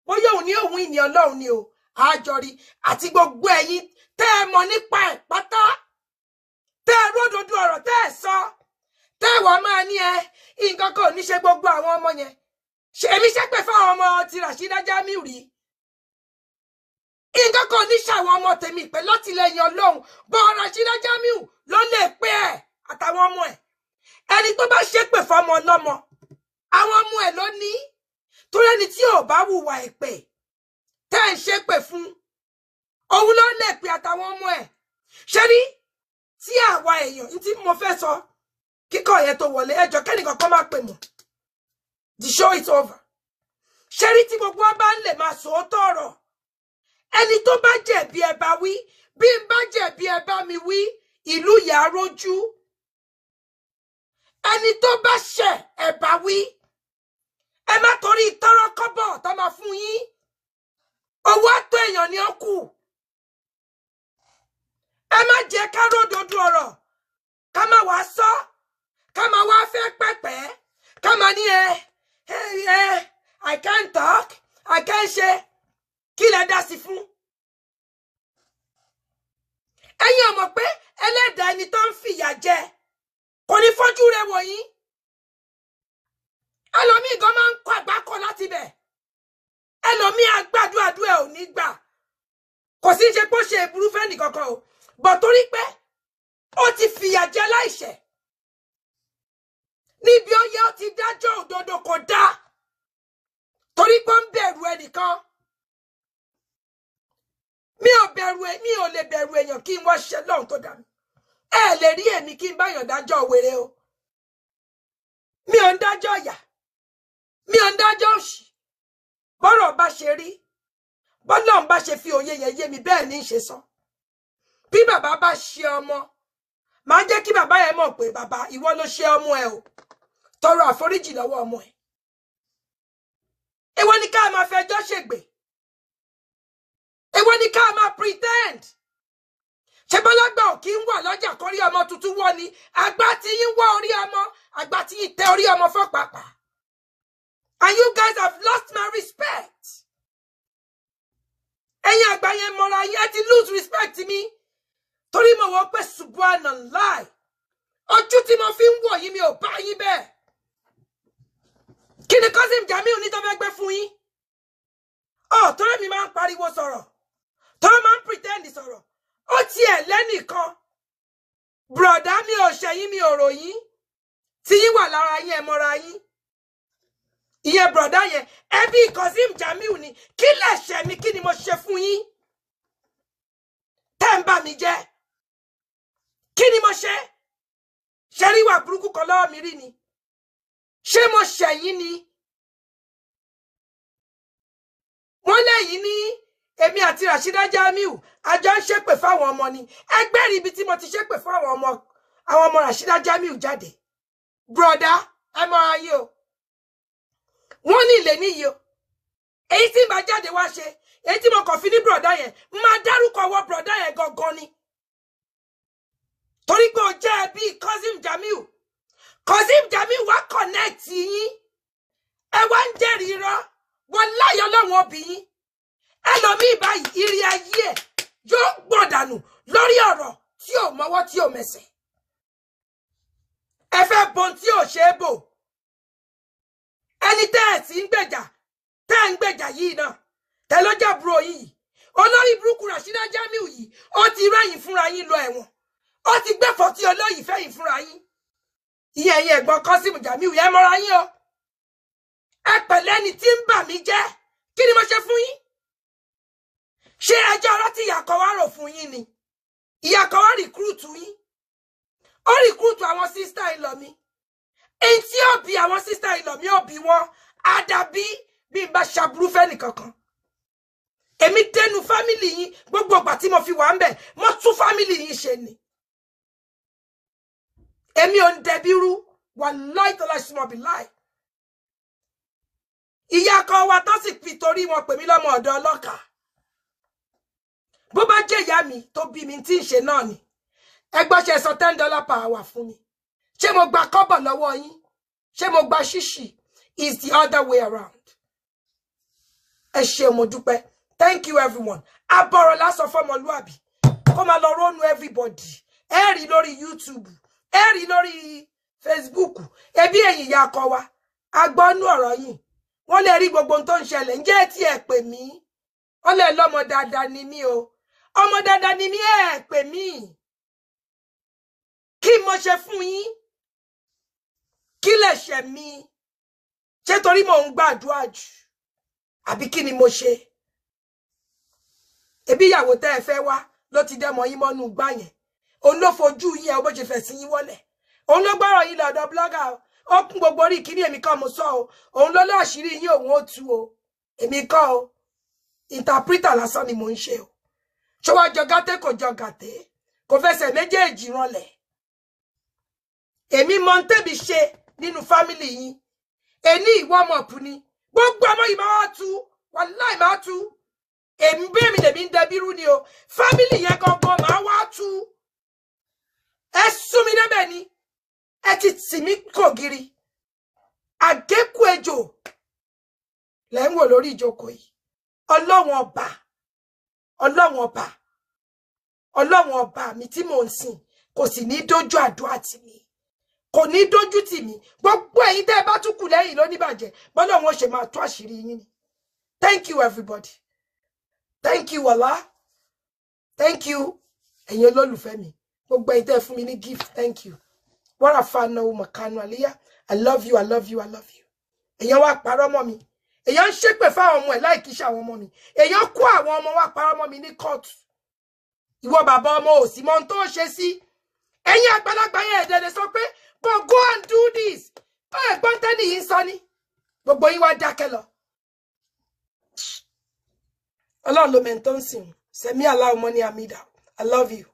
bóyá òun ní òun ìní Ọlọ́run ni o àjọrí àti gbogbo ẹ̀yin tẹ́ ẹ mọ̀ nípa ẹ̀ pátá tẹ́ ẹ ródòdó ọ̀rọ̀ tẹ́ ẹ sọ tẹ́ ẹ wàá máa ní nǹkan kan ò ní ṣe gbogbo àwọn ọmọ yẹn ṣe èmi ṣépè fáwọn ọmọ ti Rasheedat Jamiu rí nǹkan kan ní ṣàwọn ọmọ tèmi pé látìlẹ́yìn Ọlọ́run bọ́ Rashida Jamiu ló lè pé ẹ̀ àtàwọn ọmọ ẹ̀ ẹni tó bá ṣépè fọmọ ọlọ́mọ àwọn ọmọ ẹ̀ ló ní torí ẹni tí ò bá hùwà èpè tẹ́ ń ṣépè fún òun ló lè pé àtàwọn ọmọ ẹ̀ ṣe rí tí àwa èèyàn tí mo fẹ́ sọ kíkọ yẹn tó wọlé ẹjọ́ kẹ́nìkan kan máa pè mọ́ the show is over ṣe rí tí gbogbo wa bá ń lè máa sòótọ́ ọ̀rọ̀ ẹni tó bá jẹ̀bi ẹ bá wí bí n bá jẹ̀bi ẹ bá mi wí ìlú yà á rójú ẹni tó bá ṣẹ̀ ẹ bá wí ẹ má torí tọrọ kọ́bọ̀ tó máa fún yín owó àtọ èèyàn ni ó kù ẹ má jẹ́ ká ródòdó ọ̀rọ̀ ká má wá sọ ká má wá fẹ́ pẹpẹ ká má ní I can't talk I can't ṣe kí lẹ dá sí fún ẹ̀yin ò mọ̀ pé ẹlẹ́dàá ẹni tó ń fìyà jẹ kò ní fojú rẹ̀ wò yín ẹlòmíì gan máa ń kọ àgbákò láti bẹ̀ ẹlòmíì àgbàdúàdúà ò ní gbà kò sí ṣe pé ó ṣe ìburú fẹ́ni kankan o bọ̀ torí pé ó ti fìyà jẹ láìṣẹ̀ níbi ó yẹ ó ti dájọ́ òdodo kò dáa torí pé ó ń bẹ̀rù ẹnìkan mi ò lè bẹ̀rù èèyàn kí n wá ṣe lọ́hùn tó dá mi ẹ lè rí èmi kí n báyàn dájọ́ wèrè o mi ò ń dájọ́ ìyà mi ò ń dájọ́ òṣì bọ́rọ̀ bá ṣe rí bọ́lọ́run bá ṣe fi òye yẹn yé mi bẹ́ẹ̀ ní í ṣe sọ bí bàbá bá ṣe ọmọ máa jẹ́ kí bàbá yẹn mọ̀ pé bàbá ìwọ ló ṣe ọmọ ẹ o tọrọ àforíjì lọ́wọ́ ọmọ ẹ èwo ni ká máa fẹjọ́ ṣègbè èwo ni ká máa pretend ṣe bọ́lágbà ò kí ń wà lọ́jà kórí ọmọ tuntun wọ́ ni àgbà tí yín wọ́ orí ọmọ àgbà tí yín tẹ orí ọmọ fọ́pàpà and you guys have lost my respect ẹ̀yin àgbà yẹn mọ́ra yẹn ti lose respect mi torí mo wọ́n pé subhanallah ojú tí mo fi ń wò yín mi ò bá yín bẹ́ẹ̀ kí ni Kazeem Jamiu ní tó fẹ́ gbé fún yín torí mi máa ń pariwo sọ̀rọ̀ torí máa ń pretend sọ̀rọ̀ ó tiẹ̀ lẹ́nìkan bùrọ̀dá mi ò ṣẹ̀yìn mi ò ròyìn tí yín wà lára yín ẹ mọ́ra yín ìyẹn bùrọ̀dá yẹn ẹbí Kazeem Jamiu ni kí lẹ̀ṣẹ̀ mi kí ni mo ṣe fún yín tẹ́ ń bà mí jẹ́ kí ni mo ṣe ṣe rí wà burúkú kan lọ́wọ́ mi rí ni ṣé mo ṣẹ̀yìn ni wọ́n lẹ́yìn ní èmi àti Rashida Jamiu àjọ ń ṣépè fáwọn ọmọ ni ẹgbẹ́ rí ibi tí mo ti ṣépè fún àwọn ọmọ Rashida Jamiu jáde broda ẹ mọ ayé o wọ́n ní ilé níyì o èyí tí bá jáde wá ṣe èyí tí mo kàn fi ní broda yẹn máa dárúkọ wọ broda yẹn gangan ni torí pé o jẹ́ ẹbí Kazeem Jamiu wá connect yín ẹ wá ń jẹ́rìí rọ́ wọ́n láyọ̀ lọ́wọ́ òbí yín ẹlòmíì báyìí ìrì ayé ẹ̀ yóò gbọ̀n dànù lórí ọ̀rọ̀ tí ò mọ́wọ́ tí ò mẹsẹ̀ ẹ fẹ́ bon tí ò ṣe é bò ẹni tẹ́ ẹ̀ sí ń gbèjà yìí náà tẹ́ ló jẹ́ bro yìí olórí burúkú Rashida Jamiu yìí ó ti rẹ́yìn fúnra yín lọ ẹ̀wọ̀n ó ti gbẹ́fọ̀ tí olóyìí fẹ́yìn fúnra yín ìyẹn ẹ̀yìn ẹ̀gbọ́n Kazeem Jamiu yẹn mọ́ra yín o ẹ pẹ̀lẹ́ ni tí ń bà mí jẹ́ kí ni mo ṣe fún yín ṣé ẹjọ́ ọ̀rọ̀ tí ìyá kan wá rò fún yín ni ìyá kan wá rìkúrútù yín ó rìkúrútù àwọn sísítà ìlọ mi èyí tí ó bí àwọn sísítà ìlọ mi ó bí wọn á dàbí bí n bá ṣàbúrú fẹ́nì kankan èmi dẹnu fámìlì yín gbogbo ìgbà tí mo fi wà ń bẹ̀ mo tún fámìlì yín ṣe ni èmi ò ń dẹbi rú wallahi tó láì súnmọ́ bí láì ìyá kan wa tó sì fi torí wọn pè mí lọ́mọ ọ̀dọ̀ ọlọ́kà bó bá jẹ́ ìyá mi tó bí mi tí ń ṣe náà ni ẹgbọ́n ṣe sọ $10 per hour fún mi ṣé mo gba kọ́bọ̀ lọ́wọ́ yín ṣé mo gba ṣíṣì is the other way around ẹ ṣé mo dúpẹ́ thank you everyone abọ́rọ̀ lásán fọmọlúàbí kó máa lọ rónú everybody ẹ rí lórí YouTube ẹ rí lórí Facebook ẹbí ẹ̀yin ìyá kọ wa agbọ́nú ọ̀rọ̀ yìí wọ́n lè rí gbogbo ohun tó ń ṣẹlẹ̀ ǹjẹ́ tí ẹ pè mí ọlẹ lọmọ dáadáa ni mí o ọmọ dáadáa ni mí ẹ pè mí kí mo ṣe fún yín kí lẹ ṣe mí ṣé torí mò ń gbàdúrà jù àbí kí ni mo ṣe ebi ìyàwó tẹ́ ẹ fẹ́ wá ló ti dẹmọ yín mọ́nú gbá yẹn òun ló fojú yín ẹ bó ṣe fẹ́ sí yín wọlẹ̀ òun ló gbọ́rọ̀ yín lọ́dọ̀ blogger ó kún gbogbo orí kíní èmi kọ́ mo sọ o òun ló lọ àṣírí yín òun ó tú o èmi kọ́ o interpreter lásán ni mò ń ṣe o ṣó wá jọ gàté kò jọ gàté kò fẹsẹ̀ méjèèjì ranlẹ̀ èmi mọ tẹ́bi ṣe nínú fámìlì yín ẹni ìwọ ọmọọ̀pù ni gbogbo ọmọ yìí máa tú wàláì máa tú èmi bí èmi lèmi ń dẹbírú ni o fámìlì yẹn gangan máa wá tú ẹ sún mi débẹ̀ ni ẹ ti tì mí kògiri àgékù ejò lẹ́ ń wò lórí ìjókòó yìí ọlọ́wọ̀n ọba ọlọ́wọ̀n ọba ọlọ́wọ̀n ọba mi tí mò ń sìn kò sì ní dójú àdúrà tì mí kò ní dójú tì mí gbogbo ẹ̀yin tẹ́ ẹ bá tún kù lẹ́yìn ló ní bàjẹ́ bọ́lá wọn ṣe máa tó àṣírí yín ni thank you everybody thank you Allah thank you ẹ̀yin olólùfẹ́ mi gbogbo ẹ̀yin tẹ́ ẹ fún mi ní gift thank you wọ́n rà fa náà mọ̀kánú àlíyá I love you I love you I love you èèyàn wá parọ́ mọ́ mi èèyàn ń ṣépè fáwọn ọmọ ẹ̀ láì kí ṣe àwọn ọmọ mi èèyàn kó àwọn ọmọ wá parọ́ mọ́ mi ní kóòtù ìwọ bàbá ọmọ ò sì mọ ohun tó ń ṣe sí ẹ̀yin àgbàlagbà yẹn ẹ̀dẹ̀dẹ̀ sọ pé but go and do this ẹ̀gbọ́n tẹ́lẹ̀ yìí ń sọ ní gbogbo yín wá dákẹ́ lọ ọlọ́run ló mẹ́ntọ́ ń sìn sẹ́mi aláwọ̀ mọ́ ní amida I love you.